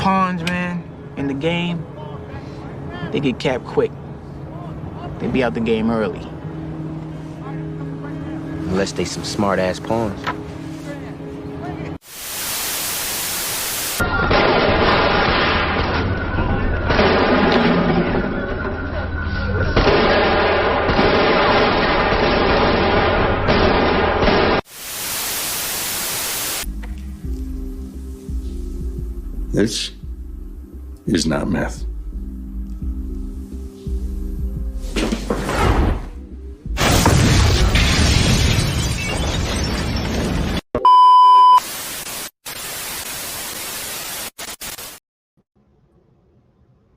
pawns, man, in the game, they get capped quick. They be out the game early. Unless they some smart-ass pawns. This is not meth.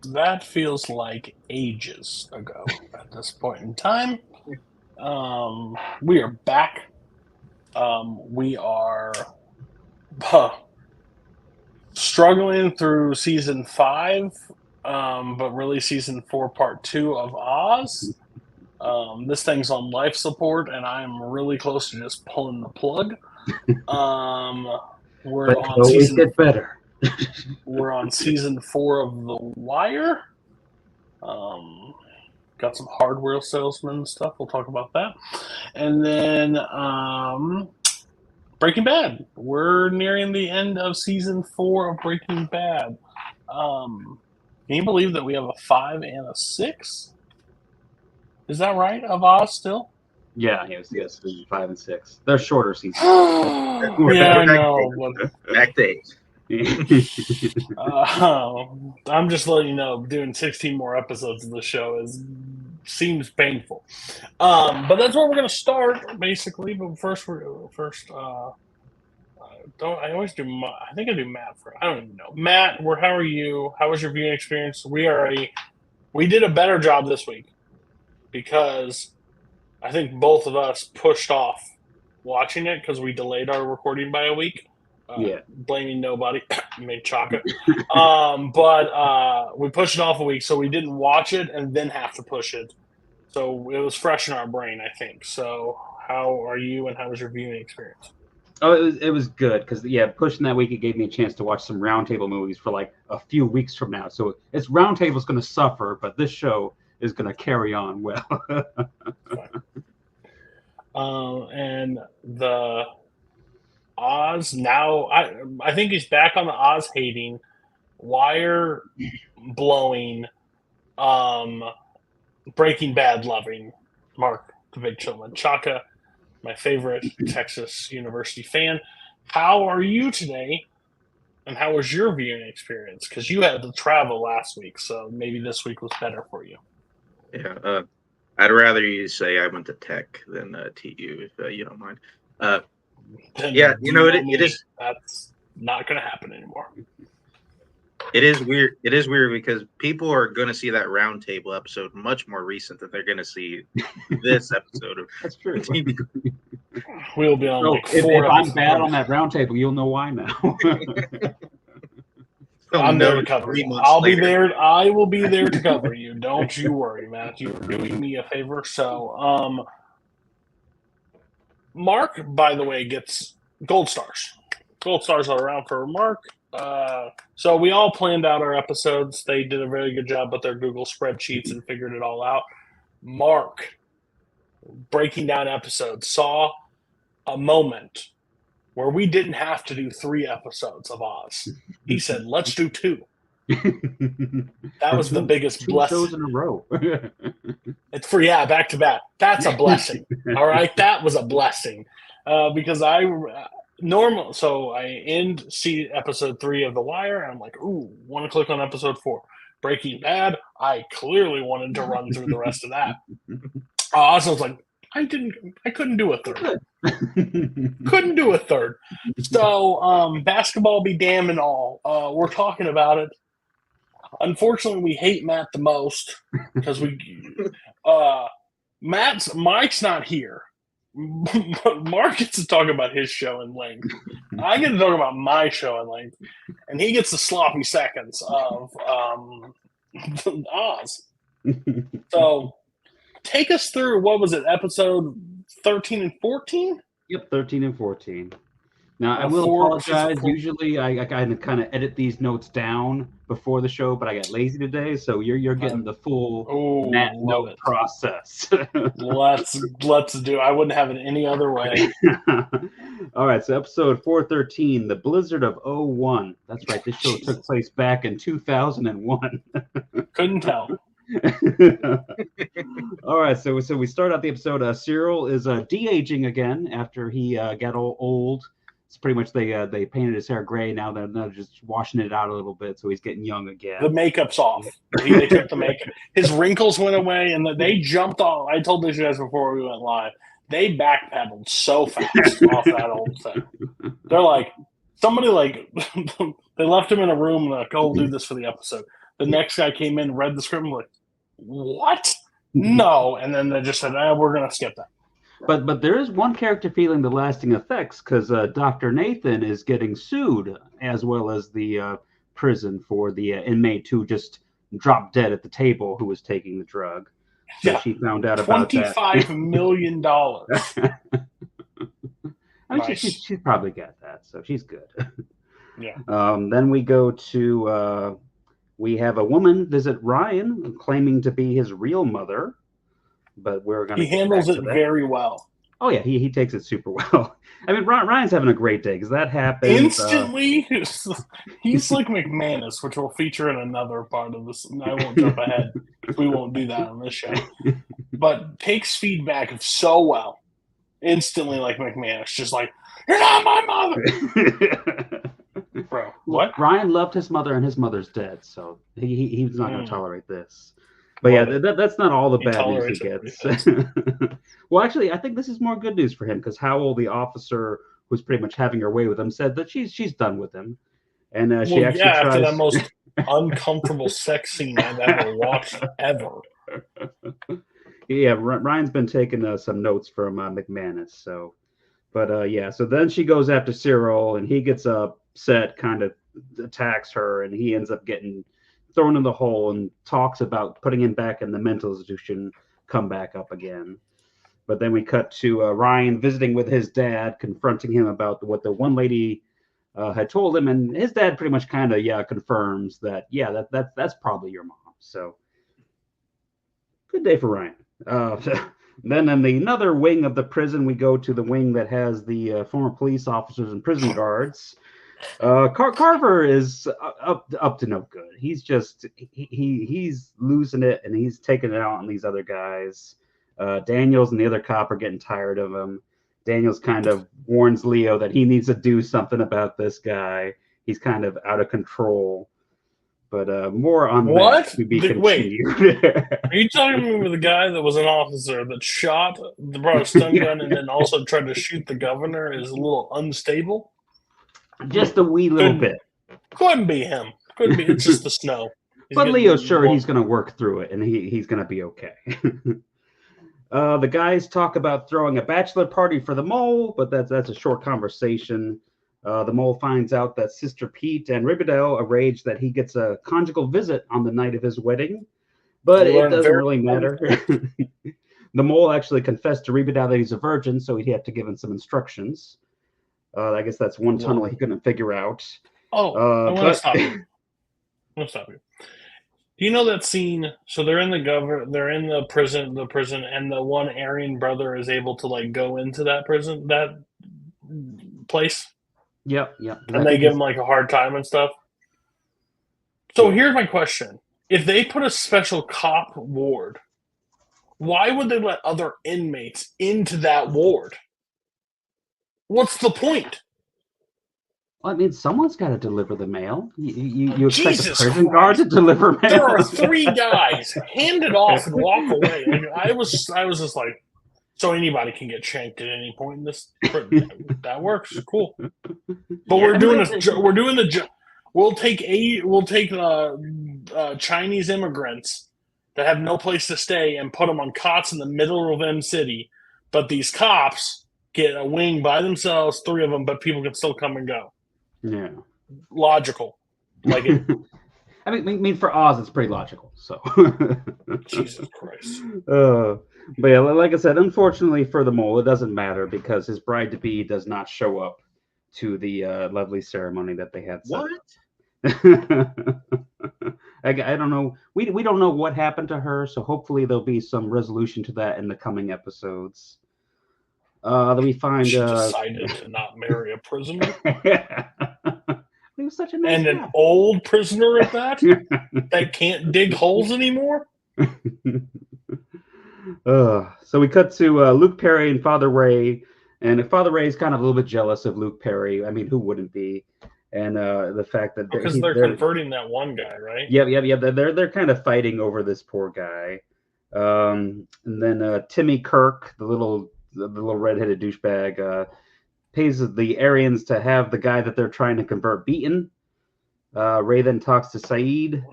That feels like ages ago at this point in time. We are back. We are struggling through season 5, but really season 4, part 2 of Oz. This thing's on life support, and I'm really close to just pulling the plug. We're But on always season. get better. We're on season 4 of The Wire. Got some hardware salesman stuff. We'll talk about that. And then Breaking Bad. We're nearing the end of season 4 of Breaking Bad. Can you believe that we have a 5 and a 6? Is that right? Of Oz still? Yeah, yes, season 5 and 6. They're shorter seasons. Yeah, I know. Back days. I'm just letting you know, doing 16 more episodes of the show seems painful. But that's where we're going to start, basically. But first, I always do. I think I do Matt first. I don't even know. Matt, how are you? How was your viewing experience? We did a better job this week because I think both of us pushed off watching it because we delayed our recording by a week. Blaming nobody. Made Chaka. But we pushed it off a week, so we didn't watch it and then have to push it. So it was fresh in our brain, I think. So how are you, and how was your viewing experience? Oh, it was good because pushing that week, it gave me a chance to watch some roundtable movies for like a few weeks from now. So it's roundtable's going to suffer, but this show is going to carry on well. And the Oz now, I think he's back on the Oz hating, Wire blowing, Breaking Bad loving Mark the Big Chillman. Chaka, my favorite Texas University fan. How are you today? And how was your viewing experience? Because you had to travel last week, so maybe this week was better for you. Yeah, I'd rather you say I went to Tech than TU, if you don't mind. Yeah, it is. That's not going to happen anymore. It is weird. It is weird because people are going to see that roundtable episode much more recent than they're going to see this episode of. That's true. TV. We'll be on So like if 4 I'm bad on that roundtable, you'll know why now. I'm there to cover you. I'll be there. I will be there to cover you. Don't you worry, Matt. You're doing me a favor. So, Mark, by the way, gets gold stars. Gold stars are around for Mark. So we all planned out our episodes. They did a very good job with their Google spreadsheets and figured it all out. Mark, breaking down episodes, saw a moment where we didn't have to do 3 episodes of Oz. He said, let's do 2. That was the biggest 2 blessing. shows in a row. It's for, back to back. That's a blessing. All right. That was a blessing. Because I see episode 3 of The Wire, and I'm like, ooh, want to click on episode 4. Breaking Bad, I clearly wanted to run through the rest of that. So I was like, I couldn't do a third. Couldn't do a third. So basketball be damned and all. We're talking about it. Unfortunately, we hate Matt the most because Mike's not here. Mark gets to talk about his show in length. I get to talk about my show in length, and he gets the sloppy seconds of Oz. So take us through, what was it, episode 13 and 14? Yep, 13 and 14. Now, I will 4 she's a apologize. 4. Usually, I kind of edit these notes down before the show, but I got lazy today, so you're getting the full Matt Love note it. process. Let's do. I wouldn't have it any other way. All right, so episode 413, The Blizzard of '01. That's right, this show took place back in 2001. Couldn't tell. All right, so we start out the episode. Cyril is de-aging again after he got old. It's pretty much they painted his hair gray. Now they're just washing it out a little bit, so he's getting young again. The makeup's off. They took the makeup. His wrinkles went away, and they jumped off. I told these guys before we went live. They backpedaled so fast off that old thing. They're like, somebody like, they left him in a room and like, oh, we'll do this for the episode. The next guy came in, read the script, and like, what? No. And then they just said, we're going to skip that. But there is one character feeling the lasting effects because Dr. Nathan is getting sued, as well as the prison for the inmate who just dropped dead at the table who was taking the drug. So Yeah. she found out about $25 million. I mean, Nice. she's probably got that, so she's good. Yeah. Then we go to we have a woman visit Ryan claiming to be his real mother. But we're going to. He handles it very well. Oh yeah, he takes it super well. I mean, Ryan's having a great day because that happens Instantly. He's like McManus, which we'll feature in another part of this. And I won't jump ahead. We won't do that on this show. But takes feedback so well. Instantly, like McManus, just like, you're not my mother. Bro, what? Ryan loved his mother, and his mother's dead, so he's not going to tolerate this. But yeah, that's not all the bad news he gets. Well, actually, I think this is more good news for him because Howell, the officer who's pretty much having her way with him, said that she's done with him, and she actually tries. After that most uncomfortable sex scene I've ever watched ever. Yeah, Ryan's been taking some notes from McManus, so. But yeah, so then she goes after Cyril, and he gets upset, kind of attacks her, and he ends up getting thrown in the hole and talks about putting him back in the mental institution, come back up again. But then we cut to Ryan visiting with his dad, confronting him about what the one lady had told him, and his dad pretty much kind of confirms that that's probably your mom. So good day for Ryan. Then in another wing of the prison, we go to the wing that has the former police officers and prison guards. Carver is up to no good. He's just he's losing it, and he's taking it out on these other guys. Daniels and the other cop are getting tired of him. Daniels kind of warns Leo that he needs to do something about this guy. He's kind of out of control. But more on that to be continued. Wait, are you talking about the guy that was an officer that brought a stun gun and then also tried to shoot the governor is a little unstable? Just a wee little bit. Couldn't be him. Couldn't be. It's just the snow. But Leo's sure he's going to work through it, and he's going to be okay. The guys talk about throwing a bachelor party for the mole, but that's a short conversation. The mole finds out that Sister Pete and Riverdale arrange that he gets a conjugal visit on the night of his wedding, but it doesn't really matter. The mole actually confessed to Riverdale that he's a virgin, so he'd have to give him some instructions. I guess that's one tunnel he couldn't figure out. I want to stop you. Do you know that scene? So they're in the prison, and the one Aryan brother is able to go into that prison, that place. Yep. And they give him a hard time and stuff. So here's my question: if they put a special cop ward, why would they let other inmates into that ward? What's the point? Well, I mean, someone's got to deliver the mail. You expect the prison guard to deliver mail? There are 3 guys. Hand it off and walk away. I was just like, so anybody can get shanked at any point in this. That works. Cool. But we'll take Chinese immigrants that have no place to stay and put them on cots in the middle of M City. But these cops get a wing by themselves, 3 of them, but people can still come and go. Yeah. Logical. I mean, for Oz, it's pretty logical. So. Jesus Christ. But yeah, like I said, unfortunately for the mole, it doesn't matter because his bride-to-be does not show up to the lovely ceremony that they had set What? I don't know. We don't know what happened to her, so hopefully there'll be some resolution to that in the coming episodes. Then we find She decided to not marry a prisoner. he was such a nice And guy. an old prisoner at that that can't dig holes anymore. So we cut to Luke Perry and Father Ray, and Father Ray is kind of a little bit jealous of Luke Perry. I mean, who wouldn't be? And the fact that Because they're converting that one guy, right? Yep. They're kind of fighting over this poor guy. And then Timmy Kirk, the little redheaded douchebag, pays the Aryans to have the guy that they're trying to convert beaten. Ray then talks to Saeed,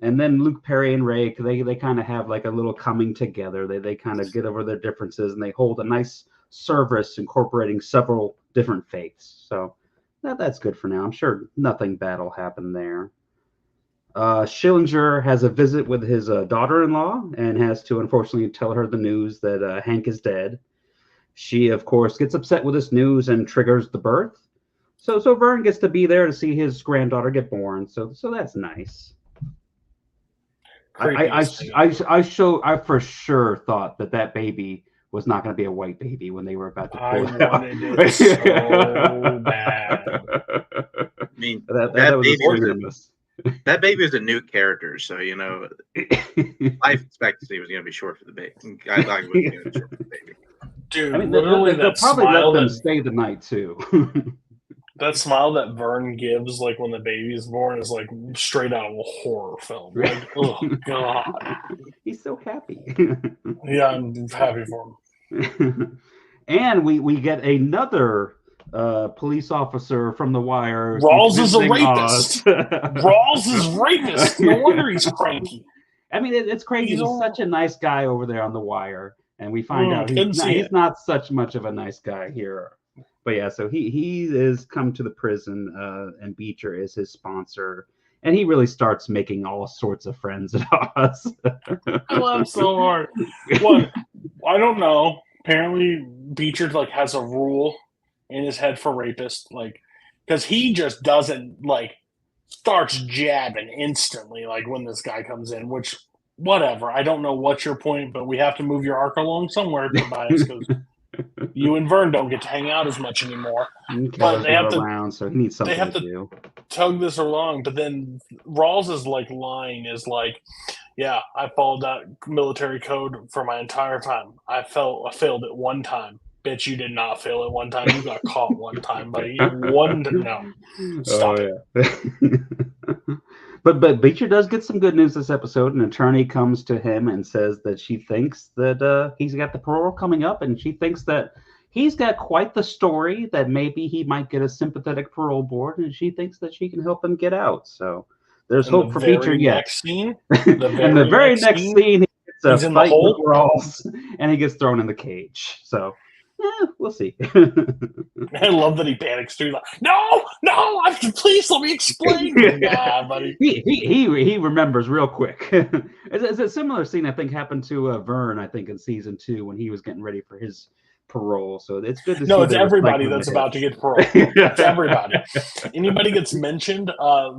and then Luke Perry and Ray, they kind of have like a little coming together. They kind of get over their differences, and they hold a nice service incorporating several different faiths. So that's good for now. I'm sure nothing bad will happen there. Schillinger has a visit with his daughter-in-law and has to unfortunately tell her the news that Hank is dead. She, of course, gets upset with this news and triggers the birth. So Vern gets to be there to see his granddaughter get born. So that's nice. I for sure thought that baby was not going to be a white baby when they were about to pull it out. I wanted it so bad. I mean, that that baby was a new character, so life expectancy was going to be short for the baby. I like was going to be short for the baby. Dude, I mean, literally, they'll that probably smile let them stay the night too. That smile that Vern gives, like when the baby's born, is like straight out of a horror film. Like, oh god, he's so happy. Yeah, I'm happy for him. And we get another police officer from The Wire. Rawls is a rapist. Rawls is rapist. No wonder he's cranky. I mean, it's crazy. He's such a nice guy over there on The Wire, and we find out he's not such much of a nice guy here. But yeah, so he is come to the prison, and Beecher is his sponsor, and he really starts making all sorts of friends at Oz. I laugh so hard. What? I don't know. Apparently, Beecher has a rule in his head for rapists, because he just doesn't starts jabbing instantly, when this guy comes in. Which, whatever. I don't know what's your point, but we have to move your arc along somewhere, Tobias, because you and Vern don't get to hang out as much anymore. But they have to, so he needs something they have to do. Tug this along. But then Rawls' line is yeah, I followed that military code for my entire time. I failed it one time. Bitch, you did not fail it one time. You got caught one time, buddy. No. Stop it. But Beecher does get some good news this episode. An attorney comes to him and says that she thinks that he's got the parole coming up, and she thinks that he's got quite the story, that maybe he might get a sympathetic parole board, and she thinks that she can help him get out. So there's hope for Beecher yet. In the very next scene, he gets a fight with Rawls, and he gets thrown in the cage. So we'll see. I love that he panics too. No, please let me explain. Yeah, buddy. He remembers real quick. It's a similar scene I think happened to Vern, I think, in season 2 when he was getting ready for his parole. So it's good to see. No, it's everybody that's about to get parole. It's everybody. Anybody gets mentioned.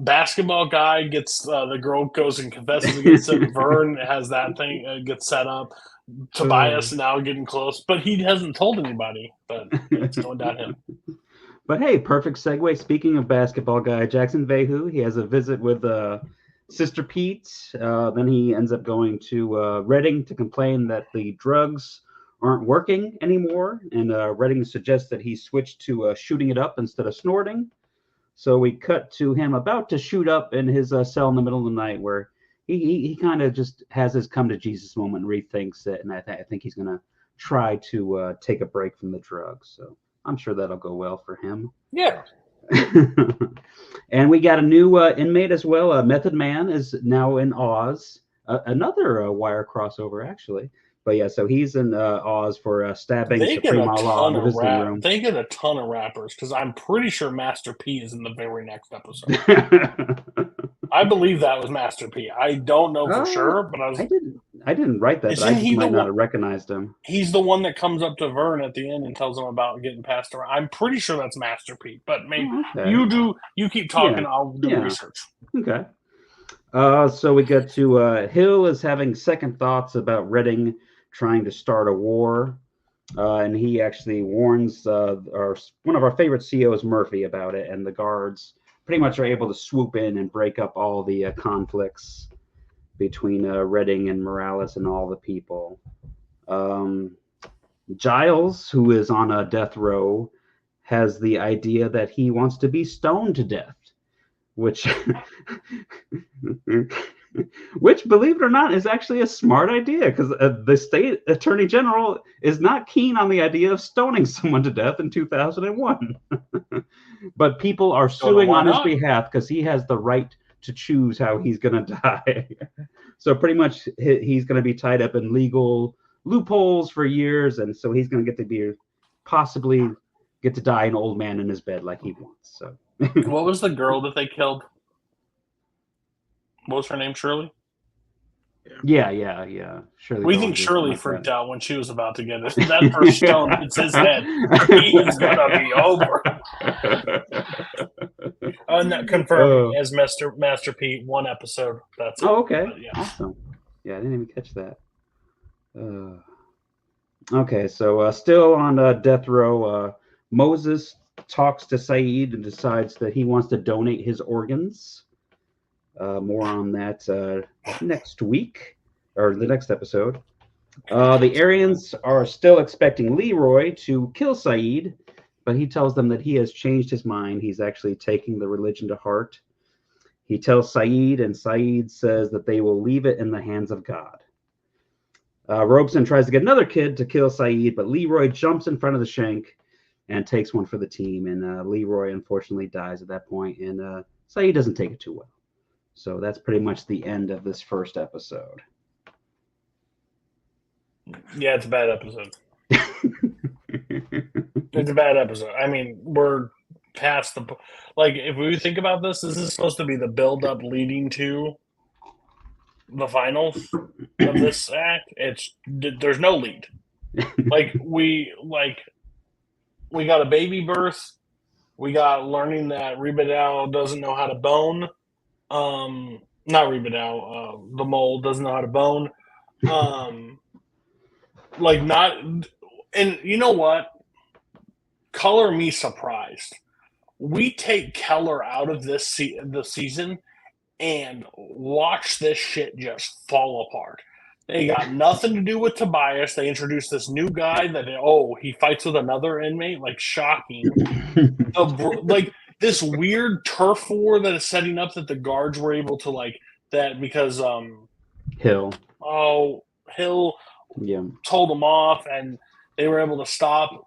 Basketball guy gets the girl goes and confesses against him. Vern has that thing gets set up. Tobias now getting close, but he hasn't told anybody. But it's going downhill. But hey, perfect segue. Speaking of basketball guy Jackson Vehu, he has a visit with Sister Pete. Then he ends up going to Redding to complain that the drugs aren't working anymore, and Redding suggests that he switch to shooting it up instead of snorting. So we cut to him about to shoot up in his cell in the middle of the night, where he kind of just has his come to Jesus moment and rethinks it, and I think he's going to try to take a break from the drugs. So I'm sure that'll go well for him. Yeah. And we got a new inmate as well. Method Man is now in Oz. Another Wire crossover, actually. But yeah, so he's in Oz for stabbing Supreme Allah in the visiting room. They get a ton of rappers, because I'm pretty sure Master P is in the very next episode. I believe that was Master P. I don't know for sure, but I didn't write that, but I Isn't just he the might not one? have recognized him. He's the one that comes up to Vern at the end and tells him about getting passed around. I'm pretty sure that's Master Pete, but maybe Oh, okay. you keep talking. Yeah. I'll do the Yeah. research. Okay. So we get to Hill is having second thoughts about Redding trying to start a war, and he actually warns one of our favorite CEOs, Murphy, about it, and the guards pretty much are able to swoop in and break up all the conflicts between Redding and Morales and all the people. Giles, who is on a death row, has the idea that he wants to be stoned to death, which believe it or not is actually a smart idea, because the state attorney general is not keen on the idea of stoning someone to death in 2001. But people are suing on his behalf because he has the right to choose how he's going to die. So pretty much he's going to be tied up in legal loopholes for years, and so he's going to get to possibly get to die an old man in his bed like he wants. So What was the girl that they killed? What was her name? Shirley? Yeah. Shirley. We think Shirley freaked out when she was about to get it. That first stone hits his head. He's gonna be over. Confirming as Master Pete, one episode. That's it. Oh, okay. Yeah. Awesome. Yeah, I didn't even catch that. Okay, so still on death row, Moses talks to Saeed and decides that he wants to donate his organs. More on that next week, or the next episode. The Aryans are still expecting Leroy to kill Saeed, but he tells them that he has changed his mind. He's actually taking the religion to heart. He tells Saeed, and Saeed says that they will leave it in the hands of God. Robeson tries to get another kid to kill Saeed, but Leroy jumps in front of the shank and takes one for the team. And Leroy, unfortunately, dies at that point, and Saeed doesn't take it too well. So that's pretty much the end of this first episode. Yeah, it's a bad episode. It's a bad episode. I mean, we're past the... Like, if we think about this is supposed to be the build-up leading to the finals of this act. There's no lead. We got a baby birth. We got learning that Ribadao doesn't know how to bone. Not Ribadao. The mole doesn't know how to bone. And you know what? Color me surprised. We take Keller out of the season and watch this shit just fall apart. They got nothing to do with Tobias. They introduced this new guy that he fights with another inmate. Like, shocking. This weird turf war that is setting up that the guards were able to because Hill told them off and they were able to stop.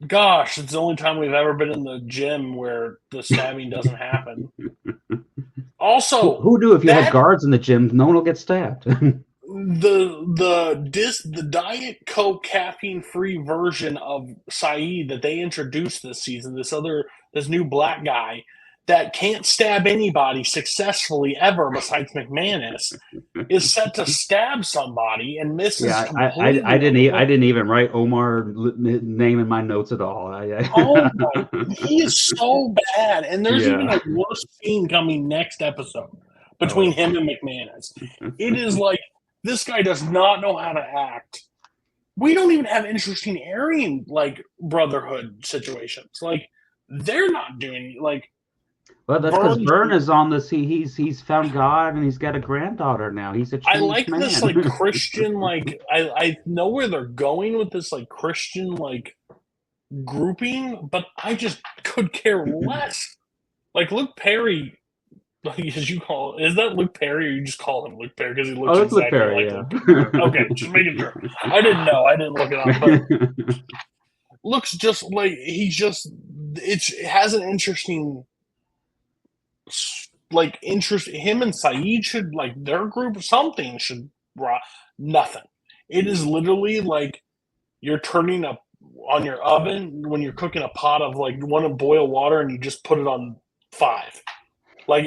Gosh, it's the only time we've ever been in the gym where the stabbing doesn't happen. Also, who knew if you had guards in the gym, no one will get stabbed. The Diet Coke caffeine-free version of Saeed that they introduced this season, this new black guy that can't stab anybody successfully ever besides McManus, is set to stab somebody and misses. Yeah, I didn't even write Omar name in my notes at all. He is so bad, and there's even a worse scene coming next episode between him and McManus. It is like, this guy does not know how to act. We don't even have interesting Aryan brotherhood situations. They're not doing Well, that's because Vern is on this. He's found God and he's got a granddaughter now. He's a changed man. This Christian I know where they're going with this Christian grouping, but I just could care less. Luke Perry, as you call it, is that Luke Perry or you just call him Luke Perry because he looks exactly Luke Perry, Luke Perry? Okay, just making sure. I didn't know. I didn't look it up, but looks just like it has an interesting. Him and Saeed should their group something should nothing. It is literally you're turning on your oven when you're cooking a pot of want to boil water and you just put it on 5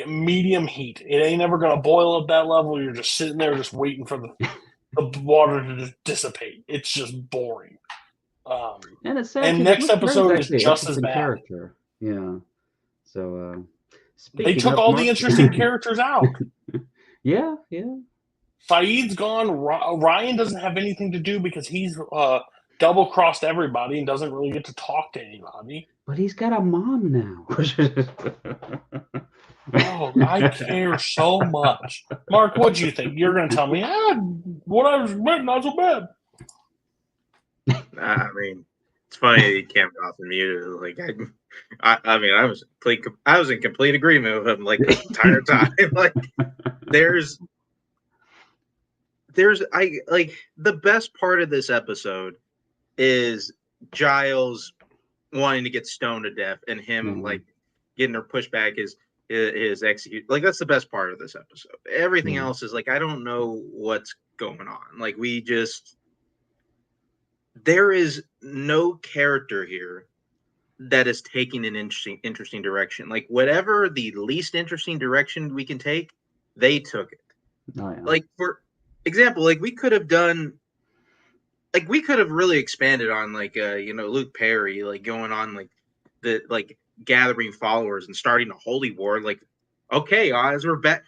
medium heat. It ain't ever gonna boil at that level. You're just sitting there just waiting for the water to just dissipate. It's just boring. And it's sad. And too, next Luke Perry's episode is actually an just as interesting bad. character. Yeah. So They speaking took of all Mark- the interesting characters out. Yeah. Saeed's gone. Ryan doesn't have anything to do because he's double crossed everybody and doesn't really get to talk to anybody. But he's got a mom now. Oh, I care so much. Mark, what do you think? You're going to tell me, what I was read, not so bad. I mean, it's funny that he camped off and muted. Like, I mean, I was in complete agreement with him like the entire time. Like, there's the best part of this episode is Giles wanting to get stoned to death and him like getting her pushed back his execute. Like, that's the best part of this episode. Everything else is like, I don't know what's going on. Like, there is no character here that is taking an interesting direction. Like, whatever the least interesting direction we can take, they took it. Oh, yeah. Like, for example, like we could have really expanded on like Luke Perry like going on like the gathering followers and starting a holy war. Like, okay, Oz, we're back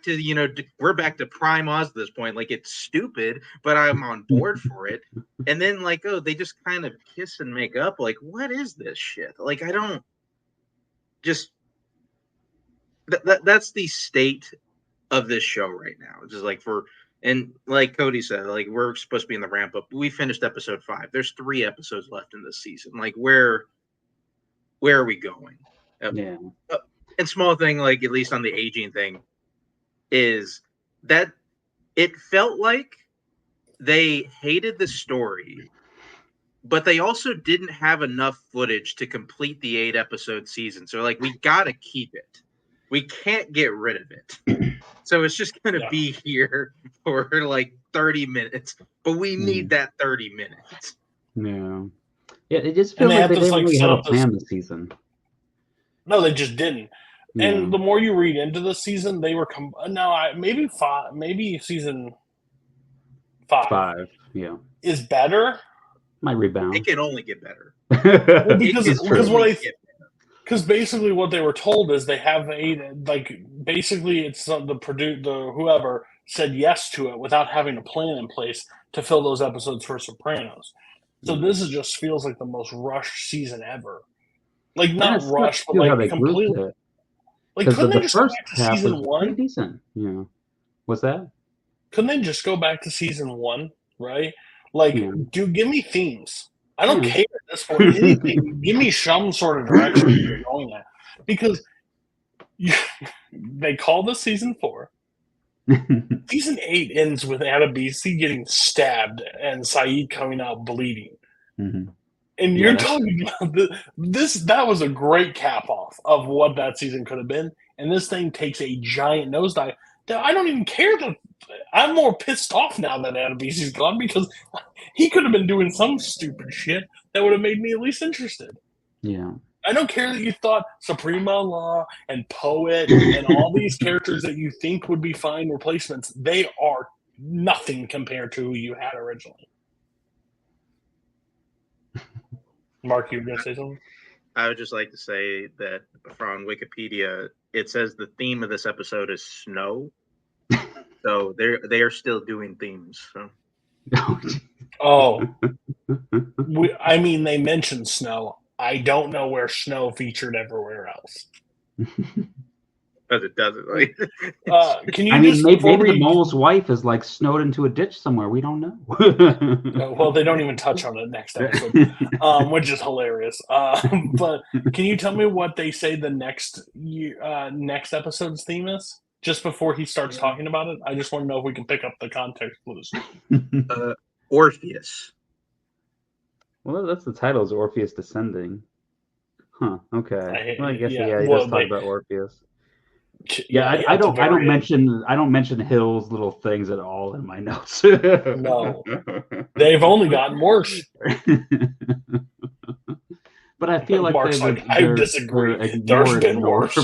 to we're back to prime Oz at this point. Like, it's stupid, but I'm on board for it. And then like, oh, they just kind of kiss and make up. Like, what is this shit? Like, I don't just that's the state of this show right now. Just like and like Cody said, like we're supposed to be in the ramp up. We finished episode 5. There's 3 episodes left in this season. Like, where are we going? Yeah. And small thing, like at least on the aging thing, is that it felt like they hated the story, but they also didn't have enough footage to complete the 8-episode season. So like, we gotta keep it. We can't get rid of it. So it's just going to be here for like 30 minutes, but we need that 30 minutes. Yeah. Yeah, it just feels like they didn't really have a plan this season. No, they just didn't. Yeah. And the more you read into the season, they were maybe season 5 yeah, is better. Might rebound. It can only get better. Well, because basically what they were told is they have basically it's the whoever said yes to it without having a plan in place to fill those episodes for Sopranos. So this just feels like the most rushed season ever. Like, not rushed, but like completely. Like, couldn't they just go back to season 1? Decent. Yeah. What's that? Couldn't they just go back to season 1, right? Like, dude, give me themes. I don't care at this point. Anything, give me some sort of direction you're going at. Because they call this season 4. Season 8 ends with Adebisi getting stabbed and Saeed coming out bleeding. Mm-hmm. And you're talking about this. That was a great cap off of what that season could have been. And this thing takes a giant nosedive. I don't even care that I'm more pissed off now that Adebisi's gone because he could have been doing some stupid shit that would have made me at least interested. Yeah. I don't care that you thought Suprema Law and Poet and all these characters that you think would be fine replacements, they are nothing compared to who you had originally. Mark, you were going to say something? I would just like to say that from Wikipedia, it says the theme of this episode is snow. So they are still doing themes. So. Oh, I mean, they mentioned snow. I don't know where snow featured everywhere else. Because it doesn't. Like, can you? Maybe the mole's wife is like snowed into a ditch somewhere. We don't know. Well, they don't even touch on it next episode, which is hilarious. But can you tell me what they say the next episode's theme is? Just before he starts talking about it, I just want to know if we can pick up the context clues. Orpheus. Well, that's the title, is Orpheus Descending. Huh. Okay. I guess he does talk about Orpheus. Yeah, I don't mention Hill's little things at all in my notes. No, they've only gotten worse. But I feel like Mark's I disagree. There's been worse.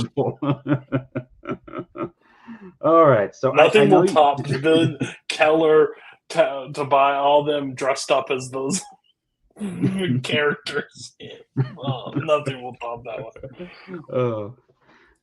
All right, so nothing will top Keller to buy all them dressed up as those characters. Oh, nothing will top that one. Oh,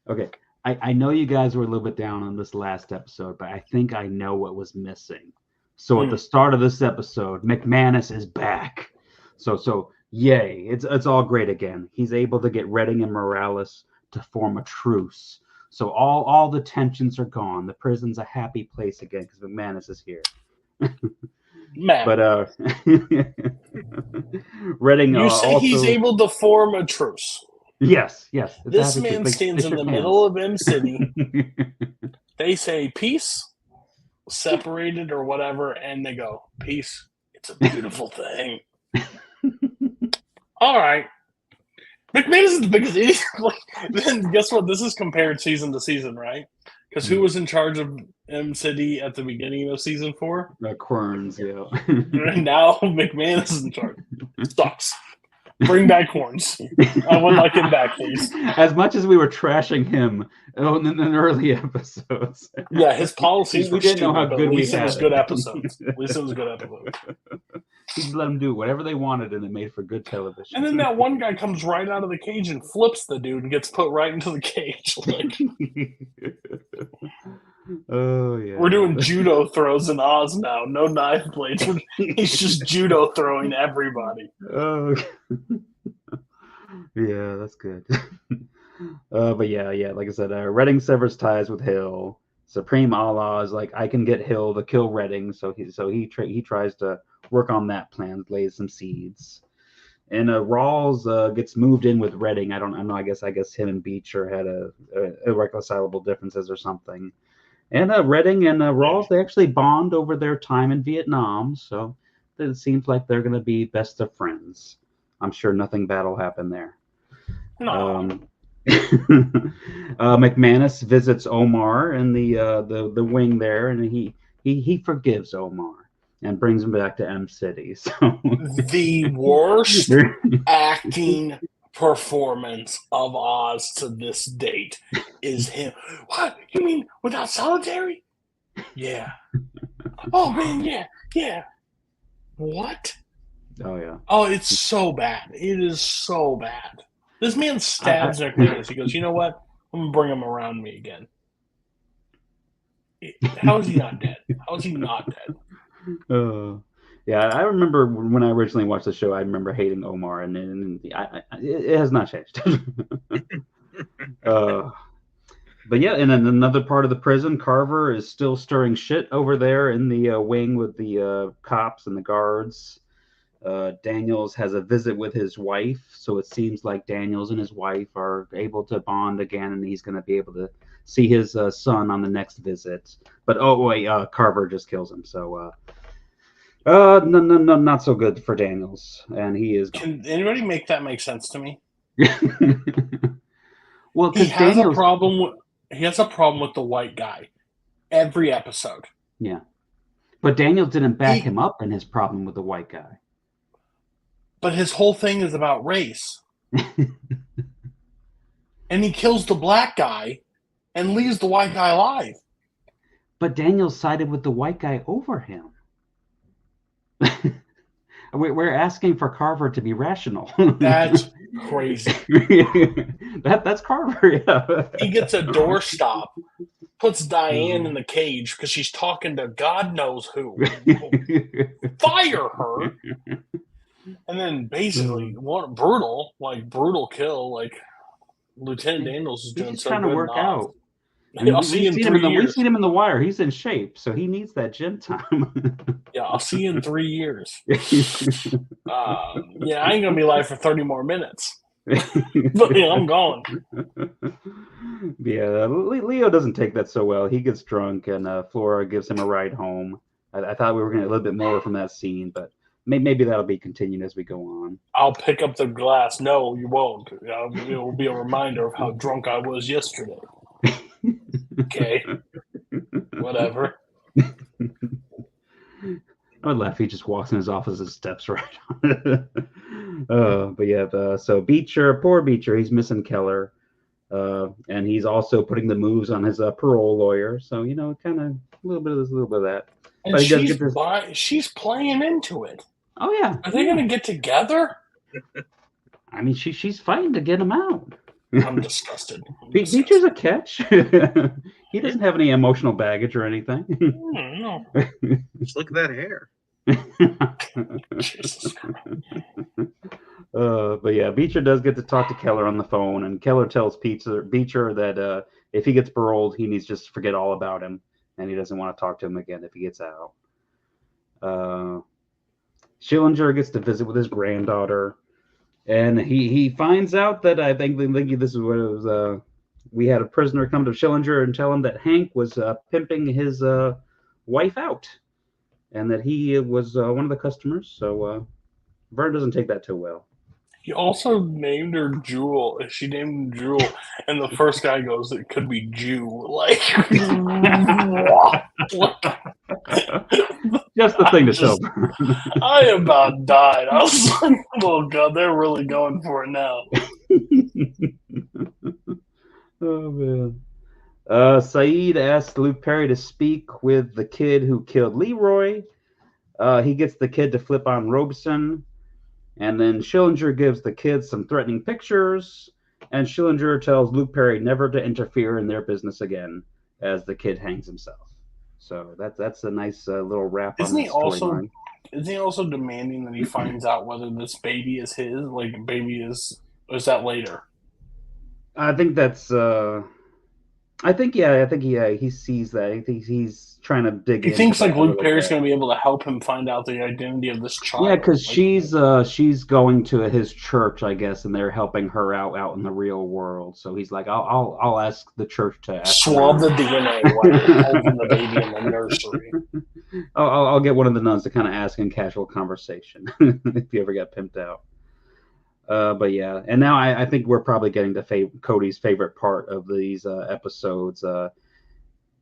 okay. I know you guys were a little bit down on this last episode, but I think I know what was missing. So at the start of this episode, McManus is back. So yay, it's all great again. He's able to get Redding and Morales to form a truce. So all the tensions are gone. The prison's a happy place again because McManus is here. Matt, But Redding you say also, he's able to form a truce. Yes. This man stands in the middle of M City. They say peace, separated or whatever, and they go, peace. It's a beautiful thing. All right. McManus is the biggest idiot. Then guess what? This is compared season to season, right? Because who was in charge of M City at the beginning of season 4? Querns, yeah. And now McManus is in charge. Sucks. Bring back Horns. I would like him back, please. As much as we were trashing him in early episodes. Yeah, his policies we were didn't stupid, know how but good at we least it had was it. good episodes. At least it was good episodes. He just let them do whatever they wanted, and it made for good television. And then that one guy comes right out of the cage and flips the dude and gets put right into the cage. Like, oh yeah, we're doing judo throws in Oz now. No knife blades. He's just judo throwing everybody. Oh, yeah, that's good. But yeah, like I said, Redding severs ties with Hill. Supreme Allah is like, I can get Hill to kill Redding, so he tries to work on that plan, lays some seeds. And Rawls gets moved in with Redding. I don't know. I guess him and Beecher had a irreconcilable differences or something. And Redding and Rawls, they actually bond over their time in Vietnam. So it seems like they're going to be best of friends. I'm sure nothing bad will happen there. No. McManus visits Omar in the wing there, and he forgives Omar and brings him back to M City. So the worst acting performance of Oz to this date is him. What? You mean without solitary? Yeah. Oh man, yeah. What? Oh yeah. Oh, it's so bad. It is so bad. This man stabs McManus. He goes, you know what? I'm gonna bring him around me again. How is he not dead? How is he not dead? Yeah, I remember when I originally watched the show, I remember hating Omar, and it has not changed. But yeah, and then another part of the prison, Carver is still stirring shit over there in the wing with the cops and the guards. Daniels has a visit with his wife, so it seems like Daniels and his wife are able to bond again, and he's going to be able to see his son on the next visit. But Carver just kills him, so no, not so good for Daniels, and he is. Can anybody make that make sense to me? Well, he has a problem with the white guy every episode. Yeah, but Daniels didn't back him up in his problem with the white guy. But his whole thing is about race. And he kills the black guy and leaves the white guy alive. But Daniels sided with the white guy over him. We're asking for Carver to be rational. That's crazy. That's Carver, yeah. He gets a doorstop, puts Diane in the cage because she's talking to God knows who. Fire her. And then basically, brutal kill. Like Lieutenant Daniels is doing so trying good to work out. I'll see you in 3 years. We've seen him in The Wire. He's in shape, so he needs that gym time. Yeah, I'll see you in 3 years. I ain't gonna be live for 30 more minutes. But yeah, I'm gone. Yeah, Leo doesn't take that so well. He gets drunk, and Flora gives him a ride home. I thought we were going to get a little bit more from that scene, but maybe that'll be continued as we go on. I'll pick up the glass. No, you won't. It will be a reminder of how drunk I was yesterday. Okay. Whatever. I would laugh if he just walks in his office and steps right on it. But yeah, so poor Beecher, he's missing Keller. And he's also putting the moves on his parole lawyer. So, kind of a little bit of this, a little bit of that. And But he does get this. she's playing into it. Oh yeah. Are they going to get together? I mean, she's fighting to get him out. I'm disgusted. Beecher's a catch. He doesn't have any emotional baggage or anything. No. Just look at that hair. Jesus Christ. But yeah, Beecher does get to talk to Keller on the phone, and Keller tells Beecher that if he gets paroled, he needs to just forget all about him, and he doesn't want to talk to him again if he gets out. Schillinger gets to visit with his granddaughter, and he finds out that I think this is what it was. We had a prisoner come to Schillinger and tell him that Hank was pimping his wife out, and that he was one of the customers. So Vern doesn't take that too well. He also named her Jewel. She named him Jewel, and the first guy goes, "It could be Jew." Like, just the thing to tell. I about died. I was like, "Oh God, they're really going for it now." Oh man. Saeed asks Luke Perry to speak with the kid who killed Leroy. He gets the kid to flip on Robeson. And then Schillinger gives the kids some threatening pictures, and Schillinger tells Luke Perry never to interfere in their business again as the kid hangs himself. So that's a nice little wrap on this storyline. Isn't he also demanding that he finds out whether this baby is his? Like, baby is that later? I think that's. I think he sees that. I think he's trying to dig. He thinks like Luke Perry's going to be able to help him find out the identity of this child. Yeah, because she's going to his church, I guess, and they're helping her out in the real world. So he's like, I'll ask the church to swab the DNA while you're holding the baby in the nursery. I'll get one of the nuns to kind of ask in casual conversation if you ever get pimped out. But yeah, and now I think we're probably getting to Cody's favorite part of these episodes.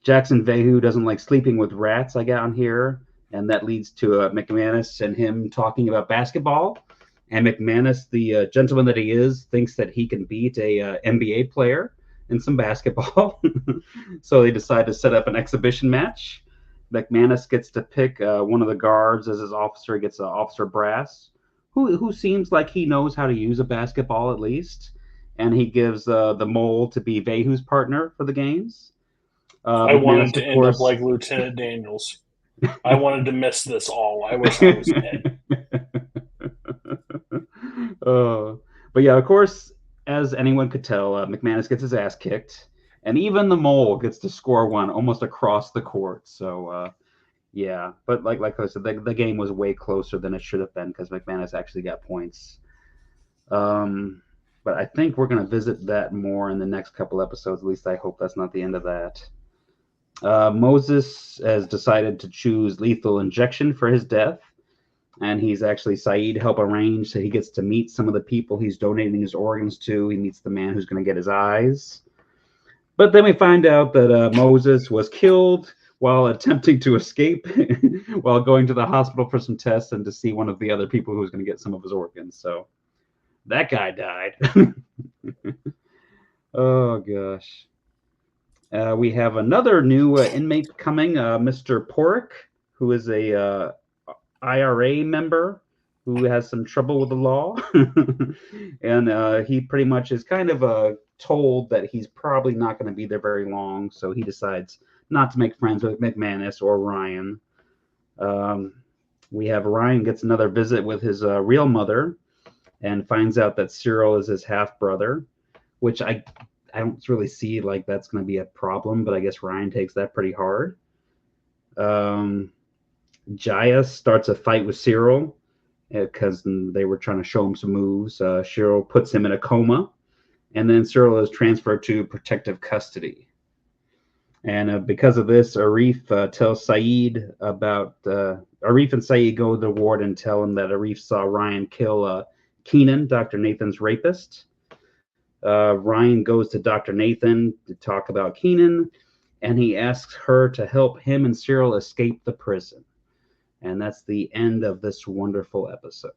Jackson Vehu doesn't like sleeping with rats, I got on here, and that leads to McManus and him talking about basketball. And McManus, the gentleman that he is, thinks that he can beat a NBA player in some basketball. So they decide to set up an exhibition match. McManus gets to pick one of the guards as his officer. Gets Officer Brass, who seems like he knows how to use a basketball at least. And he gives the mole to be Vehu's partner for the games. I wanted to end up like Lieutenant Daniels. I wanted to miss this all. I wish I was dead. But yeah, of course, as anyone could tell, McManus gets his ass kicked, and even the mole gets to score one almost across the court. So yeah, but like I said, the game was way closer than it should have been because McManus actually got points. But I think we're going to visit that more in the next couple episodes. At least I hope that's not the end of that. Moses has decided to choose lethal injection for his death, and he's actually Saeed help arrange so he gets to meet some of the people he's donating his organs to. He meets the man who's going to get his eyes. But then we find out that Moses was killed while attempting to escape while going to the hospital for some tests and to see one of the other people who was going to get some of his organs. So that guy died. Oh, gosh. We have another new inmate coming, Mr. Porrick, who is a IRA member who has some trouble with the law. And he pretty much is kind of told that he's probably not going to be there very long. So he decides not to make friends with McManus or Ryan. We have Ryan gets another visit with his real mother and finds out that Cyril is his half-brother, which I don't really see like that's going to be a problem, but I guess Ryan takes that pretty hard. Jaya starts a fight with Cyril because they were trying to show him some moves. Cyril puts him in a coma, and then Cyril is transferred to protective custody. And because of this, Arif tells Saeed about... Arif and Saeed go to the ward and tell him that Arif saw Ryan kill Keenan, Dr. Nathan's rapist. Ryan goes to Dr. Nathan to talk about Keenan, and he asks her to help him and Cyril escape the prison. And that's the end of this wonderful episode.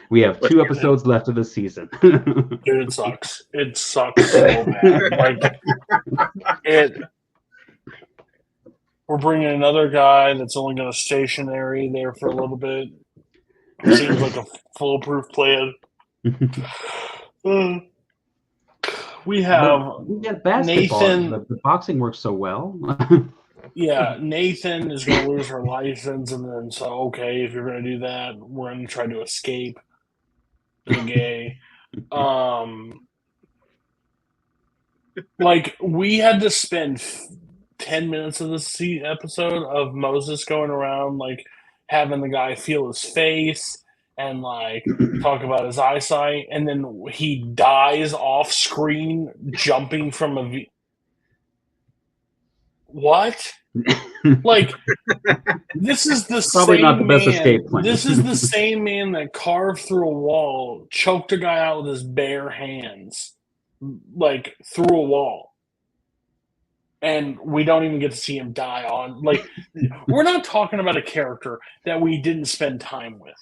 We have 2 episodes left of the season. Dude, it sucks. It sucks so bad. Like it. We're bringing another guy that's only going to stationary there for a little bit. Seems like a foolproof plan. We have we get basketball. Nathan. The boxing works so well. Yeah, Nathan is going to lose her license, and then so okay, if you're going to do that, we're going to try to escape the gay. Like we had to spend 10 minutes of this episode of Moses going around like having the guy feel his face and like talk about his eyesight, and then he dies off screen jumping from a what? Like this is the Probably same not the best man, escape plan. This is the same man that carved through a wall, choked a guy out with his bare hands, like through a wall. And we don't even get to see him die on. Like, we're not talking about a character that we didn't spend time with.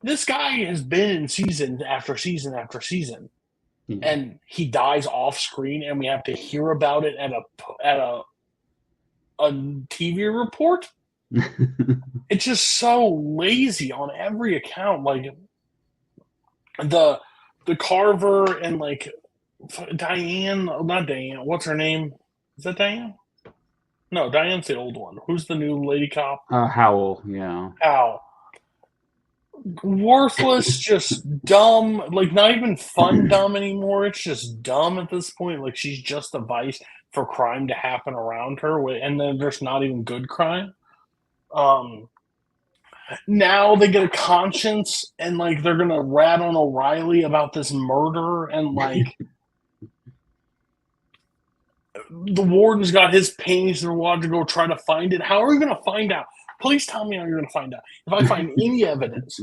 This guy has been in season after season after season, and he dies off screen, and we have to hear about it at a TV report. It's just so lazy on every account. Like the Carver and like Diane, not Diane. What's her name? Is that Diane? No, Diane's the old one. Who's the new lady cop? Howell, yeah. Howell. Worthless, just dumb. Like, not even fun dumb anymore. It's just dumb at this point. Like, she's just a vice for crime to happen around her. And then there's not even good crime. Now they get a conscience, and, like, they're going to rat on O'Reilly about this murder, and, like... The warden's got his paintings in the water to go try to find it. How are we going to find out? Please tell me how you're going to find out. If I find any evidence,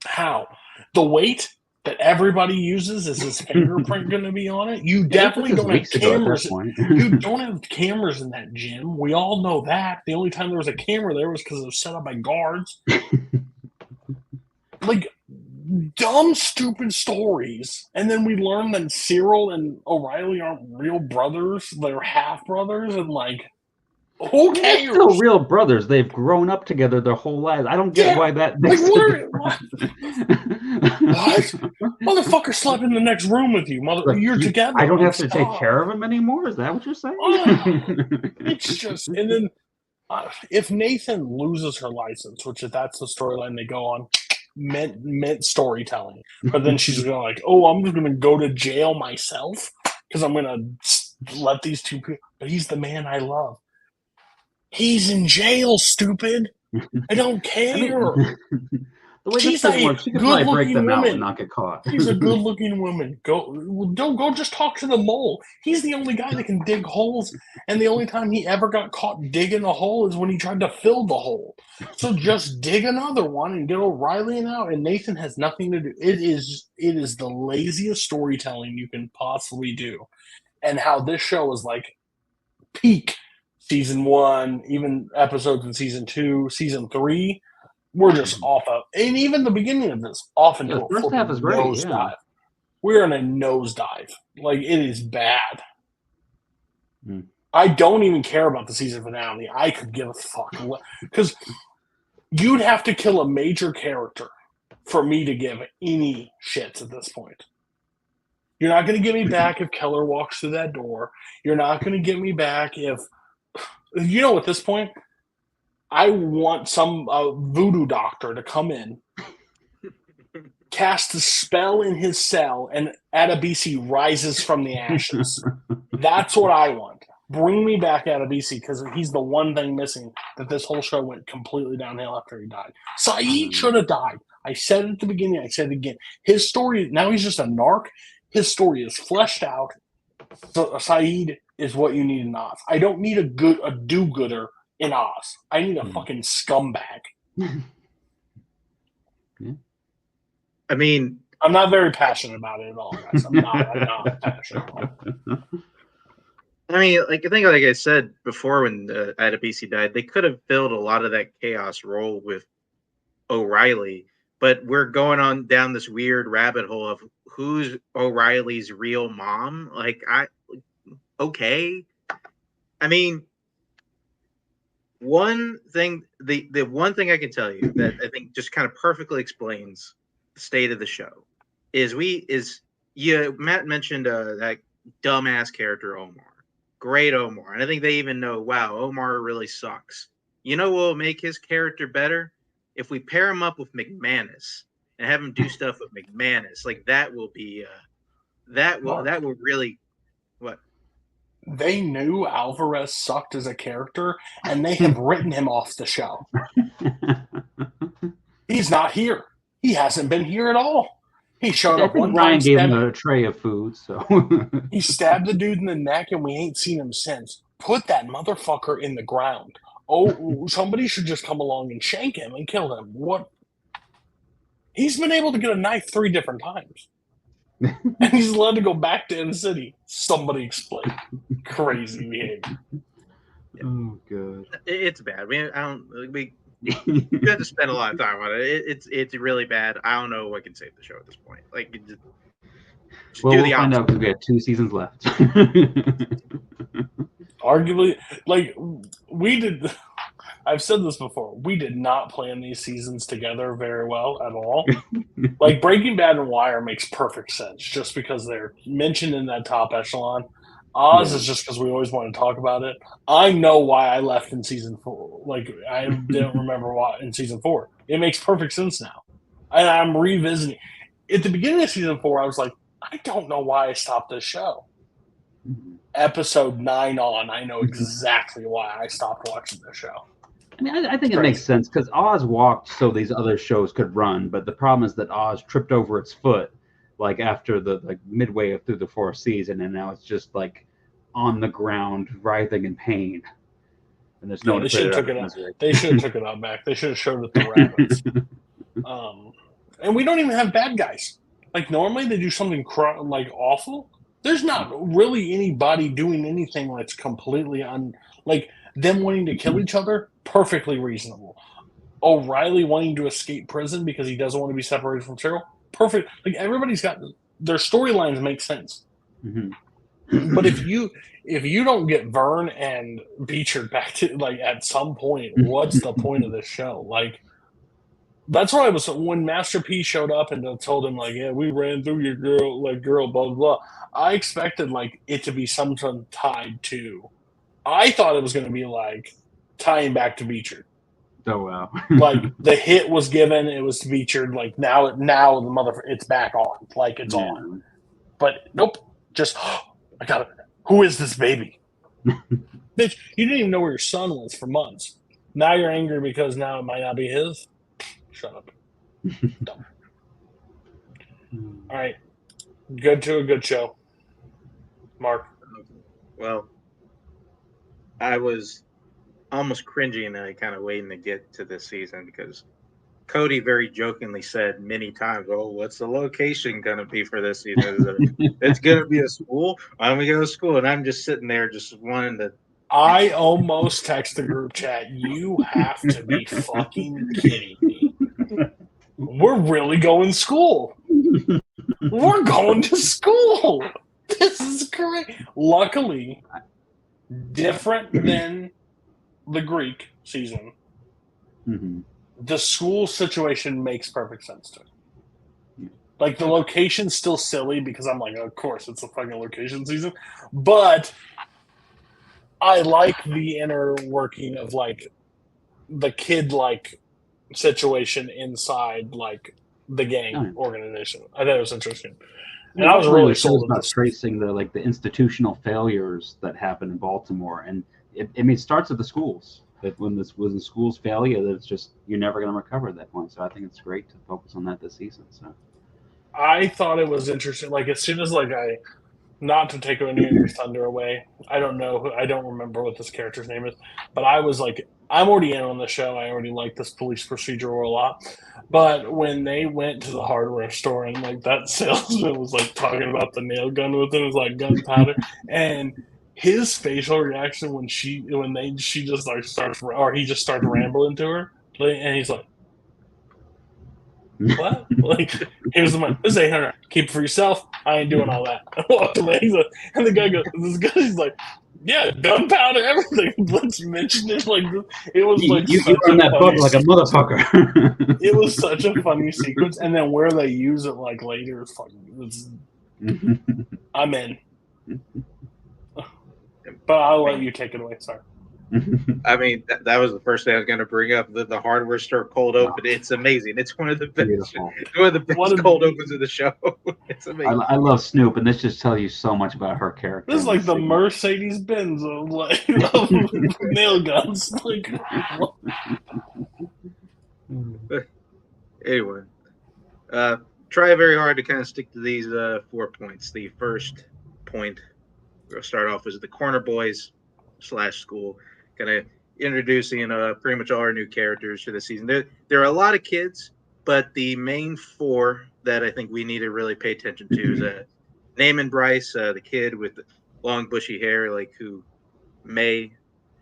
how? The weight that everybody uses, is his fingerprint going to be on it? You definitely don't have cameras. You don't have cameras in that gym. We all know that. The only time there was a camera there was because it was set up by guards. Like, dumb, stupid stories. And then we learn that Cyril and O'Reilly aren't real brothers. They're half brothers. And, like, who cares? They're still real brothers. They've grown up together their whole lives. I don't get why that makes what? Motherfucker slept in the next room with you. You're together. I don't have to take care of him anymore? Is that what you're saying? It's just... And then if Nathan loses her license, which if that's the storyline they go on, meant storytelling. But then she's going like, oh, I'm just going to go to jail myself because I'm going to let these two people... But he's the man I love. He's in jail, stupid. I don't care. The way She's this thing works, she could probably break them out and not get caught. She's a good-looking woman. Don't go just talk to the mole. He's the only guy that can dig holes, and the only time he ever got caught digging a hole is when he tried to fill the hole. So just dig another one and get O'Reilly out, and Nathan has nothing to do. It is the laziest storytelling you can possibly do. And how this show is like peak season 1, even episodes in season 2, season 3, we're just off of, and even the beginning of this, off into the first half is great. nosedive. Yeah. We're in a nosedive. Like, it is bad. I don't even care about the season finale. I could give a fuck. Because you'd have to kill a major character for me to give any shits at this point. You're not going to get me back if Keller walks through that door. You're not going to get me back if... You know, at this point, I want some voodoo doctor to come in, cast a spell in his cell, and Adebisi rises from the ashes. That's what I want. Bring me back Adebisi, because he's the one thing missing that this whole show went completely downhill after he died. Saeed should have died. I said it at the beginning. I said it again. His story, now he's just a narc. His story is fleshed out. So Saeed is what you need in Oz. I don't need a do-gooder in Oz. I need a fucking scumbag. I mean, I'm not very passionate about it at all, guys. I'm not passionate about it. I mean, like I said before, when Adebisi died, they could have filled a lot of that chaos role with O'Reilly, but we're going on down this weird rabbit hole of who's O'Reilly's real mom. Like, okay. I mean, one thing, the one thing I can tell you that I think just kind of perfectly explains the state of the show is Matt mentioned that dumbass character Omar. Great Omar. And I think they even know, wow, Omar really sucks. You know what will make his character better? If we pair him up with McManus and have him do stuff with McManus, like that will be that will really what? They knew Alvarez sucked as a character, and they have written him off the show. He's not here. He hasn't been here at all. He showed up one time. Ryan gave him a tray of food, so he stabbed the dude in the neck, and we ain't seen him since. Put that motherfucker in the ground. Oh, somebody should just come along and shank him and kill him. What? He's been able to get a knife 3 different times. And he's allowed to go back to In City. Somebody explain. Crazy behavior. Oh, good. It's bad. We have to spend a lot of time on it. It's really bad. I don't know what can save the show at this point. Like, just we'll find out because we have 2 seasons left. Arguably, like, we did. I've said this before. We did not plan these seasons together very well at all. Like, Breaking Bad and Wire makes perfect sense just because they're mentioned in that top echelon. Oz is just because we always want to talk about it. I know why I left in season 4. Like, I didn't remember why in season 4. It makes perfect sense now. And I'm revisiting. At the beginning of season 4, I was like, I don't know why I stopped this show. Episode 9 on, I know exactly why I stopped watching this show. I mean, I think it makes sense because Oz walked so these other shows could run, but the problem is that Oz tripped over its foot, like after the midway through the 4th season, and now it's just like on the ground, writhing in pain. And there's no. They should have took it out. They should have took it out back. They should have showed it the rabbits. And we don't even have bad guys. Like, normally they do something like awful. There's not really anybody doing anything that's completely like them wanting to kill each other. Perfectly reasonable. O'Reilly wanting to escape prison because he doesn't want to be separated from Cyril. Perfect. Like, everybody's got their storylines make sense. Mm-hmm. But if you don't get Vern and Beecher back to, like, at some point, what's the point of this show? Like, that's why I was when Master P showed up and told him, like, yeah, we ran through your girl, blah blah blah. I expected, like, it to be something tied to. I thought it was going to be like tying back to Beecher. Oh wow! Like, the hit was given, it was to Beecher. Like, now the it's back on, like it's on. But nope, just I got it. Who is this baby? Bitch, you didn't even know where your son was for months. Now you're angry because now it might not be his. Shut up. Dumb. All right. Good to a good show. Mark. Well, I was almost cringing and I kind of waiting to get to this season because Cody very jokingly said many times, "Oh, what's the location going to be for this season? It's going to be a school. Why don't we go to school?" And I'm just sitting there just wanting to. I almost text the group chat. You have to be fucking kidding me. We're really going to school. We're going to school. This is great. Luckily, different than the Greek season, the school situation makes perfect sense to me. Like, the location's still silly because I'm like, of course, it's a fucking location season. But I like the inner working of, like, the kid, like, situation inside, like, the gang organization. I thought it was interesting. And I was really sold about tracing the institutional failures that happen in Baltimore, and it starts at the schools. That when the schools fail you, it's just you're never going to recover at that point. So I think it's great to focus on that this season. So I thought it was interesting. Like, as soon as, like, not to take any of your thunder away, I don't remember what this character's name is, but I was like, I'm already in on the show. I already like this police procedural a lot. But when they went to the hardware store and, like, that salesman was, like, talking about the nail gun with him, it was like gunpowder, and his facial reaction when she just, like, starts, or he just starts rambling to her, and he's like, What? Like, here's the money. This is 800. Keep it for yourself. I ain't doing all that. I walked away. And the guy goes, this guy's like, yeah, gunpowder, everything. Let's mention it. Like, it was like You such run a that funny book like a motherfucker. It was such a funny sequence. And then where they use it, like, later is fucking, I'm in. But I'll let you take it away. Sorry. I mean, that was the first thing I was going to bring up. The hardware store cold open. It's amazing. It's one of the best. Beautiful. One of the best cold opens of the show. It's amazing. I love Snoop, and this just tells you so much about her character. This is like the Mercedes Benz of of nail guns. Like, Anyway, try very hard to kind of stick to these 4 points. The first point we're going to start off as the Corner Boys / school. Kind of introducing pretty much all our new characters for the season. There are a lot of kids, but the main 4 that I think we need to really pay attention to is Naaman Bryce, the kid with the long bushy hair, like who may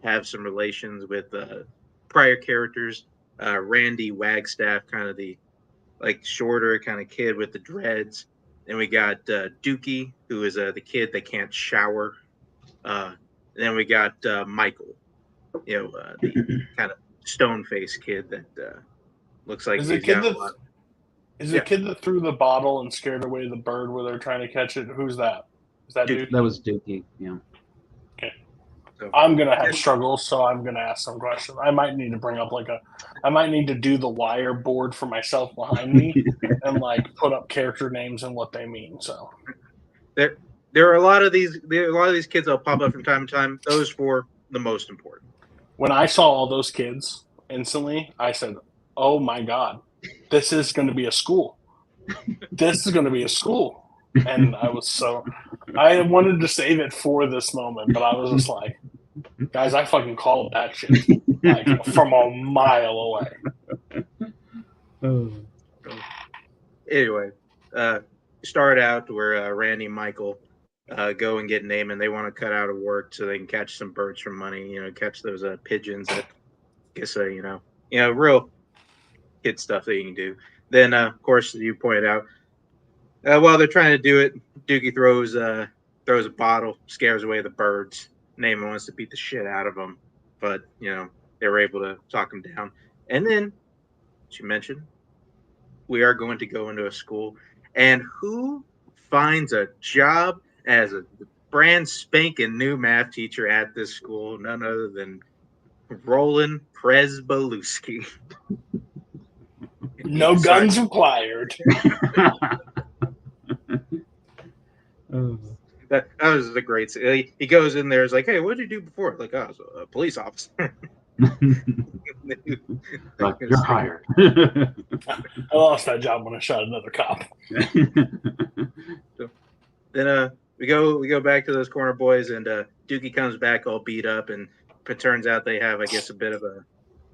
have some relations with prior characters. Randy Wagstaff, kind of the like shorter kind of kid with the dreads. Then we got Dookie, who is the kid that can't shower. Then we got Michael, the kind of stone-faced kid that looks like is he's the kid got a that lot. is the kid that threw the bottle and scared away the bird where they're trying to catch it? Who's that? Is that Dookie. dude? That was Dookie. Yeah. Okay. So, I'm gonna have struggles, so I'm gonna ask some questions. I might need to bring up I might need to do the wire board for myself behind me and like put up character names and what they mean. So there are a lot of these kids that'll pop up from time to time. Those 4 the most important. when I saw all those kids instantly, I said, "Oh my god, this is going to be a school. This is going to be a school." And I wanted to save it for this moment, but I was just like, guys, I fucking called that shit like from a mile away. Anyway, start out where Randy and Michael go and get Naaman. They want to cut out of work so they can catch some birds for money. Catch those pigeons that I guess real kid stuff that you can do. Then, of course, as you pointed out, while they're trying to do it, Dookie throws a bottle, scares away the birds. Naaman wants to beat the shit out of them, but they were able to talk him down. And then, as you mentioned, we are going to go into a school, and who finds a job as a brand spanking new math teacher at this school? None other than Roland Presbalewski. No guns required. That was a great. He goes in there. Is like, hey, what did you do before? Like, I was a police officer. Like, you're hired. I lost that job when I shot another cop. So, then we go back to those Corner Boys, and Dookie comes back all beat up, and it turns out they have, I guess, a bit of a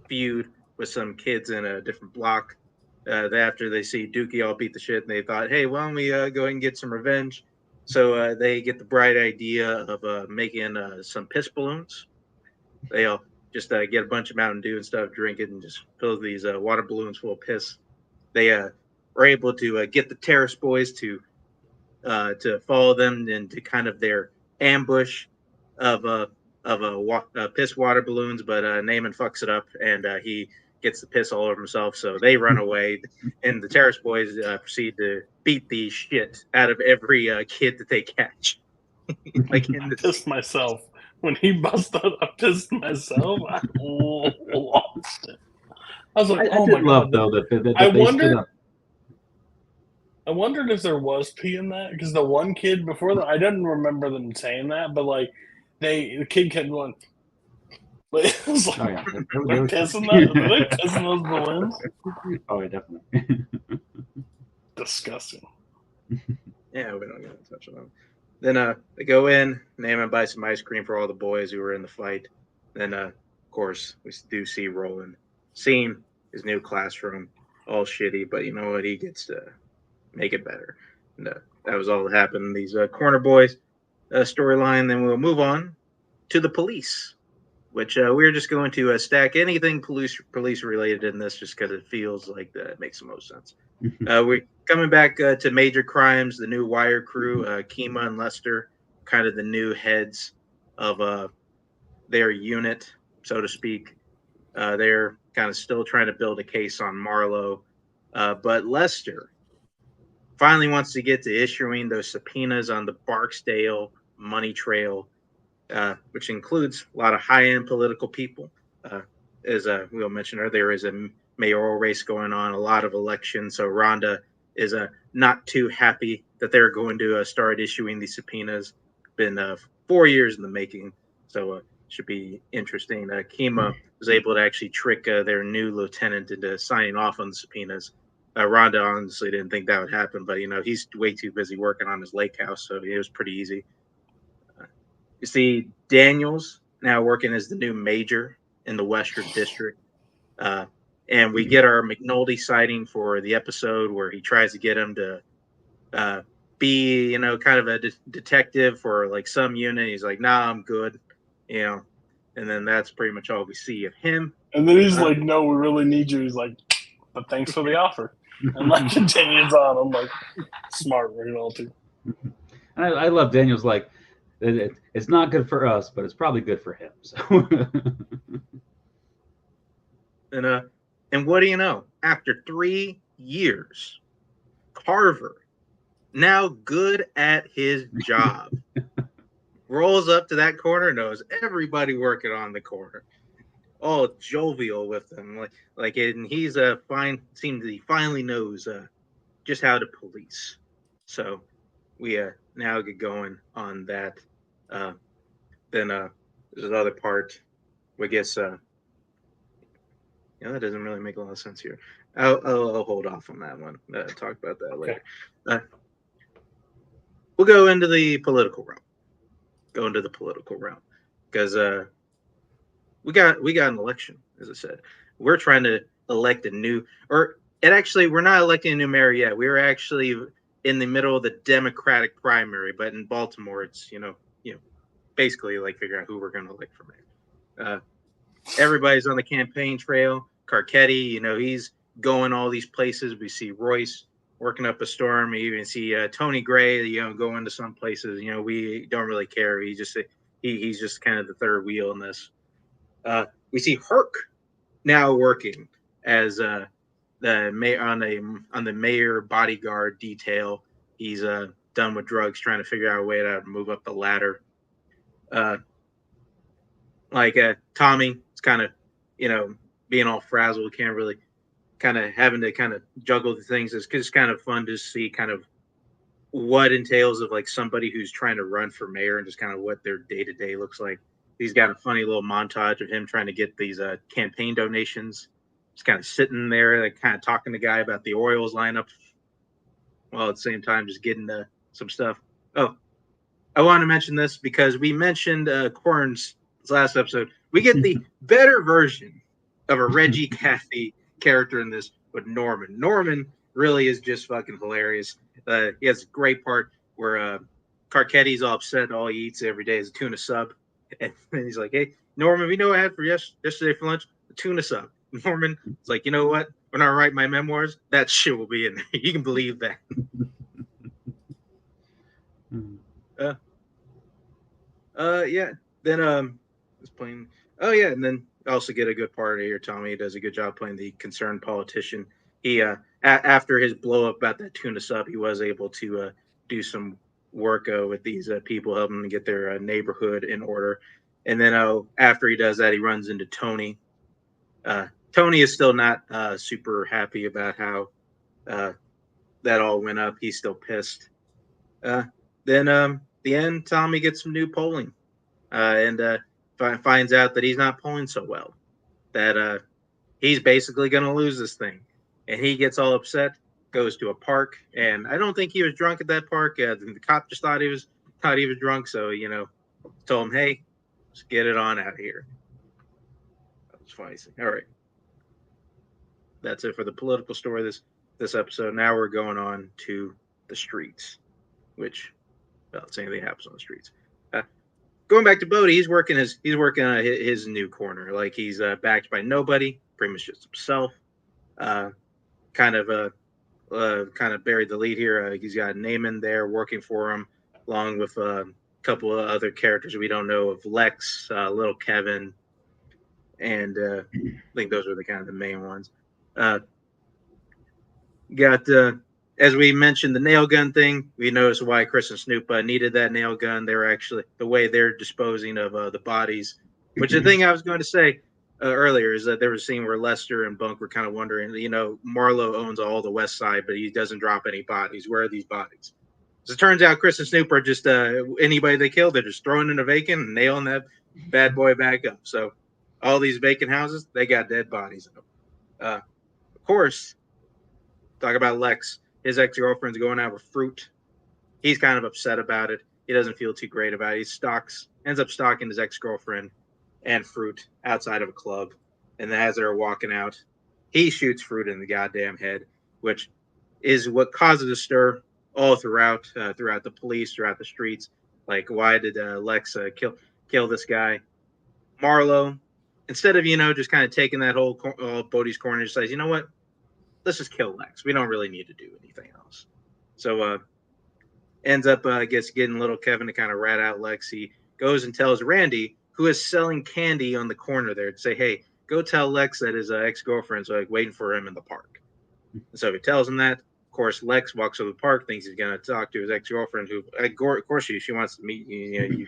feud with some kids in a different block. After they see Dookie all beat the shit, and they thought, hey, why don't we go ahead and get some revenge? So they get the bright idea of making some piss balloons. They all just get a bunch of Mountain Dew and stuff, drink it, and just fill these water balloons full of piss. They were able to get the Terrace Boys to follow them into kind of their ambush of piss water balloons, but Naaman fucks it up, and he gets the piss all over himself, so they run away, and the Terrace Boys proceed to beat the shit out of every kid that they catch. Like, I pissed myself. When he busted, I pissed myself. I lost it. I was like, oh my god. Though, that I they stood up. I wondered if there was pee in that, because the one kid before that, I didn't remember them saying that, but like the kid kept going. But it was like, Oh yeah, they're pissing that. Are they pissing those balloons? Oh yeah, definitely. Disgusting. Yeah, we don't get to touch on them. Then they go in, Naaman buys some ice cream for all the boys who were in the fight. Then, of course, we do see Roland seeing his new classroom, all shitty, but you know what? He gets to make it better. And that was all that happened in these Corner Boys storyline. Then we'll move on to the police. which we're just going to stack anything police related in this, just because it feels like that makes the most sense. We're coming back to major crimes. The new Wire crew, Kima and Lester, kind of the new heads of their unit, so to speak. They're kind of still trying to build a case on Marlowe, but Lester finally wants to get to issuing those subpoenas on the Barksdale money trail, which includes a lot of high-end political people. As Will mentioned earlier, there is a mayoral race going on, a lot of elections. So Rhonda is not too happy that they're going to start issuing these subpoenas. Been 4 years in the making, so should be interesting. Kima was able to actually trick their new lieutenant into signing off on the subpoenas. Rhonda honestly didn't think that would happen, but he's way too busy working on his lake house, so it was pretty easy. You see Daniels now working as the new major in the Western District. And we get our McNulty sighting for the episode where he tries to get him to be, kind of a detective for like some unit. He's like, nah, I'm good, and then that's pretty much all we see of him. And then he's like, no, we really need you. He's like, but thanks for the offer. And like continues on. I'm like, smart McNulty. I love Daniel's like, it's not good for us, but it's probably good for him. So. And what do you know? After 3 years, Carver, now good at his job, rolls up to that corner, knows everybody working on the corner, all jovial with them, and he's seems he finally knows just how to police. So we now get going on that. Then there's another part. I guess that doesn't really make a lot of sense here. I'll hold off on that one. Talk about that later. We'll go into the political realm. Because we got an election, as I said. We're trying to elect we're not electing a new mayor yet. We're actually in the middle of the Democratic primary, but in Baltimore, it's basically like figuring out who we're going to elect for mayor. Everybody's on the campaign trail. Carcetti, he's going all these places. We see Royce working up a storm. We even see Tony Gray, going to some places. We don't really care. He's just kind of the third wheel in this. We see Herc now working as the mayor on the mayor bodyguard detail. He's done with drugs, trying to figure out a way to move up the ladder. Tommy is kind of, being all frazzled, can't really kind of having to kind of juggle the things. It's kind of fun to see kind of what entails of like somebody who's trying to run for mayor and just kind of what their day-to-day looks like. He's got a funny little montage of him trying to get these campaign donations. Just kind of sitting there, like kind of talking to the guy about the Orioles lineup, while at the same time just getting some stuff. Oh, I want to mention this because we mentioned Corn's last episode. We get the better version of a Reggie Cathy character in this with Norman. Norman really is just fucking hilarious. He has a great part where Carcetti's all upset. All he eats every day is a tuna sub. And he's like, hey, Norman, we know what I had for yesterday for lunch? A tuna sub. Norman, it's like, you know what? When I write my memoirs, that shit will be in there. You can believe that. Yeah. Then it's playing. Oh yeah, and then also get a good part here. Tommy does a good job playing the concerned politician. He after his blow up about that tuna sub, he was able to do some work with these people, helping them get their neighborhood in order. And then after he does that, he runs into Tony. Tony is still not super happy about how that all went up. He's still pissed. Then the end, Tommy gets some new polling and finds out that he's not polling so well, that he's basically going to lose this thing. And he gets all upset, goes to a park, and I don't think he was drunk at that park. The cop just thought he was drunk, so told him, "Hey, let's get it on out of here." That was funny. All right, that's it for the political story this episode. Now we're going on to the streets, which, well, it's anything happens on the streets. going back to Bodhi, he's working his new corner. Like he's backed by nobody, pretty much just himself. Kind of buried the lead here. He's got Naaman there working for him, along with a couple of other characters we don't know of Lex, Little Kevin, and I think those are the kind of the main ones. Got as we mentioned the nail gun thing. We noticed why Chris and Snoop needed that nail gun. They're actually the way they're disposing of the bodies. Which the thing I was going to say earlier is that there was a scene where Lester and Bunk were kind of wondering, Marlowe owns all the West Side, but he doesn't drop any bodies. Where are these bodies? So it turns out Chris and Snoop are just anybody they kill, they're just throwing in a vacant and nailing that bad boy back up. So all these vacant houses, they got dead bodies in them. Of course, talk about Lex. His ex-girlfriend's going out with Fruit. He's kind of upset about it. He doesn't feel too great about it. He ends up stalking his ex-girlfriend and Fruit outside of a club. And as they're walking out, he shoots Fruit in the goddamn head, which is what causes a stir all throughout the police, throughout the streets. Like, why did Lex kill this guy? Marlowe, instead of, just kind of taking that whole Bodhi's corner, just says, you know what? Let's just kill Lex. We don't really need to do anything else. So ends up, getting little Kevin to kind of rat out Lex. He goes and tells Randy, who is selling candy on the corner there, to say, hey, go tell Lex that his ex-girlfriend's waiting for him in the park. And so he tells him that. Of course, Lex walks over the park, thinks he's going to talk to his ex-girlfriend, who, of course, she wants to meet you.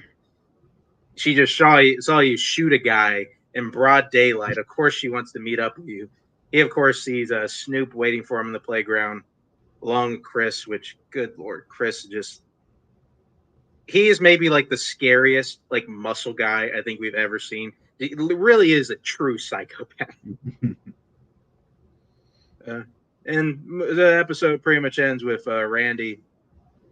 She just saw you shoot a guy in broad daylight. Of course, she wants to meet up with you. He, of course, sees Snoop waiting for him in the playground, along with Chris, which, good Lord, Chris he is maybe like the scariest, muscle guy I think we've ever seen. He really is a true psychopath. And the episode pretty much ends with Randy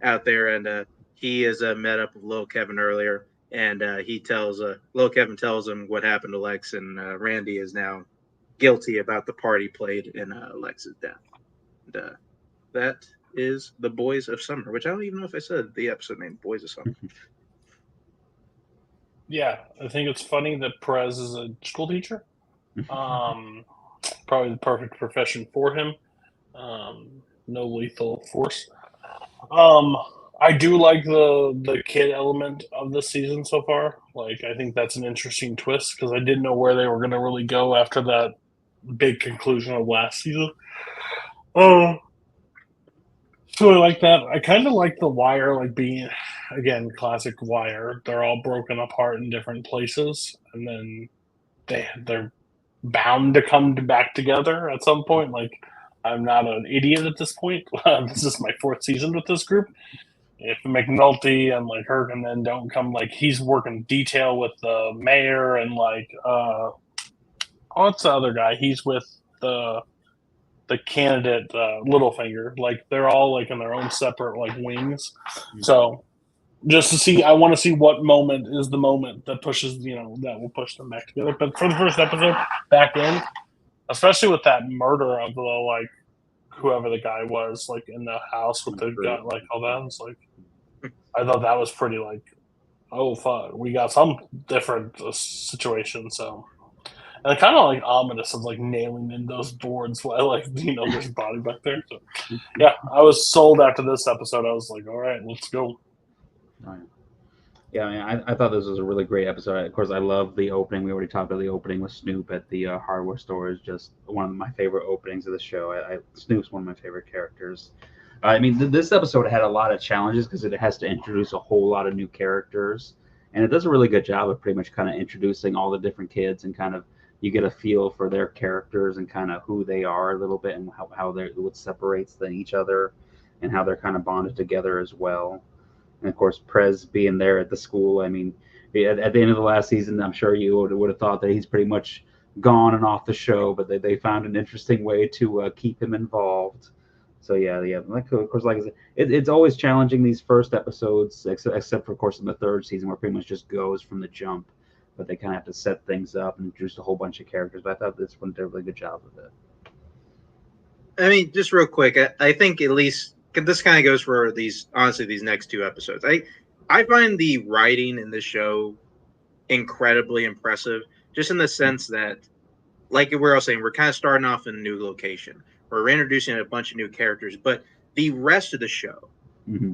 out there, and he has met up with Lil Kevin earlier, and Lil Kevin tells him what happened to Lex, and Randy is now guilty about the part he played in Lex's death. And, that is The Boys of Summer, which I don't even know if I said the episode name, Boys of Summer. Yeah, I think it's funny that Perez is a school teacher. Probably the perfect profession for him. No lethal force. I do like the kid element of the season so far. I think that's an interesting twist because I didn't know where they were going to really go after that big conclusion of last season. So I like that. I kind of like the Wire, being, again, classic Wire. They're all broken apart in different places, and then they're bound to come back together at some point. I'm not an idiot at this point. This is my fourth season with this group. If McNulty and Hergen don't come, he's working detail with the mayor and what's the other guy? He's with the candidate Littlefinger. They're all in their own separate wings. So just to see, I want to see what moment is the moment that pushes, that will push them back together. But for the first episode, back in, especially with that murder of the whoever the guy was, in the house with the guy, all that, it's I thought that was pretty oh fuck, we got some different situation. So. And kind of ominous of nailing in those boards while there's body back there. So yeah, I was sold after this episode. I was like, all right, let's go. Yeah, I thought this was a really great episode. Of course, I love the opening. We already talked about the opening with Snoop at the hardware store. Is just one of my favorite openings of the show. Snoop's one of my favorite characters. I mean, this episode had a lot of challenges because it has to introduce a whole lot of new characters, and it does a really good job of pretty much kind of introducing all the different kids and kind of you get a feel for their characters and kind of who they are a little bit and how they're what separates each other and how they're kind of bonded together as well. And of course, Prez being there at the school. I mean, at the end of the last season, I'm sure you would have thought that he's pretty much gone and off the show, but they found an interesting way to keep him involved. So yeah. Of course, like I said, it's always challenging these first episodes, except for of course in the third season where it pretty much just goes from the jump. But they kind of have to set things up and introduce a whole bunch of characters. But I thought this one did a really good job of it. I mean, just real quick, I think at least this kind of goes for these next two episodes. I find the writing in the show incredibly impressive, just in the sense that, like we're all saying, we're kind of starting off in a new location. We're introducing a bunch of new characters, but the rest of the show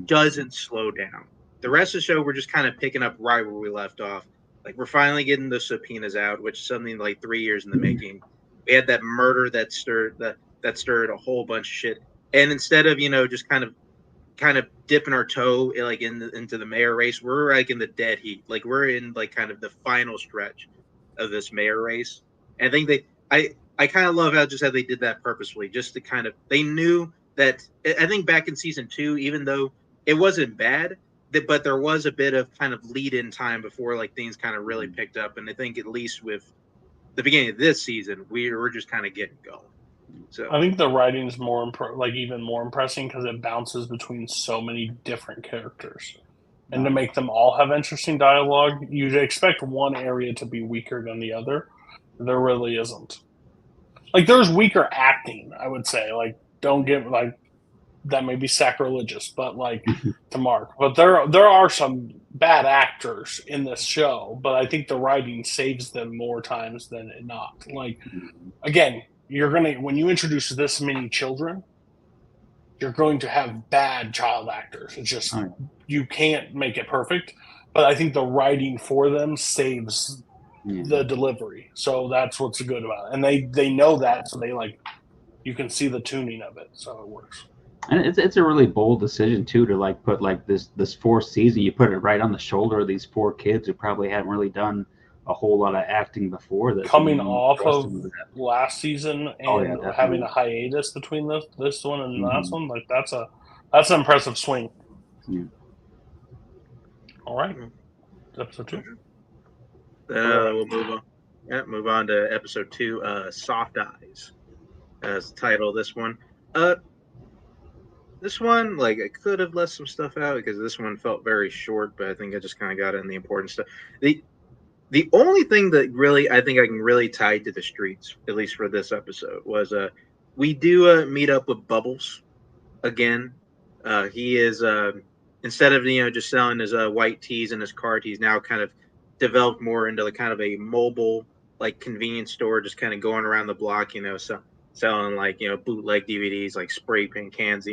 doesn't slow down. The rest of the show, we're just kind of picking up right where we left off. Like, we're finally getting the subpoenas out, which is something like 3 years in the making. We had that murder that stirred a whole bunch of shit. And instead of, just kind of dipping our toe into the mayor race, we're like in the dead heat. Like, we're in like kind of the final stretch of this mayor race. And I think I kind of love how they did that purposefully, just to kind of, they knew that. I think back in season 2, even though it wasn't bad, but there was a bit of kind of lead in time before like things kind of really picked up. And I think at least with the beginning of this season, we're just kind of getting going. So I think the writing's even more impressive because it bounces between so many different characters, and to make them all have interesting dialogue, you'd expect one area to be weaker than the other. There really isn't. Like, there's weaker acting, I would say. Like, don't get like that may be sacrilegious, but like to Mark. But there are some bad actors in this show, but I think the writing saves them more times than not. Like, again, when you introduce this many children, you're going to have bad child actors. It's just you can't make it perfect. But I think the writing for them saves the delivery. So that's what's good about it. And they know that, so you can see the tuning of it, so it works. And it's a really bold decision too, to like put like this fourth season, you put it right on the shoulder of these 4 kids who probably hadn't really done a whole lot of acting before this. Coming off of last season and having a hiatus between this one and the last one, like that's an impressive swing. Yeah. All right, episode 2. We'll move on. Yeah, move on to episode 2. Soft Eyes, as the title of this one. This one, like, I could have left some stuff out because this one felt very short, but I think I just kind of got in the important stuff. The only thing that really I think I can really tie to the streets, at least for this episode, was we do meet up with Bubbles again. He is instead of just selling his white tees and his cart, he's now kind of developed more into the kind of a mobile like convenience store, just kind of going around the block, selling like bootleg DVDs, like spray paint cans,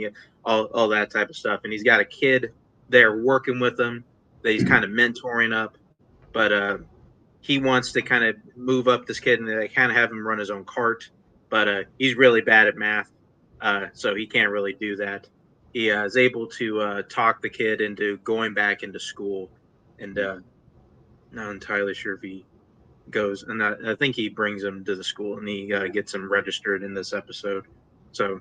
all that type of stuff. And he's got a kid there working with him that he's kind of mentoring up, but he wants to kind of move up this kid, and they kind of have him run his own cart, but he's really bad at math, so he can't really do that. He is able to talk the kid into going back into school, and not entirely sure if he goes, and I think he brings him to the school, and he gets him registered in this episode. So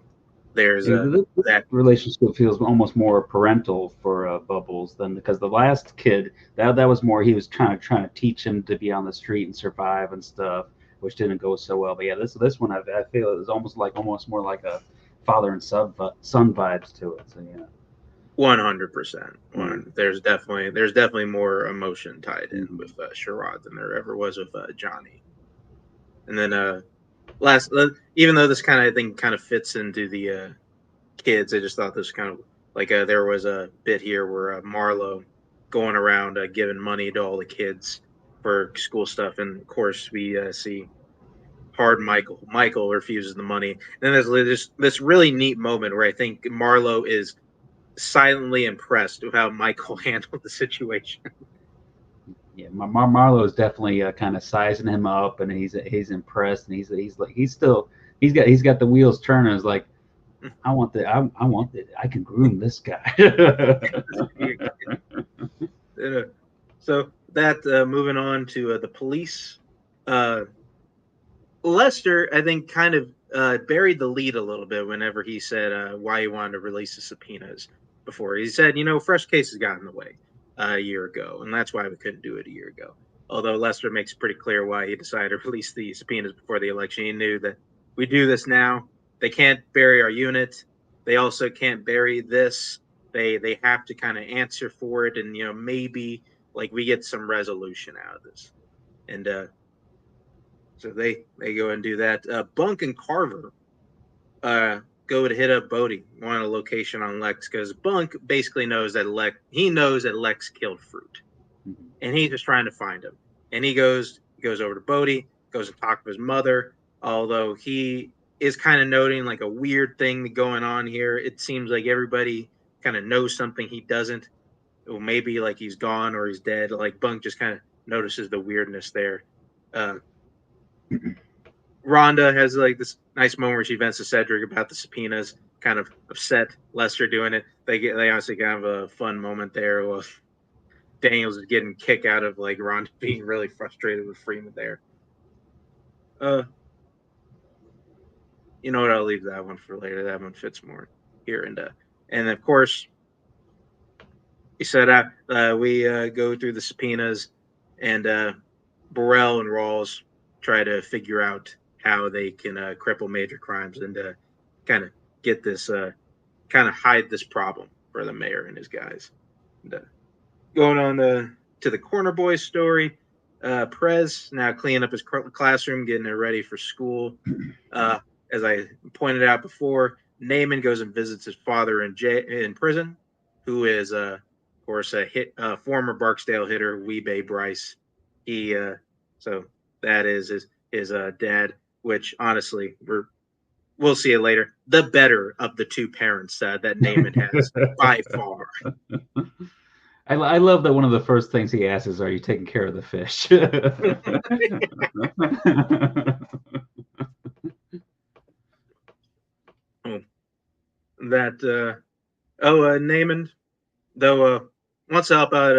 there's that relationship feels almost more parental for Bubbles than, because the last kid that was more, he was trying to teach him to be on the street and survive and stuff, which didn't go so well. But yeah, this one I feel is almost more like a father and son vibes to it. So yeah. 100%. There's definitely more emotion tied in with Sherrod than there ever was with Johnny. And then even though this kind of thing kind of fits into the kids, I just thought this kind of like there was a bit here where Marlo going around giving money to all the kids for school stuff, and of course we see hard Michael refuses the money. And then there's this really neat moment where I think Marlo is silently impressed with how Michael handled the situation. Yeah, Marlo is definitely kind of sizing him up, and he's impressed, and he's got the wheels turning. It's like, I want that. I can groom this guy. So that moving on to the police. Lester, I think, kind of buried the lead a little bit whenever he said why he wanted to release the subpoenas before. He said, fresh cases got in the way a year ago, and that's why we couldn't do it a year ago. Although Lester makes pretty clear why he decided to release the subpoenas before the election. He knew that we do this now, they can't bury our unit. They also can't bury this. They have to kind of answer for it, and maybe like we get some resolution out of this. And so they go and do that. Bunk and Carver go to hit up Bodie, want a location on Lex, because Bunk basically knows that Lex killed Fruit, and he's just trying to find him. and he goes over to Bodhi, goes to talk to his mother, although he is kind of noting like a weird thing going on here. It seems like everybody kind of knows something he doesn't. Or maybe like he's gone or he's dead. Like Bunk just kind of notices the weirdness there. Rhonda has like this nice moment where she vents to Cedric about the subpoenas, kind of upset Lester doing it. They honestly kind of a fun moment there. Well, Daniels is getting kick out of like Rhonda being really frustrated with Freeman there. You know what? I'll leave that one for later. That one fits more here, and of course, he said we go through the subpoenas, and Burrell and Rawls try to figure out how they can cripple major crimes and kind of get this, kind of hide this problem for the mayor and his guys. And, going on to the Corner Boys story, Prez now cleaning up his classroom, getting it ready for school. As I pointed out before, Naaman goes and visits his father in prison, who is, of course, a former Barksdale hitter, Weebay Bryce. So that is his dad, which honestly we'll see it later. The better of the two parents that Naaman has by far. I love that one of the first things he asks is, "Are you taking care of the fish?" Naaman, though, wants to help out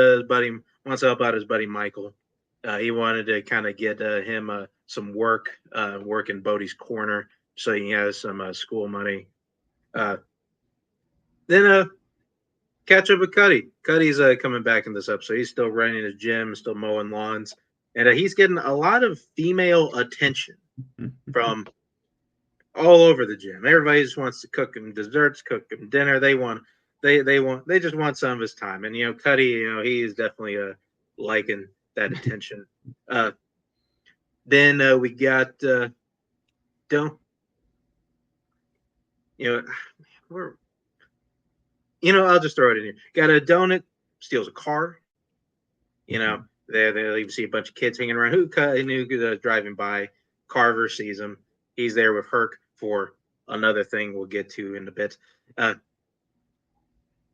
his buddy Michael. He wanted to kind of get him some work in Bodie's corner, so he has some school money. Then catch up with Cuddy. Cuddy's coming back in this episode. He's still running his gym, still mowing lawns, and he's getting a lot of female attention from all over the gym. Everybody just wants to cook him desserts, cook him dinner. They just want some of his time. And Cuddy, he is definitely liking that attention. Then we got don't I'll just throw it in here. Got a donut, steals a car. They even see a bunch of kids hanging around. Who driving by? Carver sees him. He's there with Herc for another thing we'll get to in a bit.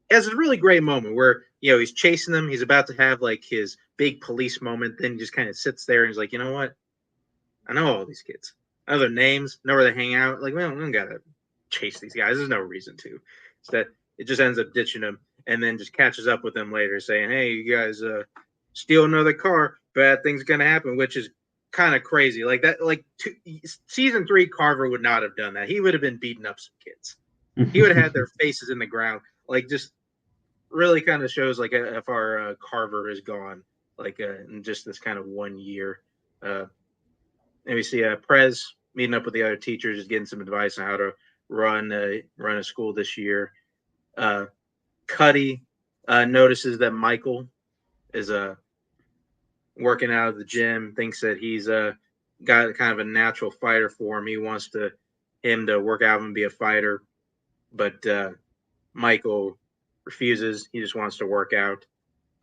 It's a really great moment where he's chasing them. He's about to have like his big police moment. Then he just kind of sits there and he's like, you know what? I know all these kids. I know their names. Know where they hang out. Like, we don't gotta chase these guys. There's no reason to. Instead, it just ends up ditching them and then just catches up with them later, saying, "Hey, you guys steal another car. Bad things gonna happen," which is kind of crazy. Like that. Like season 3, Carver would not have done that. He would have been beating up some kids. He would have had their faces in the ground. Like just really kind of shows like how far Carver has gone. Like in just this kind of 1 year. And we see Prez meeting up with the other teachers, just getting some advice on how to run a school this year. Cuddy notices that Michael is working out of the gym, thinks that he's got kind of a natural fighter for him. He wants him to work out and be a fighter, but Michael refuses. He just wants to work out.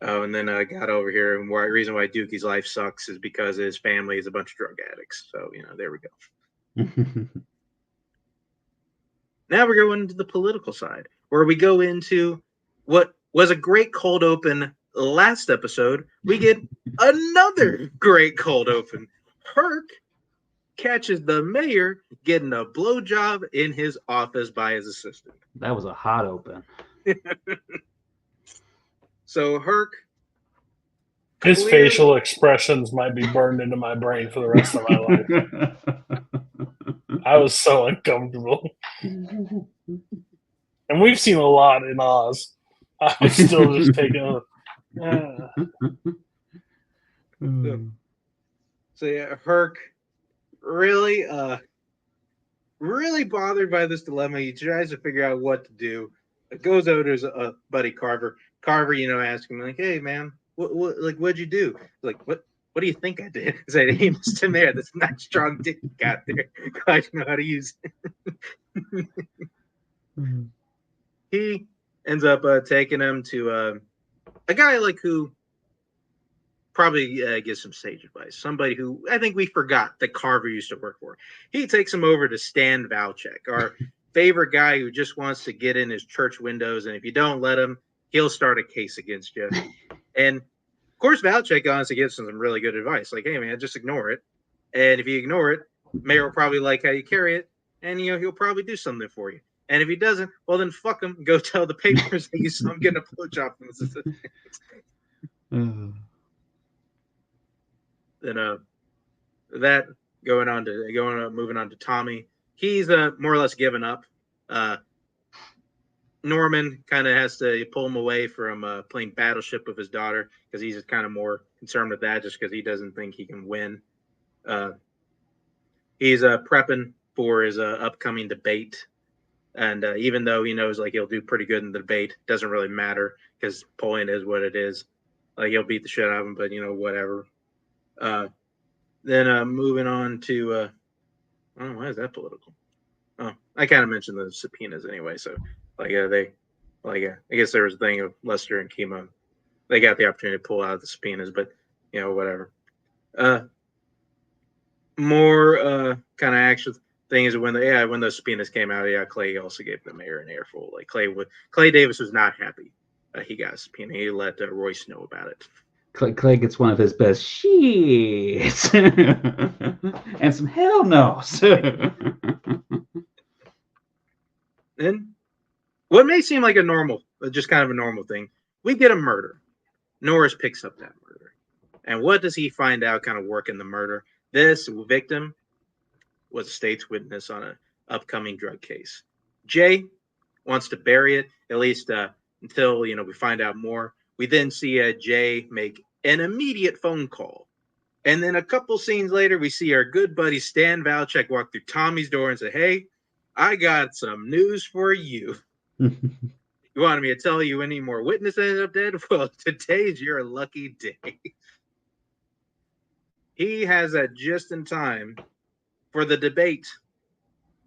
And then I got over here, and the reason why Dookie's life sucks is because his family is a bunch of drug addicts. So, there we go. Now we're going to the political side, where we go into what was a great cold open last episode. We get another great cold open. Herc catches the mayor getting a blowjob in his office by his assistant. That was a hot open. So Herc, his facial expressions might be burned into my brain for the rest of my life. I was so uncomfortable. And we've seen a lot in Oz. I was still just taking So yeah, Herc really bothered by this dilemma. He tries to figure out what to do. It goes over to his buddy Carver. Carver, asking him like, "Hey man, what'd you do?" He's like, "What do you think I did?" He's like, "Hey, Mr. Mayor, that's not strong dick you got there. I know how to use it." He ends up taking him to a guy like who probably give some sage advice. Somebody who I think we forgot that Carver used to work for. He takes him over to Stan Valchek, our favorite guy who just wants to get in his church windows, and if you don't let him, he'll start a case against you. And of course, Valchek honestly gives him some really good advice, like, "Hey man, just ignore it, and if you ignore it, Mayor will probably like how you carry it, and he'll probably do something for you. And if he doesn't, well then fuck him. Go tell the papers that you saw him getting a blowjob from his assistant." Then that moving on to Tommy. He's more or less given up. Norman kind of has to pull him away from playing Battleship with his daughter because he's kind of more concerned with that just because he doesn't think he can win. He's prepping for his upcoming debate. And even though he knows like he'll do pretty good in the debate, doesn't really matter because polling is what it is. Like he'll beat the shit out of him, but whatever. Then moving on to why is that political? Oh, I kind of mentioned the subpoenas anyway. So I guess there was a thing of Lester and Kima. They got the opportunity to pull out the subpoenas, but whatever. More kind of action thing is when those subpoenas came out, Clay also gave the mayor an earful. Like Clay Davis was not happy. He got a subpoena. He let Royce know about it. Clay gets one of his best shits and some hell no's. Then, what may seem like just kind of a normal thing, we get a murder. Norris picks up that murder. And what does he find out kind of working the murder? This victim was a state's witness on an upcoming drug case. Jay wants to bury it, at least until we find out more. We then see Jay make an immediate phone call. And then a couple scenes later, we see our good buddy Stan Valchek walk through Tommy's door and say, "Hey, I got some news for you. You wanted me to tell you any more witnesses ended up dead? Well, today's your lucky day." He has that just in time for the debate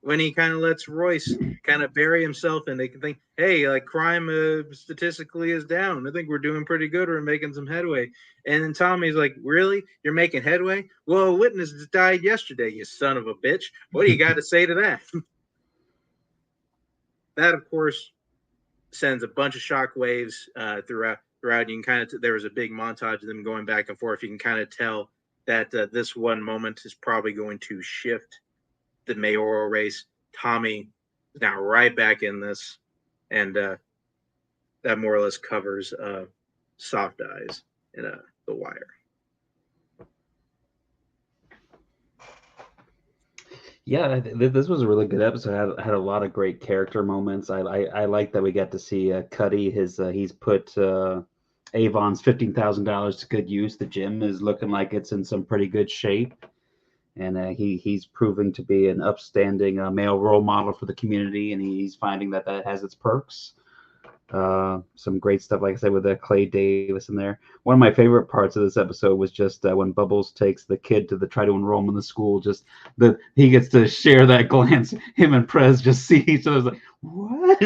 when he kind of lets Royce kind of bury himself and they can think, hey, like crime statistically is down. I think we're doing pretty good. We're making some headway. And then Tommy's like, really? You're making headway? Well, a witness just died yesterday, you son of a bitch. What do you got to say to that? That, of course, sends a bunch of shock waves throughout. You can there was a big montage of them going back and forth. You can kind of tell that this one moment is probably going to shift the mayoral race. Tommy is now right back in this, and that more or less covers Soft Eyes in The Wire. Yeah, this was a really good episode. Had a lot of great character moments. I like that we got to see Cuddy. He's put Avon's $15,000 to good use. The gym is looking like it's in some pretty good shape, and he's proving to be an upstanding male role model for the community, and he's finding that has its perks. Some great stuff, like I said, with Clay Davis in there. One of my favorite parts of this episode was just when Bubbles takes the kid to try to enroll him in the school. Just he gets to share that glance. Him and Prez just see each other like, what?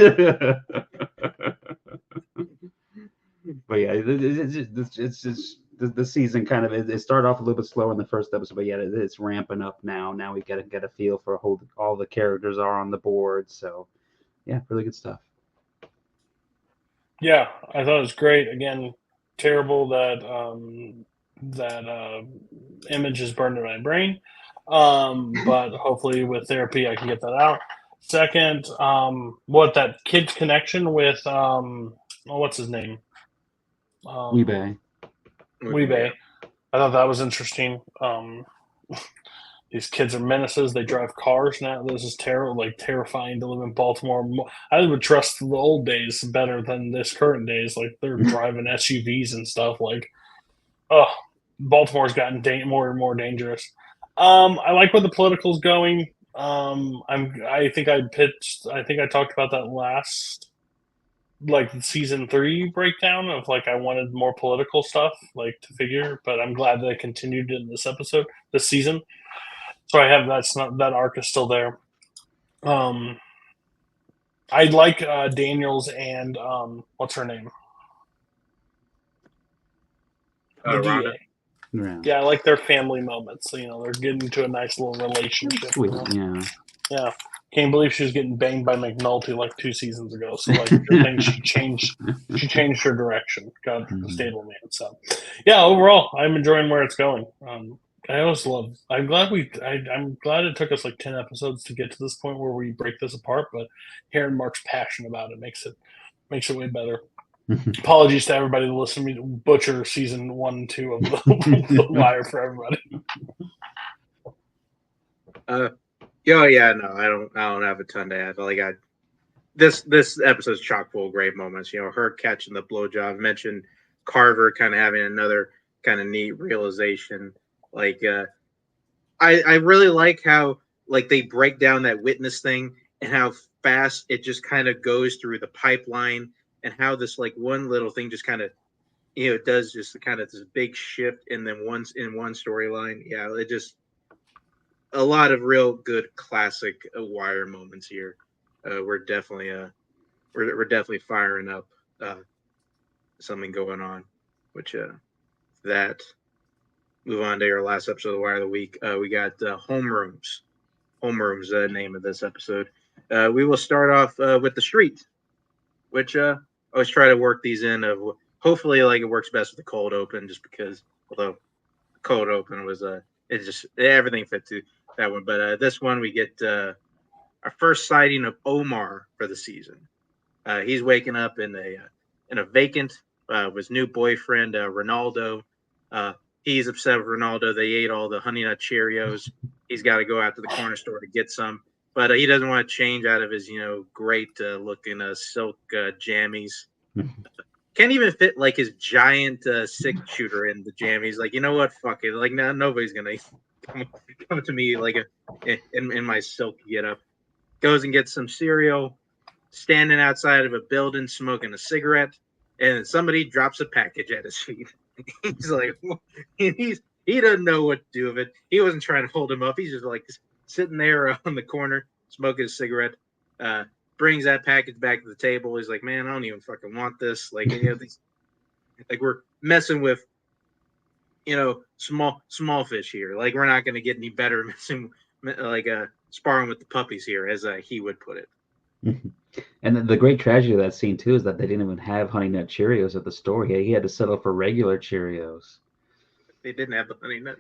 But yeah, it's just the season kind of it started off a little bit slower in the first episode, but yeah, it's ramping up now. Now we gotta get a feel for how all the characters are on the board. So yeah, really good stuff. Yeah, I thought it was great. Again, terrible that image is burned in my brain. But hopefully with therapy I can get that out. Second, that kid's connection with what's his name? Weebay. Weebay. I thought that was interesting. These kids are menaces. They drive cars now. This is terrifying to live in Baltimore. I would trust the old days better than this current days. Like they're driving SUVs and stuff. Like, oh, Baltimore's gotten more and more dangerous. I like where the political's going. I think I talked about that last, like season 3 breakdown of like I wanted more political stuff like to figure, but I'm glad that I continued in this season. So I have that arc is still there. I like Daniels and what's her name? The Rhonda. DA. Yeah, I like their family moments. So, they're getting to a nice little relationship. Sweet, yeah. Yeah. Can't believe she was getting banged by McNulty like 2 seasons ago. So good thing she changed her direction. Got the stable man. So yeah, overall I'm enjoying where it's going. I'm glad I'm glad it took us like 10 episodes to get to this point where we break this apart, but hearing Mark's passion about it makes it way better. Apologies to everybody that listened to me butcher season 1 and 2 of the Wire for everybody. No, I don't have a ton to add. Like this episode's chock full of great moments. Her catching the blowjob. Mentioned Carver kind of having another kind of neat realization. Like I really like how like they break down that witness thing and how fast it just kind of goes through the pipeline and how this like one little thing just kind of it does just kind of this big shift and then once in one storyline. Yeah, it just a lot of real good classic Wire moments here. We're definitely we're definitely firing up something going on. Which that move on to your last episode of the Wire of the Week. We got Homerooms. Homerooms, the name of this episode. We will start off with the street, which I always try to work these in. Hopefully, like it works best with the cold open, just because although the cold open was it just everything fit to that one. But this one we get our first sighting of Omar for the season. He's waking up in a vacant with his new boyfriend Ronaldo. He's upset with Ronaldo. They ate all the Honey Nut Cheerios. He's got to go out to the corner store to get some, but he doesn't want to change out of his great looking silk jammies. Can't even fit like his giant 6-shooter in the jammies. Like, you know what? Fuck it. Like, now nobody's gonna come to me like in my silk get up. Goes and gets some cereal, standing outside of a building smoking a cigarette, and somebody drops a package at his feet. He's like, he doesn't know what to do with it. He wasn't trying to hold him up. He's just like sitting there on the corner smoking a cigarette. Brings that package back to the table. He's like, man, I don't even fucking want this. Like, these, like we're messing with, small fish here. Like, we're not going to get any better messing, like, sparring with the puppies here, as he would put it. And the great tragedy of that scene too is that they didn't even have Honey Nut Cheerios at the store. He had to settle for regular Cheerios. They didn't have the Honey Nut.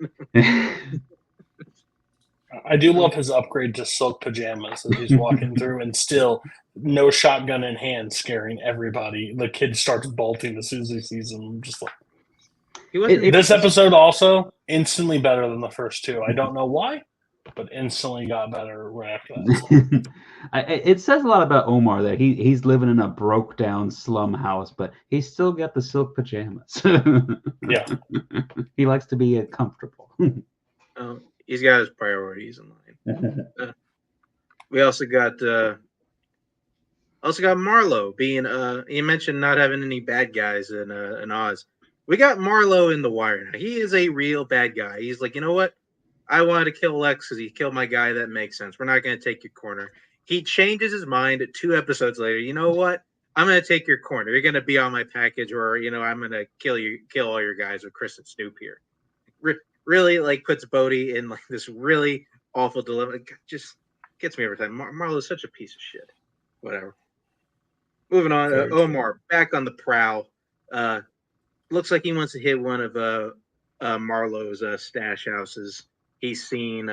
I do love his upgrade to silk pajamas as he's walking through, and still no shotgun in hand, scaring everybody. The kid starts bolting as soon as he sees him. Just like this episode, also instantly better than the first two. I don't know why, but instantly got better right after that. It says a lot about Omar that he's living in a broke down slum house, but he's still got the silk pajamas. Yeah, he likes to be comfortable. He's got his priorities in line. We also got Marlowe being. You mentioned not having any bad guys in Oz. We got Marlowe in the Wire now. He is a real bad guy. He's like, you know what? I wanted to kill Lex because he killed my guy. That makes sense. We're not going to take your corner. He changes his mind 2 episodes later. You know what? I'm going to take your corner. You're going to be on my package, or I'm going to kill all your guys with Chris and Snoop here. Really, like, puts Bodhi in like this really awful dilemma. It just gets me every time. Marlowe's such a piece of shit. Whatever. Moving on. Omar back on the prowl. Looks like he wants to hit one of Marlowe's stash houses. He's seen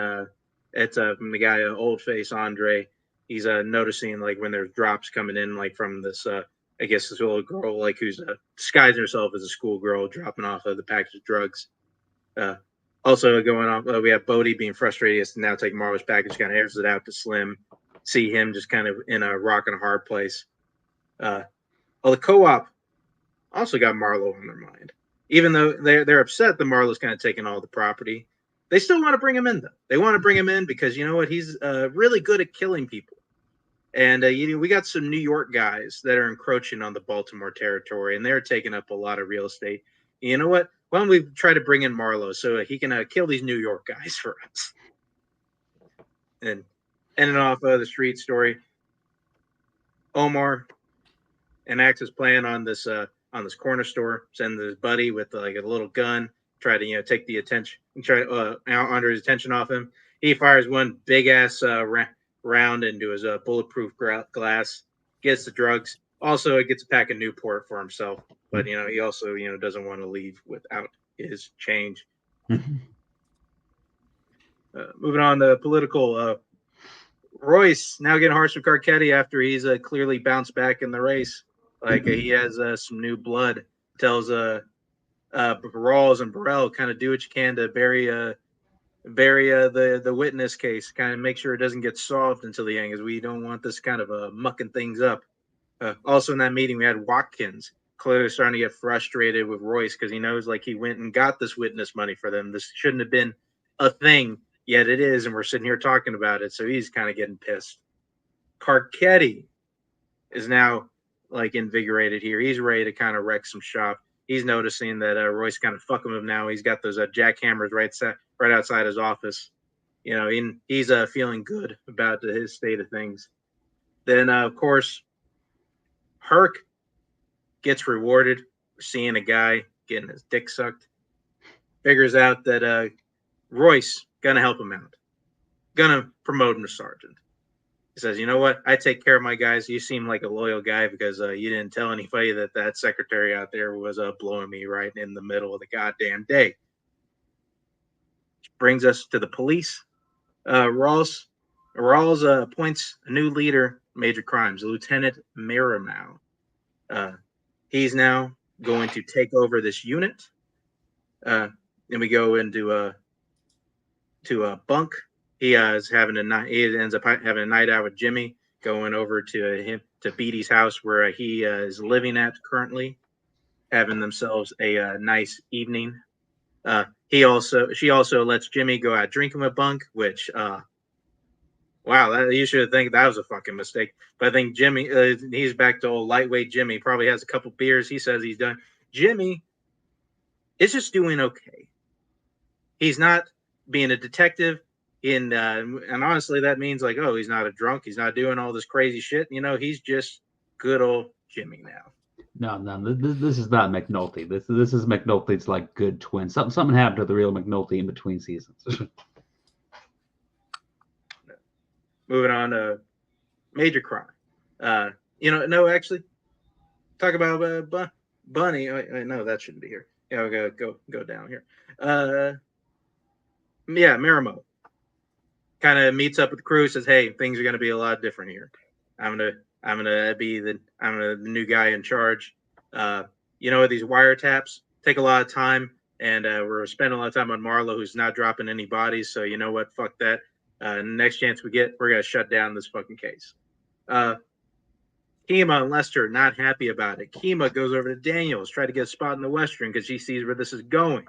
it's the guy old face Andre. He's noticing like when there's drops coming in like from this I guess this little girl like who's disguising herself as a schoolgirl dropping off the package of drugs. Also going on, we have Bodhi being frustrated to now take Marlowe's package, kind of airs it out to Slim. See him just kind of in a rock and a hard place. The co-op also got Marlowe on their mind. Even though they're upset that Marlowe's kind of taking all the property, they still want to bring him in, though. They want to bring him in because, you know what, he's really good at killing people. And, we got some New York guys that are encroaching on the Baltimore territory, and they're taking up a lot of real estate. You know what? Why don't we try to bring in Marlowe so he can kill these New York guys for us? And ending off the street story, Omar enacts his plan on this corner store, sends his buddy with like a little gun, try to take the attention, under his attention off him. He fires one big ass round into his bulletproof glass, gets the drugs. Also, it gets a pack of Newport for himself, but he also doesn't want to leave without his change. Moving on to political. Royce now getting harsh with Carcetti after he's clearly bounced back in the race. Like he has some new blood. Tells Rawls and Burrell kind of do what you can to bury the witness case, kind of make sure it doesn't get solved until the end, because we don't want this kind of mucking things up. Also in that meeting, we had Watkins clearly starting to get frustrated with Royce because he knows like he went and got this witness money for them. This shouldn't have been a thing, yet it is, and we're sitting here talking about it. So he's kind of getting pissed. Carcetti is now like invigorated here. He's ready to kind of wreck some shop. He's noticing that Royce kind of fucking with him now. He's got those jackhammers right outside his office. He's feeling good about his state of things. Then, of course, Herc gets rewarded for seeing a guy getting his dick sucked. Figures out that Royce gonna help him out. Gonna promote him to sergeant. He says, you know what? I take care of my guys. You seem like a loyal guy because you didn't tell anybody that secretary out there was blowing me right in the middle of the goddamn day. Which brings us to the police. Rawls appoints a new leader, major crimes, Lieutenant Miramau. He's now going to take over this unit. Then we go into to Bunk. He ends up having a night out with Jimmy, going over to Beatty's house where he is living at currently, having themselves a nice evening. She also lets Jimmy go out drinking with Bunk, which wow, you should think that was a fucking mistake. But I think Jimmy, he's back to old lightweight Jimmy. Probably has a couple beers. He says he's done. Jimmy is just doing okay. He's not being a detective. And honestly, that means like, oh, he's not a drunk. He's not doing all this crazy shit. He's just good old Jimmy now. No, this is not McNulty. This is McNulty's like good twin. Something happened to the real McNulty in between seasons. Moving on to major crime. No, actually, talk about Bunny. No, that shouldn't be here. Yeah, we'll go down here. Marimo kind of meets up with the crew, says, "Hey, things are going to be a lot different here. I'm gonna be the new guy in charge. These wiretaps take a lot of time, and we're spending a lot of time on Marlo, who's not dropping any bodies. So you know what? Fuck that. Next chance we get, we're gonna shut down this fucking case." Kima and Lester not happy about it. Kima goes over to Daniels, try to get a spot in the Western because she sees where this is going.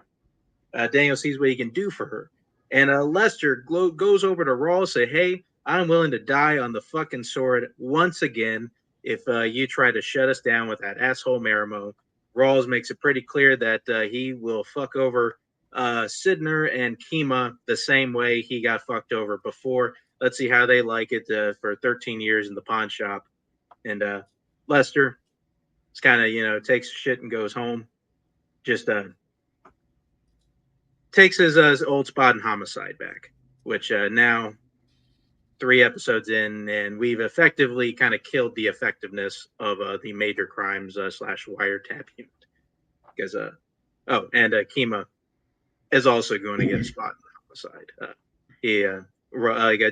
Daniel sees what he can do for her. And Lester goes over to Rawls, say, "Hey, I'm willing to die on the fucking sword once again if you try to shut us down with that asshole Marimo." Rawls makes it pretty clear that he will fuck over Sidner and Kima the same way he got fucked over before. Let's see how they like it for 13 years in the pawn shop. And Lester is kind of, takes shit and goes home. Just takes his old spot in homicide back, which now 3 episodes in, and we've effectively kind of killed the effectiveness of the major crimes / wiretap unit. Because Kima is also going to get a spot in homicide.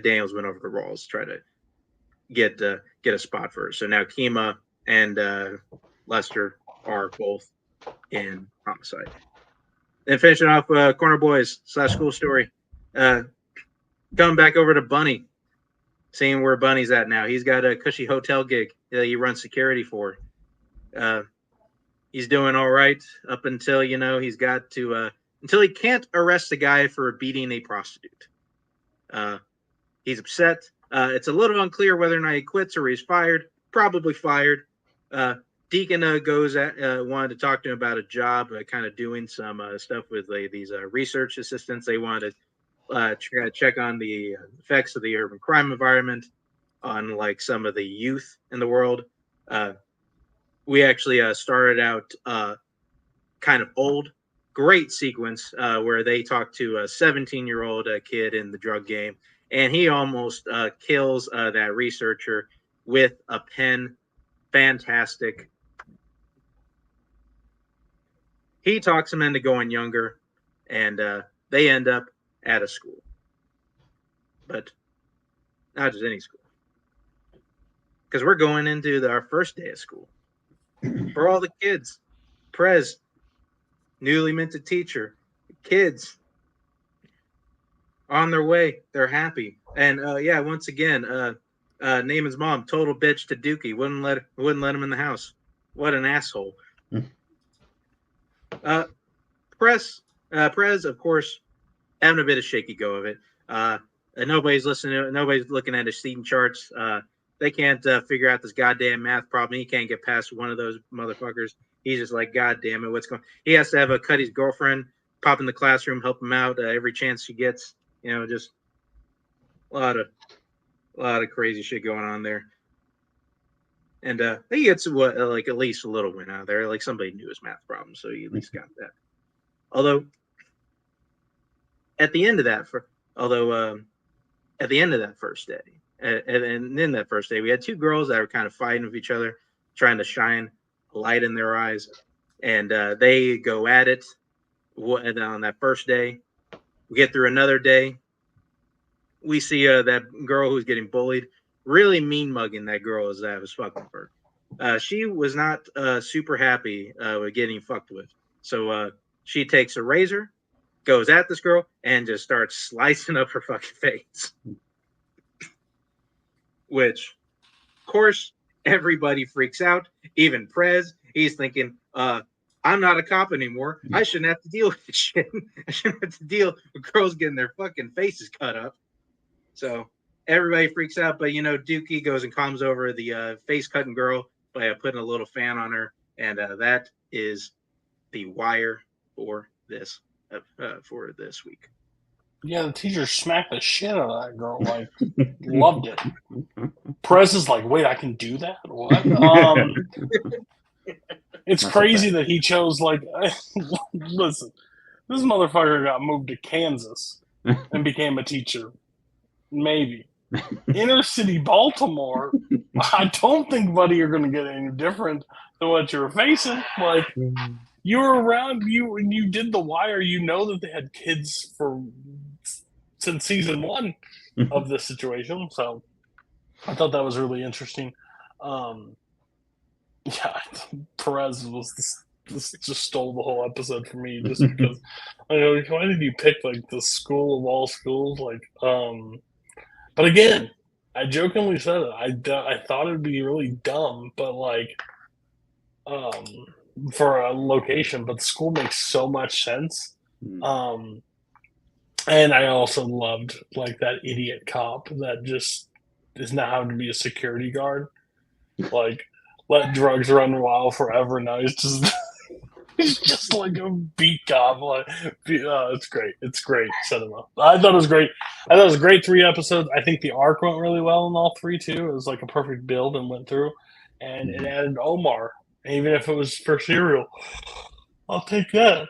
Daniels went over to Rawls to try to get a spot for her. So now Kima and Lester are both in homicide. Then finishing off Corner Boys / School Story. Coming back over to Bunny, seeing where Bunny's at now. He's got a cushy hotel gig that he runs security for. He's doing all right up until, he's got to until he can't arrest a guy for beating a prostitute. He's upset. It's a little unclear whether or not he quits or he's fired. Probably fired. Deacon wanted to talk to him about a job, kind of doing some stuff with these research assistants. They wanted to check on the effects of the urban crime environment on like some of the youth in the world. We actually started out kind of old great sequence where they talk to a 17-year-old kid in the drug game, and he almost kills that researcher with a pen. Fantastic. He talks him into going younger, and they end up at a school. But not just any school. Because we're going into our first day of school. For all the kids, Prez, newly minted teacher, kids on their way. They're happy. And once again, Naaman's mom, total bitch to Dookie, wouldn't let him in the house. What an asshole. Prez, of course, having a bit of shaky go of it. And nobody's listening. Nobody's looking at his seating charts. They can't figure out this goddamn math problem. He can't get past one of those motherfuckers. He's just like, God damn it, what's going? He has to have Cuddy's girlfriend pop in the classroom, help him out every chance she gets. Just a lot of crazy shit going on there. And he gets like at least a little win out of there. Like somebody knew his math problem, so he at least got that. Although at the end of that first day, and in that first day, we had two girls that were kind of fighting with each other, trying to shine a light in their eyes, and they go at it. And on that first day, we get through another day. We see that girl who's getting bullied, really mean mugging that girl as that was fucking her. She was not super happy with getting fucked with. So she takes a razor, goes at this girl, and just starts slicing up her fucking face. Which, of course, everybody freaks out. Even Prez, he's thinking, I'm not a cop anymore. I shouldn't have to deal with this shit. I shouldn't have to deal with girls getting their fucking faces cut up. So everybody freaks out, but Dookie goes and calms over the face cutting girl by putting a little fan on her, and that is the wire for this week. Yeah, the teacher smacked the shit out of that girl. Like, loved it. Perez is like, wait, I can do that? What? It's crazy that he chose, like, listen, this motherfucker got moved to Kansas and became a teacher. Maybe. Inner city Baltimore, I don't think, buddy, you're going to get any different than what you're facing. Like, you were around, when you did The Wire, that they had kids since season 1 of this situation. So I thought that was really interesting. Perez just stole the whole episode for me, just because I know, why did you pick like the school of all schools? Like, but again, I jokingly said it. I thought it'd be really dumb, but like, for a location, but the school makes so much sense. And I also loved like that idiot cop that just is now having to be a security guard. Like, let drugs run wild forever. Now he's just like a beat cop. Like, it's great. It's great cinema. I thought it was great. I thought it was a great 3 episodes. I think the arc went really well in all 3 too. It was like a perfect build and went through, and it added Omar. Even if it was for cereal, I'll take that.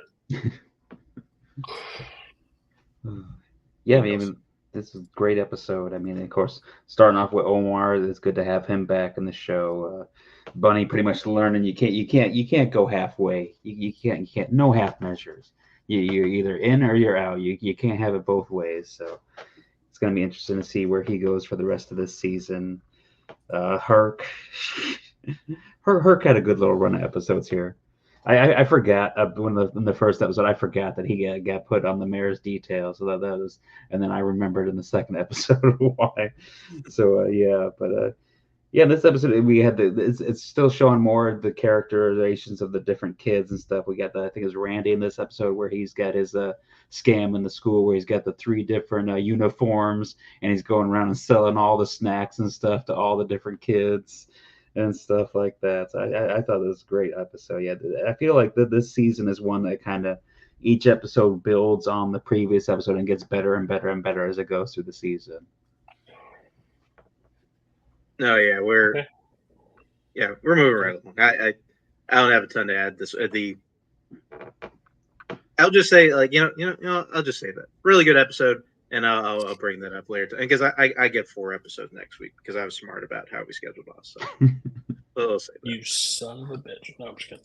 Yeah, I mean, this is a great episode. I mean, of course, starting off with Omar, it's good to have him back in the show. Bunny pretty much learning you can't go halfway. You can't no half measures. You're either in or you're out. You can't have it both ways. So it's gonna be interesting to see where he goes for the rest of this season. Herc had a good little run of episodes here. I forgot in the first episode. I forgot that he got put on the mayor's detail. So that was, and then I remembered in the second episode why. So this episode we had it's still showing more of the characterizations of the different kids and stuff. We got I think it's Randy in this episode where he's got his scam in the school where he's got the 3 different uniforms and he's going around and selling all the snacks and stuff to all the different kids and stuff like that. So I thought it was a great episode. Yeah, I feel like this season is one that kind of each episode builds on the previous episode and gets better and better and better as it goes through the season. No, yeah, we're moving right along. I don't have a ton to add. I'll just say, like, I'll just say that really good episode, and I'll bring that up later because I get 4 episodes next week because I was smart about how we scheduled us. So I'll say that. You son of a bitch. No, I'm just kidding.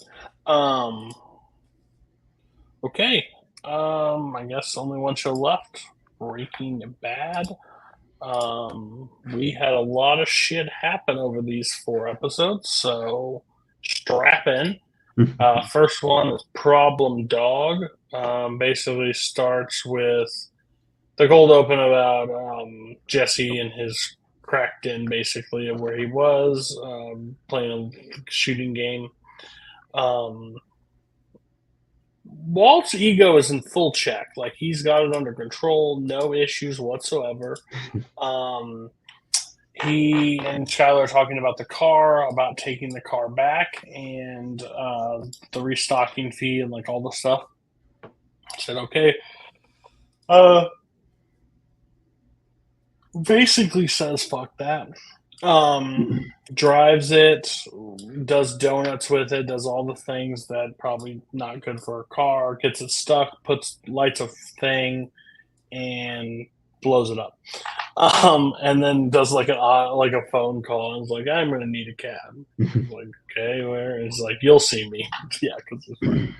Okay. I guess only one show left. Breaking Bad. We had a lot of shit happen over these 4 episodes, so strap in. First one is Problem Dog. Basically starts with the cold open about Jesse and his cracked in, basically, of where he was playing a shooting game. Walt's ego is in full check. Like, he's got it under control, no issues whatsoever. He and Skylar are talking about the car, about taking the car back, and the restocking fee and like all the stuff. I said, okay. Basically says fuck that. Drives it, does donuts with it, does all the things that probably not good for a car, gets it stuck, lights a thing, and blows it up. And then does like a phone call and is like, I'm gonna need a cab. Like, okay, where? It's like, you'll see me. Yeah, because it's funny.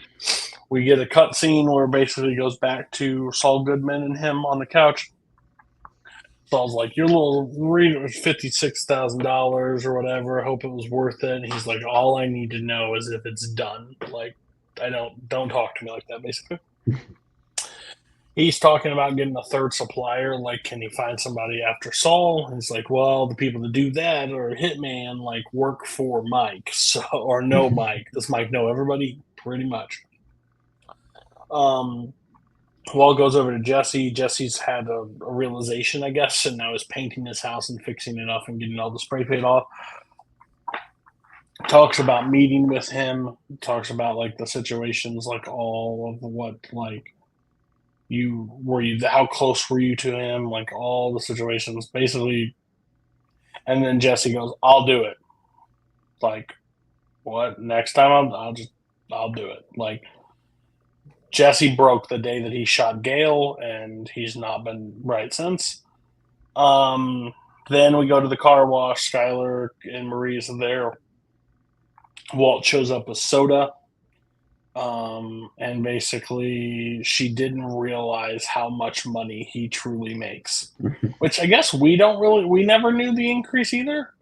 We get a cut scene where it basically goes back to Saul Goodman and him on the couch. Saul's like, your little read was $56,000 or whatever. I hope it was worth it. And he's like, all I need to know is if it's done. Like, don't talk to me like that, basically. He's talking about getting a third supplier. Like, can he find somebody after Saul? And he's like, well, the people that do that are Hitman, like, work for Mike, so or know Mike. Does Mike know everybody? Pretty much. Walt goes over to Jesse. Jesse's had a realization, I guess, and now is painting his house and fixing it up and getting all the spray paint off. Talks about meeting with him. Talks about like the situations, like all of what, like, how close were you to him, like all the situations, basically. And then Jesse goes, I'll do it. Like, what? Next time I'll do it. Like, Jesse broke the day that he shot Gail, and he's not been right since. Then we go to the car wash. Skylar and Marie's there. Walt shows up with soda. And basically, she didn't realize how much money he truly makes. Which I guess we never knew the increase either.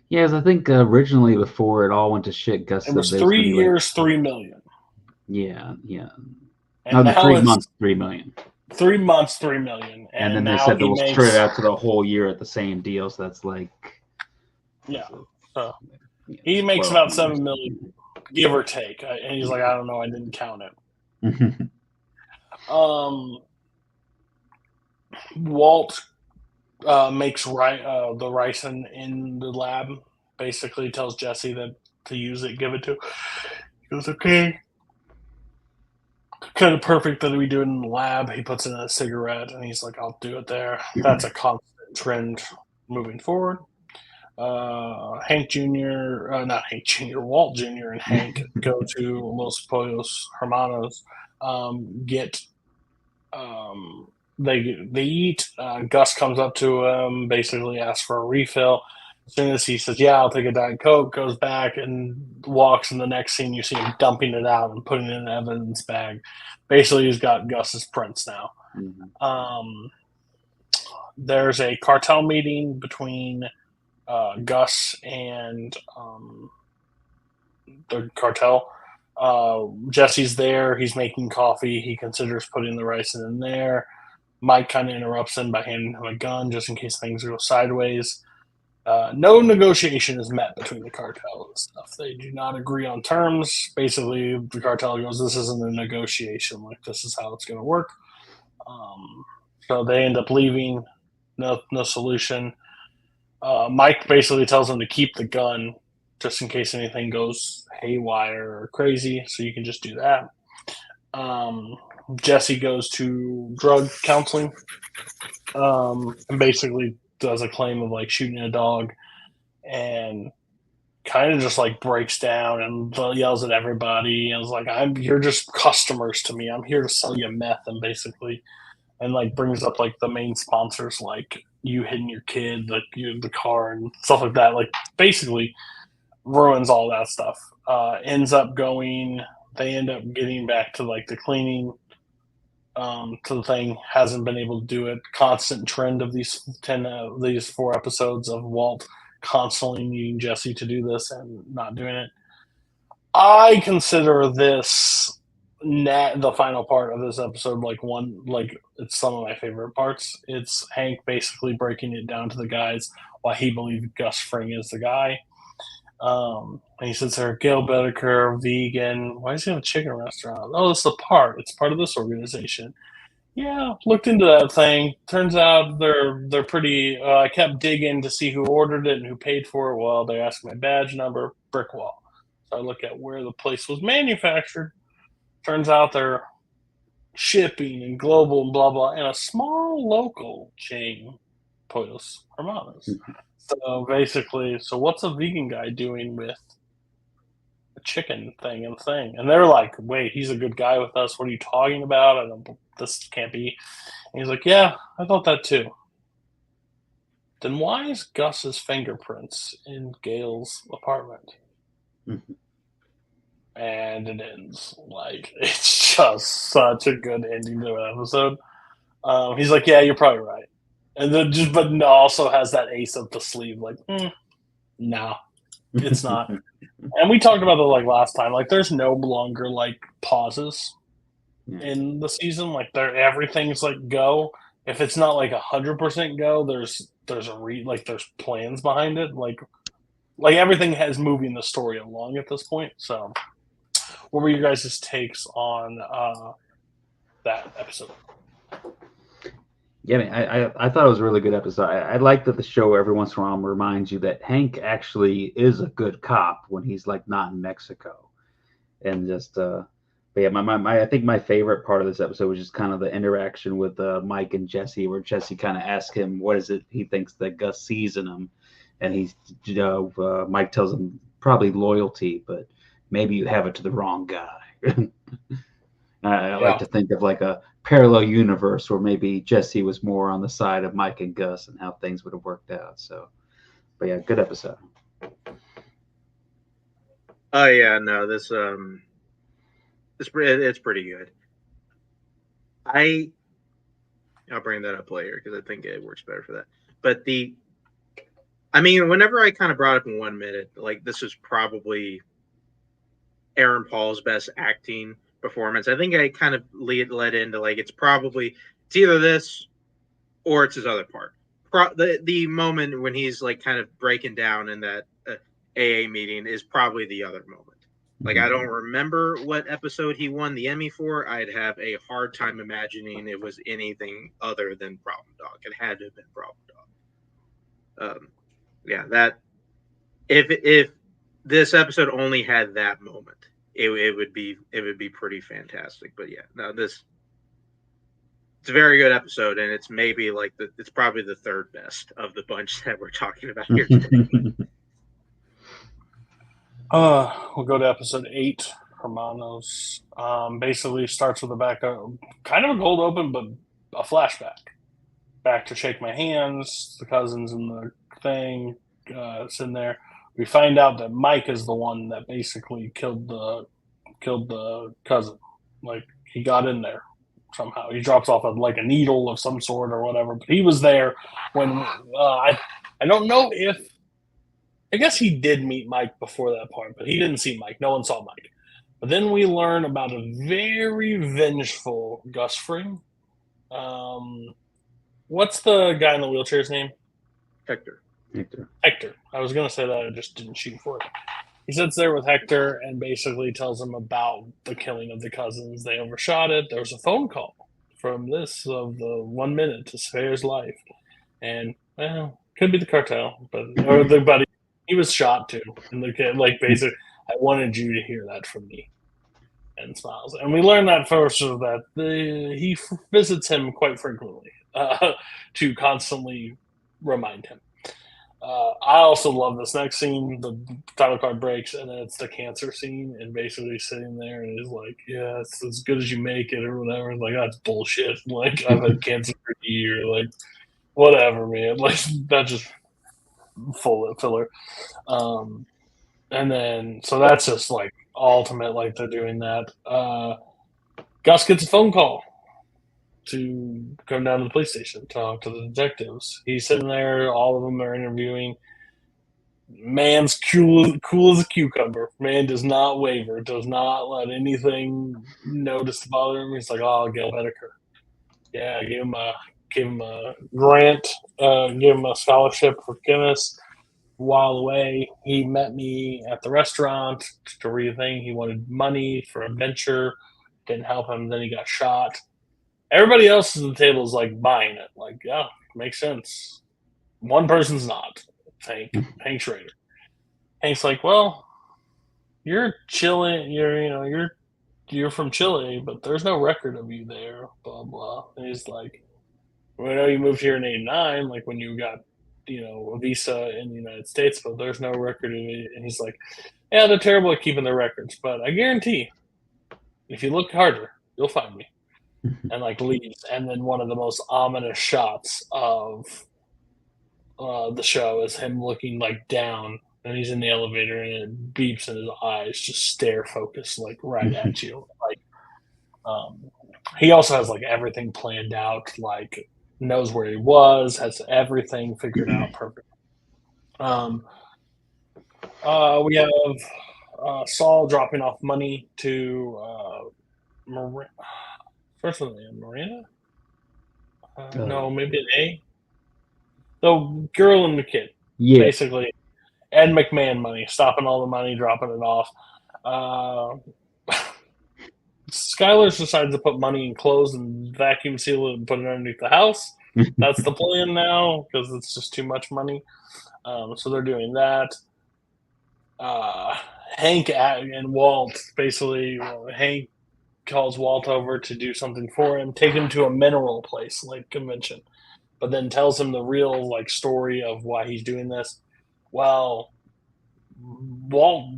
Yes, I think originally before it all went to shit, Gus it was 3 years, $3 million. Yeah. And now 3 months, $3 million. 3 months, $3 million. And then they said they'll spread it out to the whole year at the same deal. So that's like, he makes about $7 million, give or take. And he's like, I don't know, I didn't count it. Walt makes the ricin in the lab. Basically tells Jesse that to use it, give it to. He goes, okay. Kind of perfect that we do it in the lab. He puts in a cigarette and he's like, I'll do it there. That's a constant trend moving forward. Hank Jr., not Hank Jr., Walt Jr. and Hank go to Los Pollos Hermanos, they eat. Gus comes up to him, basically asks for a refill. As soon as he says, yeah, I'll take a Diet Coke, goes back and walks, in the next scene you see him dumping it out and putting it in an evidence bag. Basically, he's got Gus's prints now. There's a cartel meeting between Gus and the cartel. Jesse's there. He's making coffee. He considers putting the ricin in there. Mike kind of interrupts him by handing him a gun just in case things go sideways. No negotiation is met between the cartel and stuff. They do not agree on terms. Basically, the cartel goes, this isn't a negotiation. Like, this is how it's going to work. So they end up leaving. No solution. Mike basically tells them to keep the gun just in case anything goes haywire or crazy, so you can just do that. Jesse goes to drug counseling and basically does a claim of like shooting a dog and kind of just like breaks down and yells at everybody and is like, you're just customers to me. I'm here to sell you meth and basically and like brings up like the main sponsors like you hitting your kid, like the car and stuff like that. Like basically ruins all that stuff. Ends up going they end up getting back to like the cleaning to the thing, hasn't been able to do it. Constant trend of these 4 episodes of Walt constantly needing Jesse to do this and not doing it. I consider this the final part of this episode like it's some of my favorite parts. It's Hank basically breaking it down to the guys why he believes Gus Fring is the guy. And he sits there, Gail Bedecker, vegan. Why does he have a chicken restaurant? Oh, it's the part. It's part of this organization. Yeah, looked into that thing. Turns out they're pretty. I kept digging to see who ordered it and who paid for it. Well, they asked my badge number, brick wall. So I look at where the place was manufactured. Turns out they're shipping and global and blah blah, and a small local chain, Pollos Hermanos. So basically, what's a vegan guy doing with a chicken thing and thing? And they're like, wait, he's a good guy with us. What are you talking about? This can't be. And he's like, yeah, I thought that too. Then why is Gus's fingerprints in Gail's apartment? Mm-hmm. And it ends. Like, it's just such a good ending to an episode. He's like, yeah, you're probably right. And then but also has that ace up the sleeve, like, no, it's not. And we talked about that like last time. Like, there's no longer like pauses in the season. Like, everything's like go. If it's not like 100% go, there's there's plans behind it. Like everything has moving the story along at this point. So, what were your guys' takes on that episode? Yeah, I thought it was a really good episode. I like that the show every once in a while reminds you that Hank actually is a good cop when he's like not in Mexico, and just but yeah, I think my favorite part of this episode was just kind of the interaction with Mike and Jesse, where Jesse kind of asks him what is it he thinks that Gus sees in him, and Mike tells him probably loyalty, but maybe you have it to the wrong guy. I like to think of like a parallel universe where maybe Jesse was more on the side of Mike and Gus and how things would have worked out. So, but yeah, good episode. Oh yeah, no, it's pretty good. I'll bring that up later because I think it works better for that. But whenever I kind of brought up in 1 minute, like this is probably Aaron Paul's best acting performance. I think I kind of led into like it's either this or it's his other part. The moment when he's like kind of breaking down in that AA meeting is probably the other moment. Like I don't remember what episode he won the Emmy for. I'd have a hard time imagining it was anything other than Problem Dog. It had to have been Problem Dog. That if this episode only had that moment, it would be pretty fantastic. But yeah, no, it's a very good episode, and it's maybe like it's probably the third best of the bunch that we're talking about here today. We'll go to episode 8, Hermanos. Basically starts with kind of a cold open, but a flashback. Back to Shake My Hands, the cousins and the thing, sitting there. We find out that Mike is the one that basically killed the cousin. Like, he got in there somehow. He drops off a needle of some sort or whatever, but he was there when I don't know if I guess he did meet Mike before that part, but he didn't see Mike. No one saw Mike. But then we learn about a very vengeful Gus Fring. What's the guy in the wheelchair's name? Hector. I was going to say that. I just didn't shoot for it. He sits there with Hector and basically tells him about the killing of the cousins. They overshot it. There was a phone call from this of the 1 minute to spare his life. And, could be the cartel, or the buddy. He was shot too. And the kid, basically, I wanted you to hear that from me. And smiles. And we learn that first of that he visits him quite frequently to constantly remind him. I also love this next scene. The title card breaks, and then it's the cancer scene, and basically sitting there, and he's like, "Yeah, it's as good as you make it," or whatever. Like that's bullshit. Like I've had cancer for a year. Like whatever, man. Like that's just full of filler. Um, and then so that's just like ultimate. Like they're doing that. Gus gets a phone call to come down to the police station, talk to the detectives. He's sitting there. All of them are interviewing. Man's cool as a cucumber. Man does not waver, does not let anything notice to bother him. He's like, "Oh, Gail Bedecker, yeah, give him a grant, give him a scholarship for Guinness." While away, he met me at the restaurant to read a thing. He wanted money for a venture, didn't help him. Then he got shot. Everybody else at the table is like buying it. Like, yeah, makes sense. One person's not. Hank Schrader. Hank's like, well, you're Chile. You're from Chile, but there's no record of you there. Blah blah. And he's like, well, I know you moved here in '89, like when you got a visa in the United States, but there's no record of it. And he's like, yeah, they're terrible at keeping their records, but I guarantee, if you look harder, you'll find me. And like leaves, and then one of the most ominous shots of the show is him looking like down, and he's in the elevator, and it beeps, and his eyes just stare focused like right at you. Like, he also has like everything planned out, like knows where he was, has everything figured out perfect. We have Saul dropping off money to first one, Marina. No, maybe an A. The girl and the kid, basically. Ed McMahon money, stopping all the money, dropping it off. Skylar's decided to put money in clothes and vacuum seal it and put it underneath the house. That's the plan now because it's just too much money. So they're doing that. Hank and Walt, basically, Hank calls Walt over to do something for him, take him to a mineral place like convention, but then tells him the real like story of why he's doing this. Well, Walt,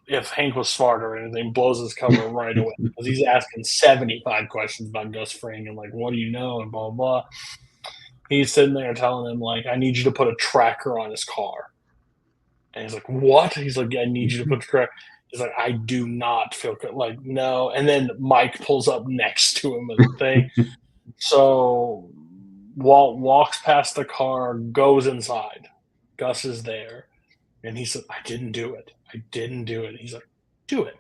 if Hank was smart or anything, blows his cover right away because he's asking 75 questions about Gus Fring and like, what do you know, and blah blah. He's sitting there telling him like, I need you to put a tracker on his car, and he's like, what? He's like, I need you to put the tracker. He's like, I do not feel good. Like, no. And then Mike pulls up next to him and thing. So Walt walks past the car, goes inside. Gus is there. And he said, I didn't do it. I didn't do it. He's like, do it.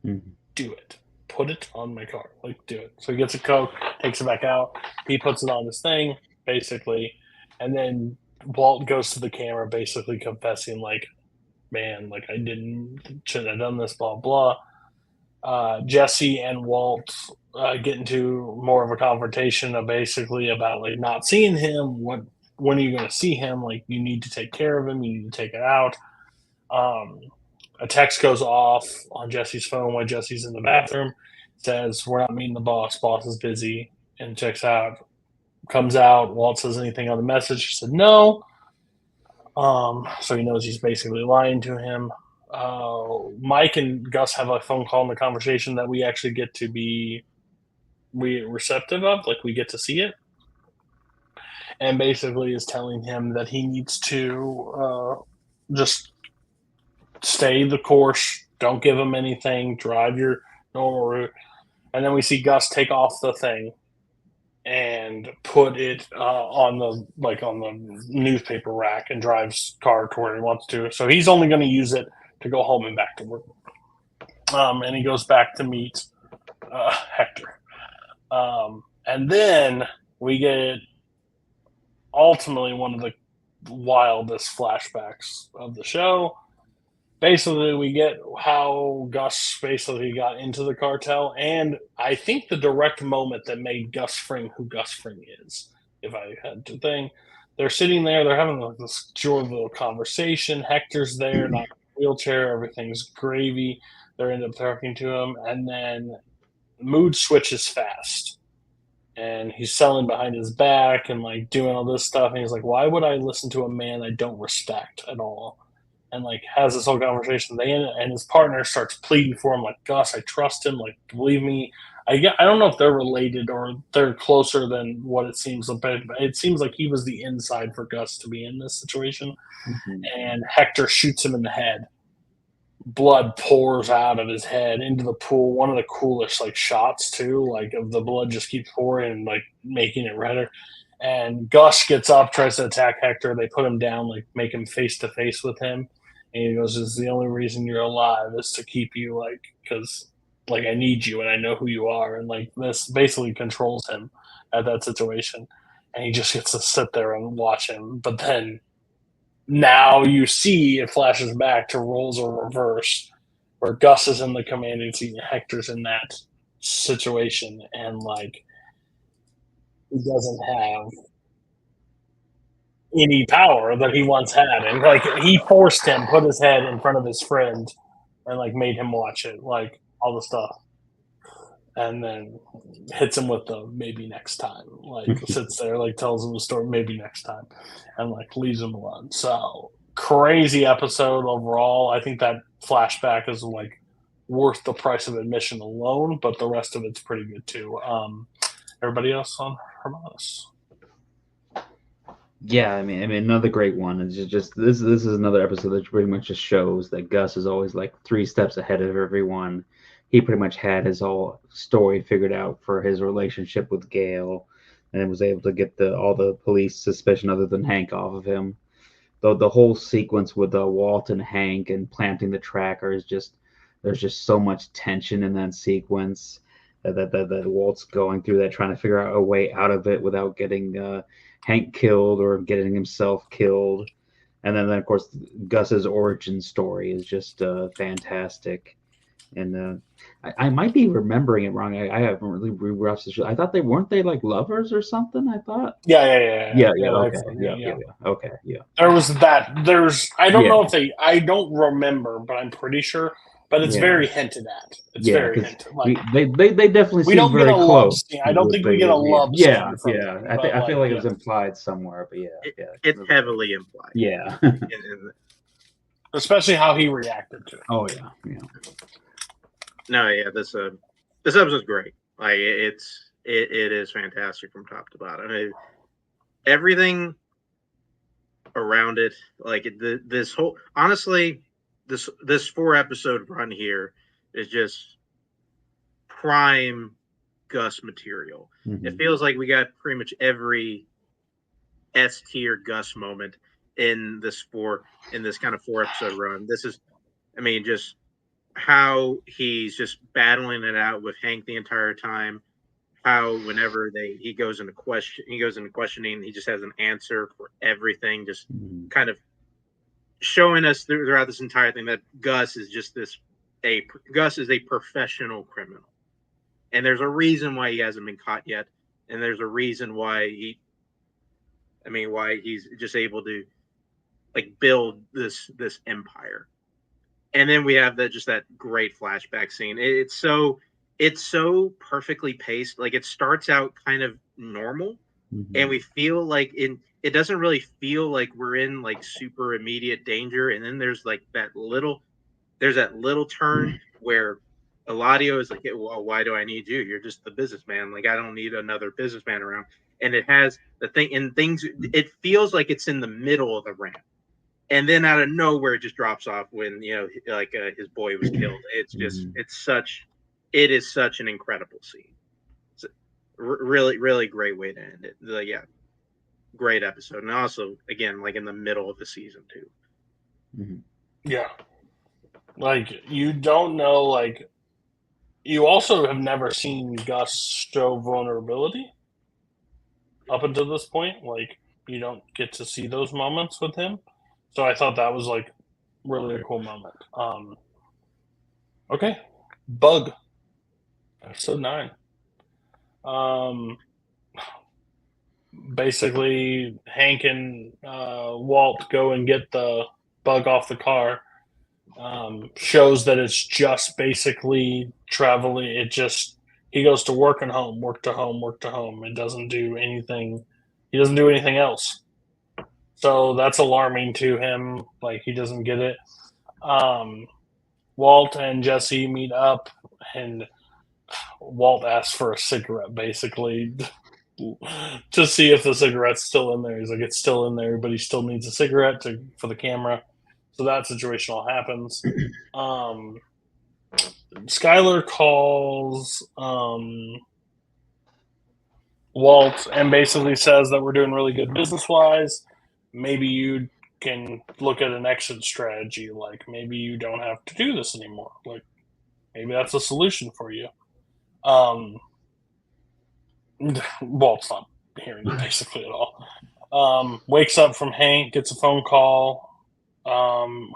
Mm-hmm. Do it. Put it on my car. Like, do it. So he gets a Coke, takes it back out. He puts it on his thing, basically. And then Walt goes to the camera, basically confessing, like, man, like, shouldn't have done this, blah, blah. Jesse and Walt get into more of a confrontation of basically about, like, not seeing him. When are you going to see him? Like, you need to take care of him. You need to take it out. A text goes off on Jesse's phone while Jesse's in the bathroom. Says, we're not meeting the boss. Boss is busy. And checks out. Comes out. Walt says anything on the message. He said no. So he knows he's basically lying to him. Mike and Gus have a phone call in the conversation that we actually get to be receptive of. Like, we get to see it. And basically is telling him that he needs to just stay the course. Don't give him anything. Drive your normal route. And then we see Gus take off the thing and put it on the newspaper rack and drives car to where he wants to. So he's only going to use it to go home and back to work. And he goes back to meet Hector. And then we get ultimately one of the wildest flashbacks of the show. Basically, we get how Gus basically got into the cartel, and I think the direct moment that made Gus Fring who Gus Fring is, if I had to think. They're sitting there, they're having like this jovial conversation. Hector's there, not in a wheelchair, everything's gravy. They end up talking to him, and then mood switches fast. and he's selling behind his back and like doing all this stuff. And he's like, "Why would I listen to a man I don't respect at all?" And like has this whole conversation. And his partner starts pleading for him, like, "Gus, I trust him. Like, believe me." I don't know if they're related or they're closer than what it seems. But it seems like he was the inside for Gus to be in this situation. Mhm. And Hector shoots him in the head. Blood pours out of his head into the pool. One of the coolest like shots too, like of the blood just keeps pouring and like making it redder. And Gus gets up, tries to attack Hector. They put him down, like make him face to face with him. And he goes, "This is the only reason you're alive is to keep you, like, because like I need you and I know who you are." And like this basically controls him at that situation. And he just gets to sit there and watch him. But then now you see it flashes back to roles of reverse where Gus is in the commanding seat and Hector's in that situation, and like he doesn't have any power that he once had, and like he forced him, put his head in front of his friend, and like made him watch it, like all the stuff, and then hits him with the maybe next time, like sits there, like tells him the story maybe next time, and like leaves him alone. So crazy episode overall. I think that flashback is like worth the price of admission alone, but the rest of it's pretty good too. Everybody else on Hermanos? Yeah, I mean, another great one. It's just this. This is another episode that pretty much just shows that Gus is always like 3 steps ahead of everyone. He pretty much had his whole story figured out for his relationship with Gail, and was able to get all the police suspicion other than Hank off of him. The whole sequence with Walt and Hank and planting the tracker is just there's just so much tension in that sequence that Walt's going through that, trying to figure out a way out of it without getting Hank killed or getting himself killed. And then of course Gus's origin story is just fantastic. And I might be remembering it wrong. I haven't really rewatched the show. I thought they weren't they like lovers or something. I thought. Yeah. Okay. Yeah. Okay. Yeah. There was that. I don't Yeah. know if I don't remember, but I'm pretty sure. But it's Yeah. very hinted at. It's Yeah, very because hinted. Like they definitely we seem don't get very a love close. scene. I don't think we get a love Yeah, scene from yeah. them, I but, feel like it yeah. was implied somewhere, but yeah. It's heavily implied. Yeah. Especially how he reacted to it. Oh yeah. No, yeah, this episode's great. Like it is fantastic from top to bottom. Everything around it, like this whole honestly, this 4-episode run here is just prime Gus material. Mm-hmm. It feels like we got pretty much every S tier Gus moment in this kind of 4-episode run. This is, I mean, just how he's just battling it out with Hank the entire time. How whenever he goes into questioning, he just has an answer for everything. Just kind of showing us throughout this entire thing that Gus is just Gus is a professional criminal, and there's a reason why he hasn't been caught yet, and there's a reason why why he's just able to like build this empire. And then we have that great flashback scene. It's so perfectly paced. Like it starts out kind of normal, and we feel like it doesn't really feel like we're in like super immediate danger. And then there's like that little turn where Eladio is like, "Well, why do I need you? You're just the businessman. Like I don't need another businessman around." And it has the thing and things. It feels like it's in the middle of the ramp. And then out of nowhere, it just drops off when his boy was killed. It's just it is such an incredible scene. It's a really, really great way to end it. Great episode, and also again like in the middle of the season too. Yeah, like you don't know. Like you also have never seen Gus show vulnerability up until this point. Like you don't get to see those moments with him. So I thought that was like really a cool moment. Okay, Bug, episode 9. Basically, Hank and Walt go and get the bug off the car. Shows that it's just basically traveling. he goes to work and home, work to home, work to home, and doesn't do anything. He doesn't do anything else. So that's alarming to him. Like, he doesn't get it. Walt and Jesse meet up, and Walt asks for a cigarette, basically, to see if the cigarette's still in there. He's like, it's still in there, but he still needs a cigarette for the camera. So that situation all happens. Skyler calls Walt and basically says that we're doing really good business-wise. Maybe you can look at an exit strategy. Like, maybe you don't have to do this anymore. Like, maybe that's a solution for you. Walt's not hearing it basically at all. Wakes up from Hank, gets a phone call.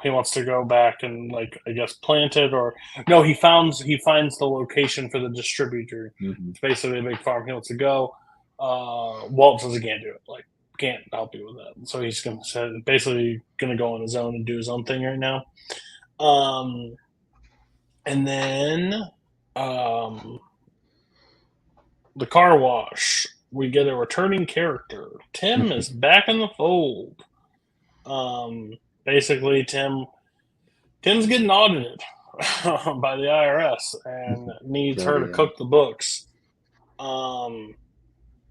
He wants to go back and, like, I guess plant it, or no, he finds the location for the distributor. Mm-hmm. It's basically a big farm. He wants to go. Walt says he can't do it. Like, can't help you with that. So he's basically gonna go on his own and do his own thing right now. And then the car wash. We get a returning character. Tim is back in the fold. Basically, Tim's getting audited by the IRS and needs her to cook the books.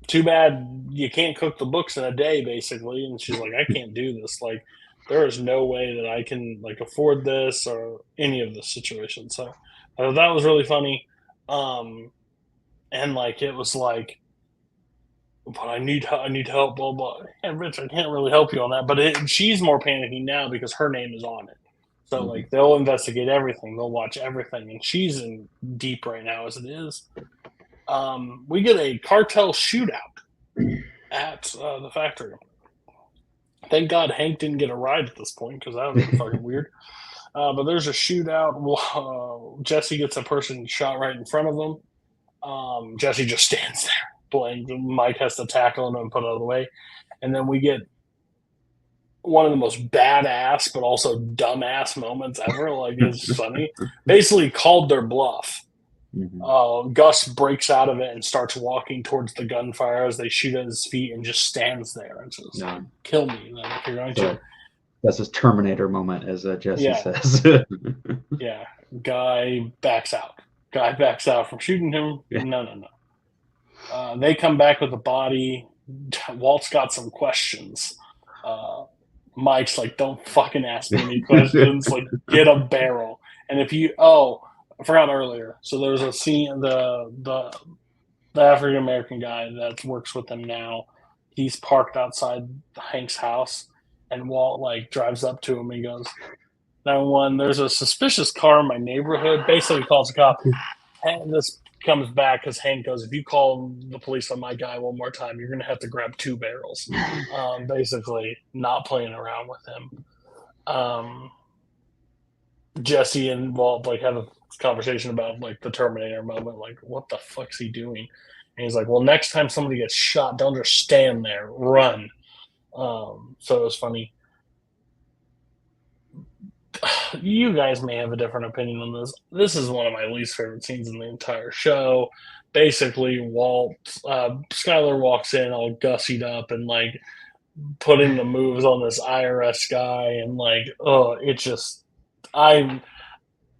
Too bad you can't cook the books in a day, basically. And she's like, I can't do this. Like, there is no way that I can, like, afford this or any of this situation. So that was really funny. And, like, it was like, but I need help, blah, blah. And Rich, I can't really help you on that. But she's more panicking now because her name is on it. So, like, they'll investigate everything. They'll watch everything. And she's in deep right now as it is. We get a cartel shootout at the factory. Thank God Hank didn't get a ride at this point, because that would be fucking weird. But there's a shootout. Jesse gets a person shot right in front of him. Jesse just stands there blank. Mike has to tackle him and put it out of the way. And then we get one of the most badass but also dumbass moments ever. Like, it's funny. Basically called their bluff. Gus breaks out of it and starts walking towards the gunfire as they shoot at his feet, and just stands there and says, kill me then if you're going to. That's his Terminator moment, as Jesse says. Yeah. Guy backs out from shooting him. Yeah. No. They come back with the body. Walt's got some questions. Mike's like, don't fucking ask me any questions. Like, get a barrel. And if you, I forgot earlier. So there's a scene, the African American guy that works with them now. He's parked outside Hank's house, and Walt, like, drives up to him and goes, 911, there's a suspicious car in my neighborhood. Basically calls the cop. And this comes back because Hank goes, if you call the police on my guy one more time, you're going to have to grab 2 barrels. Basically not playing around with him. Jesse and Walt, like, have a conversation about, like, the Terminator moment. Like, what the fuck's he doing? And he's like, well, next time somebody gets shot, don't just stand there. Run. So it was funny. You guys may have a different opinion on this. This is one of my least favorite scenes in the entire show. Basically, Skyler walks in all gussied up and, like, putting the moves on this IRS guy, and, like, it just, I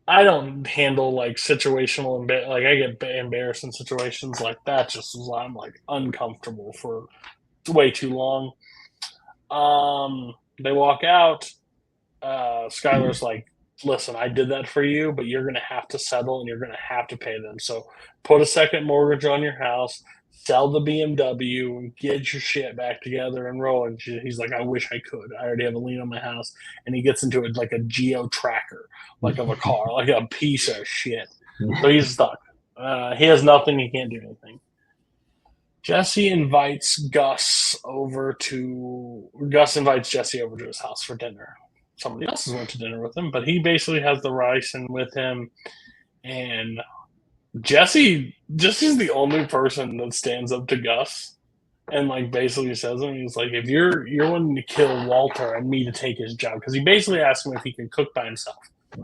don't handle, like, situational, like, I get embarrassed in situations like that. Just as I'm, like, uncomfortable for way too long. They walk out. Skyler's like, listen, I did that for you, but you're going to have to settle and you're going to have to pay them. So put a second mortgage on your house, sell the BMW, and get your shit back together and roll. And he's like, I wish I could. I already have a lien on my house. And he gets into it like a geo tracker, like, of a car, like a piece of shit. So he's stuck. He has nothing. He can't do anything. Jesse invites Jesse over to his house for dinner. Somebody else went to dinner with him, but he basically has the ricin with him. And Jesse's the only person that stands up to Gus and, like, basically says to him, he's like, if you're wanting to kill Walter and me to take his job, because he basically asked him if he can cook by himself.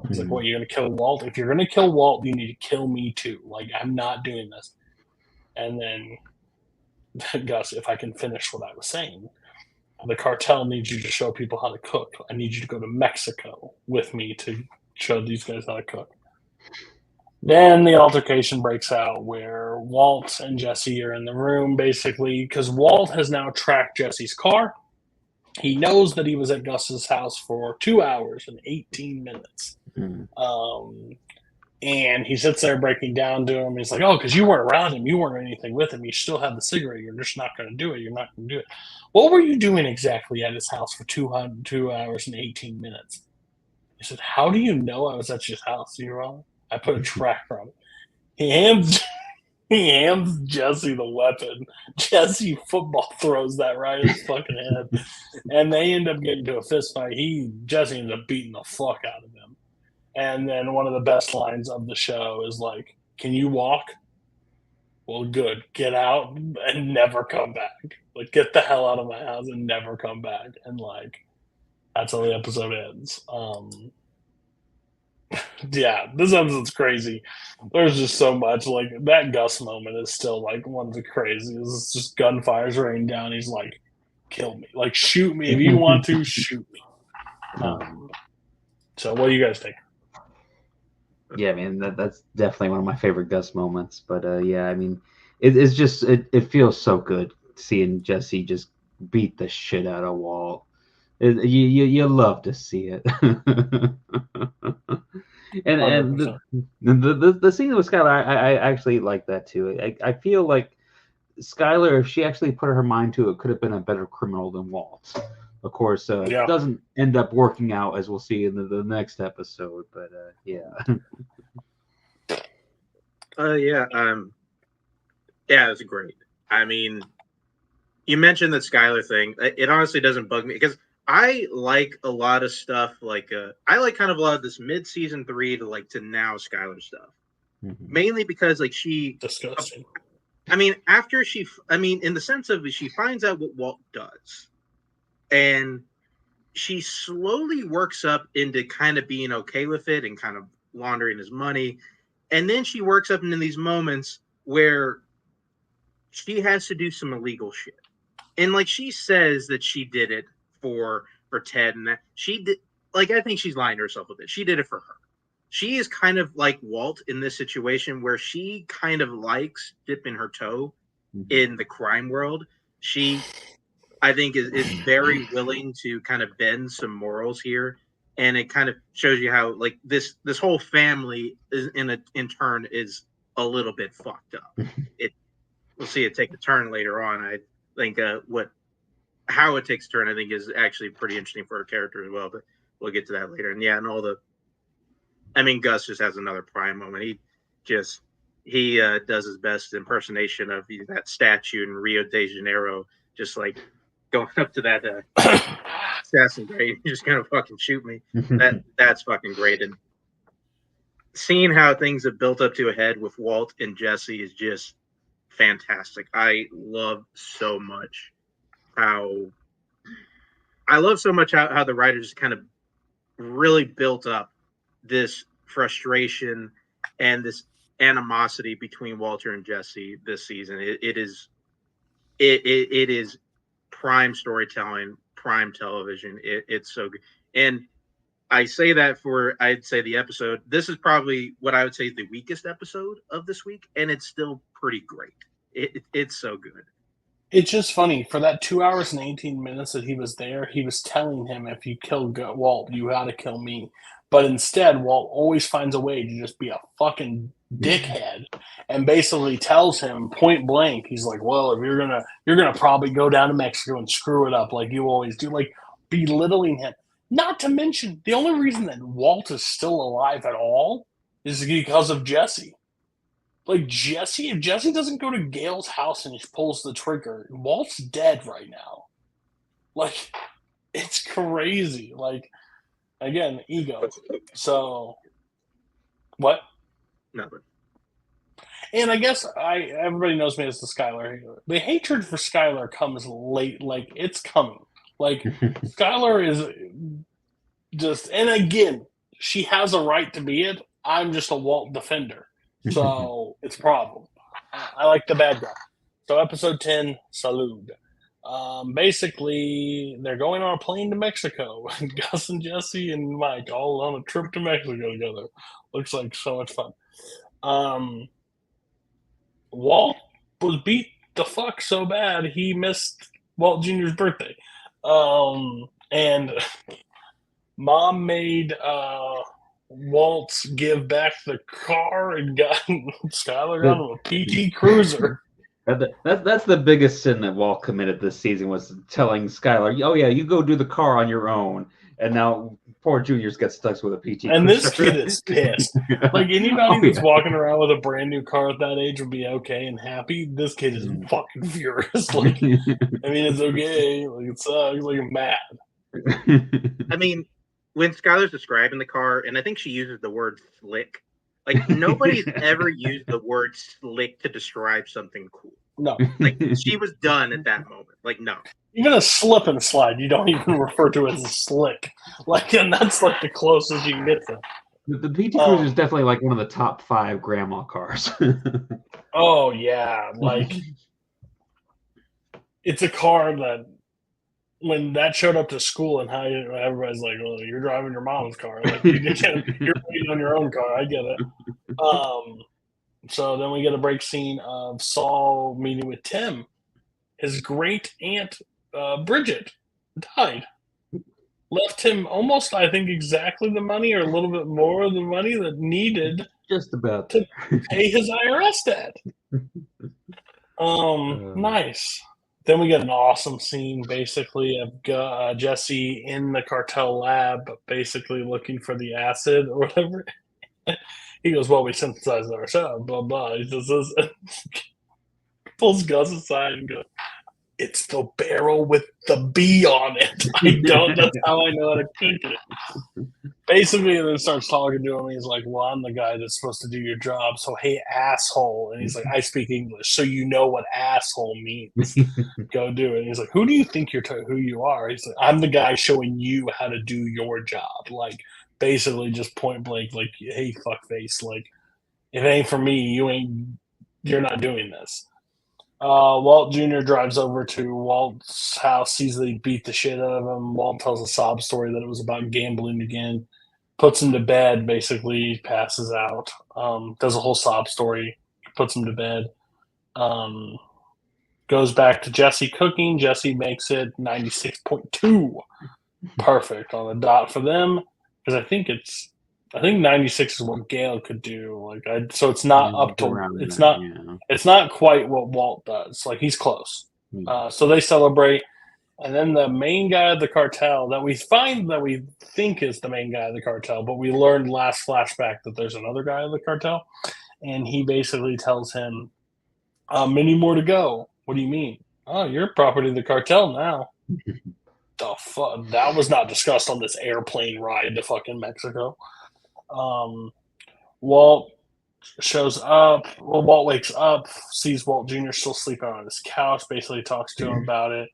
He's like, what, you're going to kill Walt? If you're going to kill Walt, you need to kill me too. Like, I'm not doing this. And then, Gus, if I can finish what I was saying, the cartel needs you to show people how to cook. I need you to go to Mexico with me to show these guys how to cook. Then the altercation breaks out where Walt and Jesse are in the room, basically, because Walt has now tracked Jesse's car. He knows that he was at Gus's house for 2 hours and 18 minutes. And he sits there breaking down to him. He's like, oh, because you weren't around him. You weren't anything with him. You still have the cigarette. You're just not going to do it. You're not going to do it. What were you doing exactly at his house for 2 hours and 18 minutes? He said, how do you know I was at your house, Zero? I put a tracker on it. He hands Jesse the weapon. Jesse football throws that right in his fucking head. And they end up getting to a fist fight. Jesse ends up beating the fuck out of him. And then one of the best lines of the show is like, can you walk? Well, good. Get out and never come back. Like, get the hell out of my house and never come back. And like, that's how the episode ends. Yeah, this episode's crazy. There's just so much. Like, that Gus moment is still like one of the craziest. It's just gunfire's raining down. He's like, kill me. Like, shoot me. If you want to, shoot me. So what do you guys think? Yeah, I mean, that's definitely one of my favorite Gus moments. But yeah, I mean, it's just, it feels so good seeing Jesse just beat the shit out of Walt. You love to see it. and the scene with Skylar, I actually like that too. I feel like Skylar, if she actually put her mind to it, could have been a better criminal than Walt. Of course, it doesn't end up working out, as we'll see in the next episode. But yeah. Yeah, it's great. I mean, you mentioned that Skylar thing. It honestly doesn't bug me because I like a lot of stuff. Like I like kind of a lot of this mid-season 3 to now Skylar stuff. Mainly because like she disgusting. I mean, in the sense of she finds out what Walt does. And she slowly works up into kind of being okay with it and kind of laundering his money. And then she works up into these moments where she has to do some illegal shit. And like she says that she did it for Ted and that she did, like, I think she's lying to herself with it. She did it for her. She is kind of like Walt in this situation where she kind of likes dipping her toe in the crime world. She, I think, is very willing to kind of bend some morals here, and it kind of shows you how like this whole family is in turn is a little bit fucked up. We'll see it take a turn later on. I think how it takes a turn, I think, is actually pretty interesting for her character as well. But we'll get to that later. And yeah, and Gus just has another prime moment. He does his best impersonation of that statue in Rio de Janeiro, just like going up to that assassin grade, just gonna fucking shoot me. That's fucking great. And seeing how things have built up to a head with Walt and Jesse is just fantastic. I love so much how the writers kind of really built up this frustration and this animosity between Walter and Jesse this season. It is prime storytelling, prime television. It's so good. And I say that I'd say the episode. This is probably what I would say is the weakest episode of this week, and it's still pretty great. It's so good. It's just funny. For that 2 hours and 18 minutes that he was there, he was telling him, if you kill Walt, you got to kill me. But instead, Walt always finds a way to just be a fucking dickhead and basically tells him point blank, he's like, well, if you're gonna probably go down to Mexico and screw it up like you always do, like belittling him. Not to mention, the only reason that Walt is still alive at all is because of Jesse. Like if Jesse doesn't go to Gail's house and he pulls the trigger, Walt's dead right now. Like, it's crazy. Like, again, ego. So, what? Nothing. And I guess everybody knows me as the Skylar. The hatred for Skylar comes late. Like, it's coming. Like, Skylar is just, and again, she has a right to be it. I'm just a Walt defender. So it's a problem. I like the bad guy. So episode 10, Salud. Basically, they're going on a plane to Mexico. Gus and Jesse and Mike all on a trip to Mexico together. Looks like so much fun. Walt was beat the fuck so bad he missed Walt Jr.'s birthday. And Mom made Walt give back the car and got Skylar got him a PT Cruiser. That's the biggest sin that Walt committed this season, was telling Skylar, "Oh yeah, you go do the car on your own." And now poor Juniors get stuck with a PT. And Cruiser. this kid is pissed. Like anybody that's walking around with a brand new car at that age would be okay and happy. This kid is fucking furious. Like, I mean, it's okay. Like it sucks. Like I'm mad. I mean, when Skylar's describing the car, and I think she uses the word slick. Like nobody's ever used the word slick to describe something cool. No. Like she was done at that moment. Like no. Even a slip and slide, you don't even refer to as a slick. Like, and that's like the closest you can get to. The PT Cruiser is definitely like one of the top 5 grandma cars. Oh yeah, like it's a car that when that showed up to school and how everybody's like, "Well, you're driving your mom's car. Like, you're waiting on your own car." I get it. So then we get a break scene of Saul meeting with Tim. His great aunt Bridget died. Left him almost, I think, exactly the money or a little bit more of the money that needed just about to pay his IRS debt. Nice. Then we get an awesome scene, basically, of Jesse in the cartel lab, basically looking for the acid or whatever. He goes, "Well, we synthesized it ourselves, blah, blah." He just says, pulls Gus aside and goes, "It's the barrel with the B on it." That's how I know how to cook it. Basically, then starts talking to him. He's like, "Well, I'm the guy that's supposed to do your job. So, hey, asshole." And he's like, "I speak English, so you know what asshole means. Go do it." And he's like, "Who do you think who you are?" He's like, "I'm the guy showing you how to do your job." Like, basically just point blank, like, "Hey, fuckface, like, if it ain't for me, you're not doing this." Walt Jr. drives over to Walt's house, sees that he beat the shit out of him. Walt tells a sob story that it was about gambling again. Puts him to bed, basically, passes out. Does a whole sob story, puts him to bed. Goes back to Jesse cooking. Jesse makes it 96.2. Perfect on the dot for them. Because I think 96 is what Gale could do. So it's not up to it's not quite what Walt does. Like he's close. So they celebrate, and then the main guy of the cartel that we think is the main guy of the cartel, but we learned last flashback that there's another guy of the cartel, and he basically tells him, "Many more to go." What do you mean? "Oh, you're property of the cartel now." The fuck? That was not discussed on this airplane ride to fucking Mexico. Walt shows up. Well, Walt wakes up, sees Walt Jr. still sleeping on his couch, basically talks to him about it,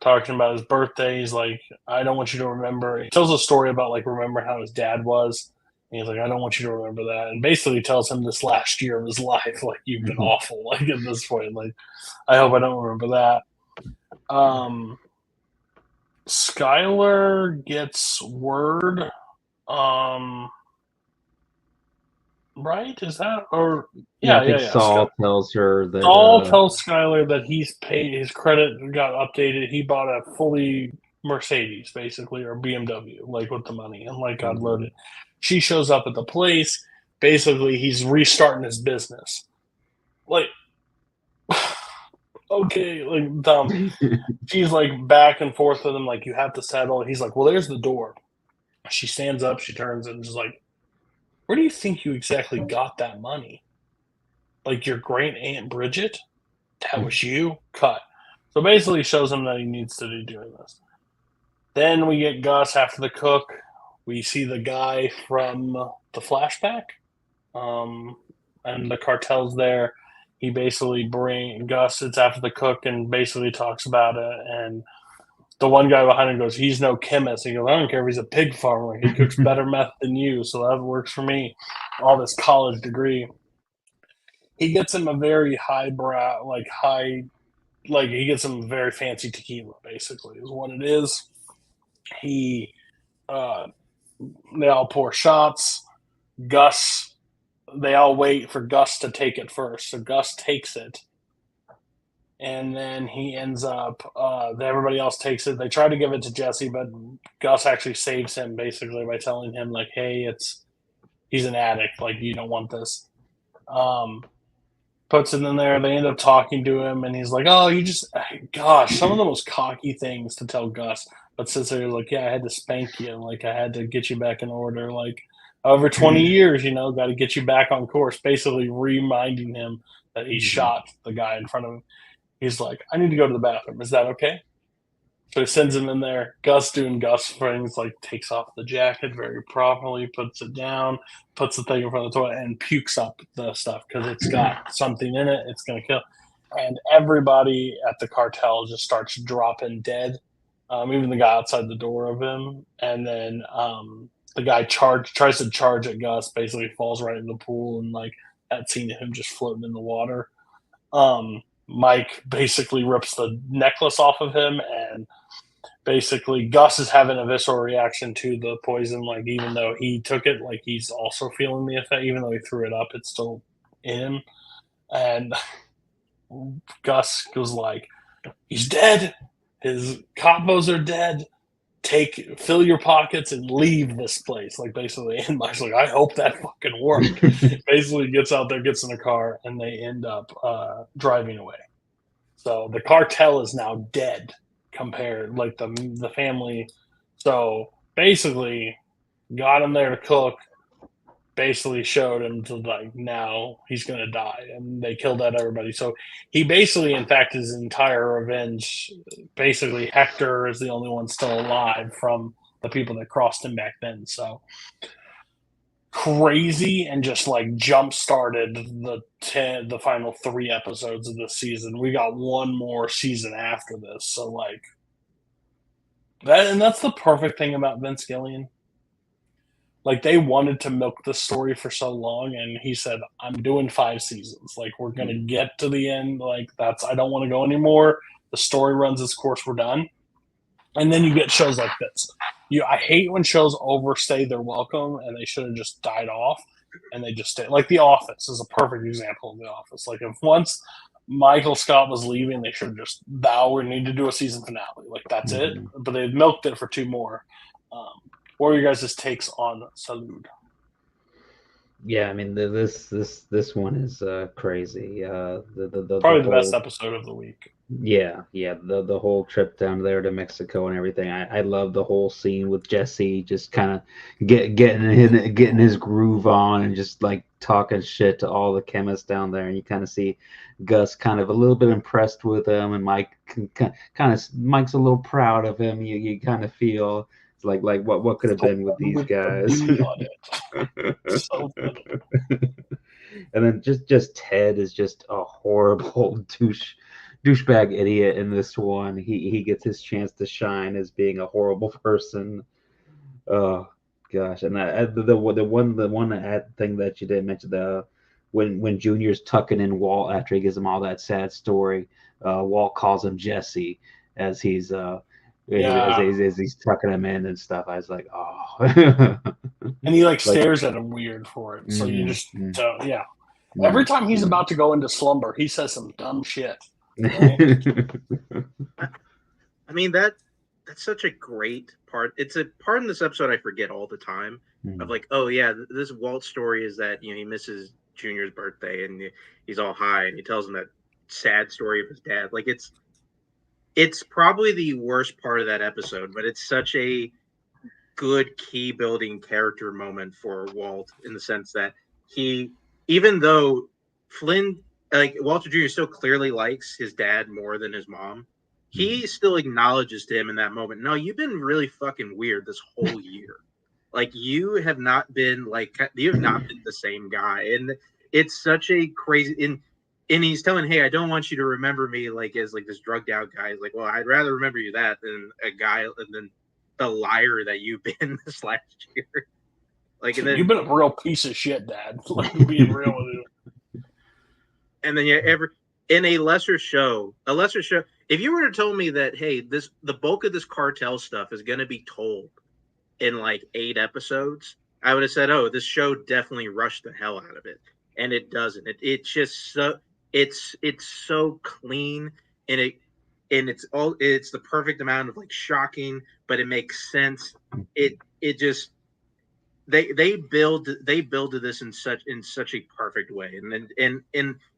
talking about his birthday. He's like, "I don't want you to remember." He tells a story about, like, remember how his dad was. And he's like, "I don't want you to remember that." And basically tells him this last year of his life, like, "You've been awful." Like, at this point, like, "I hope I don't remember that." Skylar gets word, right? Is that yeah. Saul tells her that Saul tells Skylar that he's paid, his credit got updated. He bought a fully Mercedes, basically, or BMW, like with the money, and like got loaded. She shows up at the place. Basically, he's restarting his business. Like, okay, like dumb. She's like back and forth with him, like, "You have to settle." He's like, "Well, there's the door." She stands up, she turns and is like, "Where do you think you exactly got that money? Like your great aunt Bridget? That was you?" Cut. So basically shows him that he needs to be doing this. Then we get Gus after the cook. We see the guy from the flashback. And the cartel's there. He basically Gus sits after the cook and basically talks about it, and the one guy behind him goes, "He's no chemist." He goes, "I don't care if he's a pig farmer. He cooks better meth than you, so that works for me." All this college degree. He gets him a very highbrow, he gets him very fancy tequila. Basically, is what it is. He, uh, they all pour shots. Gus, they all wait for Gus to take it first. So Gus takes it, and then he ends up. Everybody else takes it. They try to give it to Jesse, but Gus actually saves him basically by telling him like, "Hey, he's an addict. Like you don't want this." Puts it in there. They end up talking to him, and he's like, "Oh, gosh, some of the most cocky things to tell Gus." But since they're like, "Yeah, I had to spank you, like I had to get you back in order, like over 20 years, got to get you back on course." Basically, reminding him that he shot the guy in front of him. He's like, "I need to go to the bathroom. Is that okay?" So he sends him in there. Gus doing Gus things, like takes off the jacket very properly, puts it down, puts the thing in front of the toilet, and pukes up the stuff because it's got something in it. It's going to kill. And everybody at the cartel just starts dropping dead, even the guy outside the door of him. And then the guy tries to charge at Gus, basically falls right in the pool, and like that scene of him just floating in the water. Mike basically rips the necklace off of him, and basically Gus is having a visceral reaction to the poison. Like even though he took it, like he's also feeling the effect. Even though he threw it up, it's still in him. And Gus goes like, "He's dead. His capos are dead. Fill your pockets and leave this place." Like basically, and Mike's like, "I hope that fucking worked." Basically, gets out there, gets in a car, and they end up driving away. So the cartel is now dead compared, like the family. So basically, got him there to cook. Basically showed him to like now he's gonna die, and they killed out everybody. So he basically, in fact, his entire revenge. Basically, Hector is the only one still alive from the people that crossed him back then. So crazy, and just like jump started the final 3 episodes of this season. We got one more season after this, so like that, and that's the perfect thing about Vince Gillian. Like they wanted to milk the story for so long, and he said, "I'm doing 5 seasons. Like we're gonna get to the end. Like I don't want to go anymore. The story runs its course. We're done." And then you get shows like this. I hate when shows overstay their welcome, and they should have just died off, and they just stay. Like The Office is a perfect example of The Office. Like if once Michael Scott was leaving, they should have just we need to do a season finale. Like that's it. But they've milked it for 2 more. What are your guys' takes on Salud? Yeah, I mean this one is crazy. Probably the best episode of the week. Yeah, the whole trip down there to Mexico and everything. I love the whole scene with Jesse just kind of getting his groove on and just like talking shit to all the chemists down there, and you kind of see Gus kind of a little bit impressed with him, and Mike Mike's a little proud of him. You kind of feel it's like what could have been with these guys. So good. And then just Ted is just a horrible douchebag idiot in this one. He gets his chance to shine as being a horrible person. Oh gosh, and the one thing that you didn't mention, when Junior's tucking in Walt after he gives him all that sad story, Walt calls him Jesse as he's as he's tucking him in and stuff. I was like, oh. And he like stares at him weird for it. So you just don't, yeah. Every time he's about to go into slumber, he says some dumb shit. Right? I mean that's such a great part. It's a part in this episode I forget all the time of like, oh yeah, this Walt story is that he misses Junior's birthday and he's all high and he tells him that sad story of his dad. Like it's probably the worst part of that episode, but it's such a good key building character moment for Walt in the sense that even though Flynn, like Walter Jr. still clearly likes his dad more than his mom, he still acknowledges to him in that moment, no, you've been really fucking weird this whole year. Like you have not been the same guy. And it's such a crazy, and he's telling, hey, I don't want you to remember me like as like this drugged out guy. He's like, well, I'd rather remember you that than a guy than the liar that you've been this last year. Like, and then You've been a real piece of shit, Dad. Like, being real with you. and then in a lesser show, if you were to tell me that, hey, the bulk of this cartel stuff is going to be told in like 8 episodes, I would have said, oh, this show definitely rushed the hell out of it, and it doesn't. It's just so it's so clean, and it's the perfect amount of like shocking, but it makes sense. It just they build this in such a perfect way, and then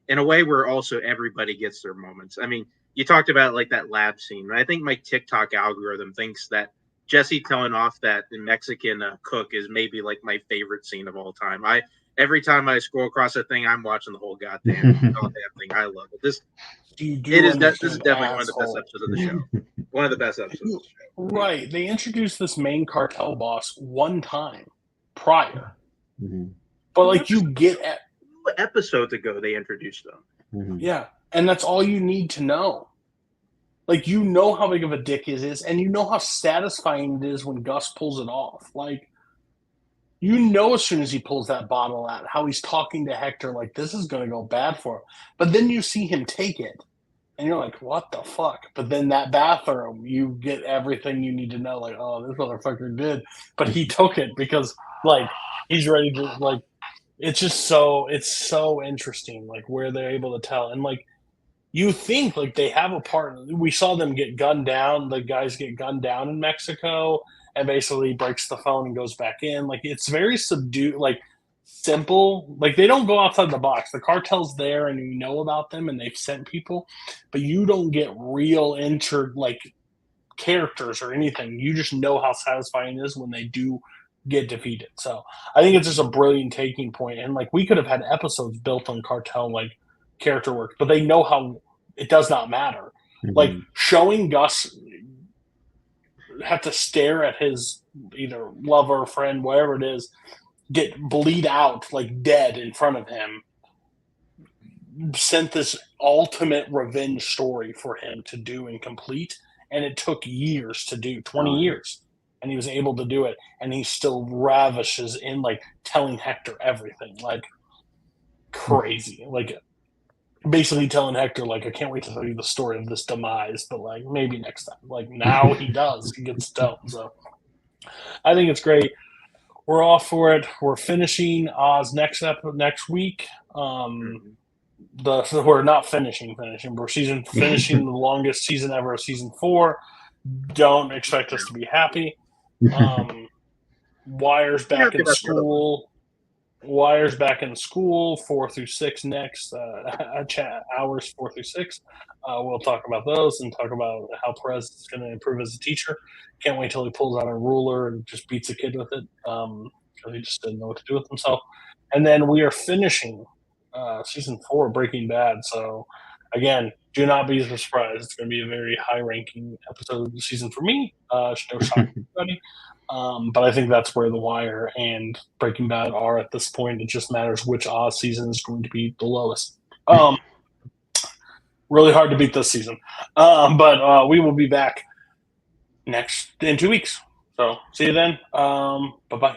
in a way where also everybody gets their moments. I mean, you talked about like that lab scene. I think my TikTok algorithm thinks that Jesse telling off that Mexican cook is maybe like my favorite scene of all time. Every time I scroll across a thing, I'm watching the whole goddamn thing. I love it. This is definitely one of the best episodes of the show. One of the best episodes of the show. Right. They introduced this main cartel boss one time prior. Mm-hmm. But like you get at 2 episodes ago they introduced them. Mm-hmm. Yeah. And that's all you need to know. Like, you know how big of a dick it is, and you know how satisfying it is when Gus pulls it off. Like, you know as soon as he pulls that bottle out, how he's talking to Hector like, this is going to go bad for him. But then you see him take it, and you're like, what the fuck? But then that bathroom, you get everything you need to know. Like, oh, this motherfucker did. But he took it because, like, he's ready to, like, it's so interesting, like, where they're able to tell. And, like, you think like they have a part. We saw them get gunned down. The guys get gunned down in Mexico, and basically breaks the phone and goes back in. Like, it's very subdued, like simple. Like, they don't go outside the box. The cartel's there, and you know about them, and they've sent people, but you don't get real like characters or anything. You just know how satisfying it is when they do get defeated. So I think it's just a brilliant taking point. And like, we could have had episodes built on cartel like character work, but they know how it does not matter. Mm-hmm. Like, showing Gus have to stare at his either lover, friend, whatever it is, get bleed out like dead in front of him, sent this ultimate revenge story for him to do and complete. And it took years to do, 20 years. And he was able to do it. And he still ravishes in like telling Hector everything. Like, crazy. Like, basically telling Hector, like, I can't wait to tell you the story of this demise, but like maybe next time. Like, now he does. He gets to tell. So I think it's great. We're off for it. We're finishing Oz next week. We're not finishing. We're finishing the longest season ever, season 4. Don't expect us to be happy. Wire's back in school. 4 through 6 next. Hours 4 through 6. We'll talk about those and talk about how Perez is going to improve as a teacher. Can't wait till he pulls out a ruler and just beats a kid with it, because he just didn't know what to do with himself. And then we are finishing season 4, Breaking Bad. So again, do not be surprised. It's going to be a very high-ranking episode of the season for me. No shock to anybody. But I think that's where The Wire and Breaking Bad are at this point. It just matters which Oz season is going to be the lowest. Really hard to beat this season. But we will be back in 2 weeks. So see you then. Bye-bye.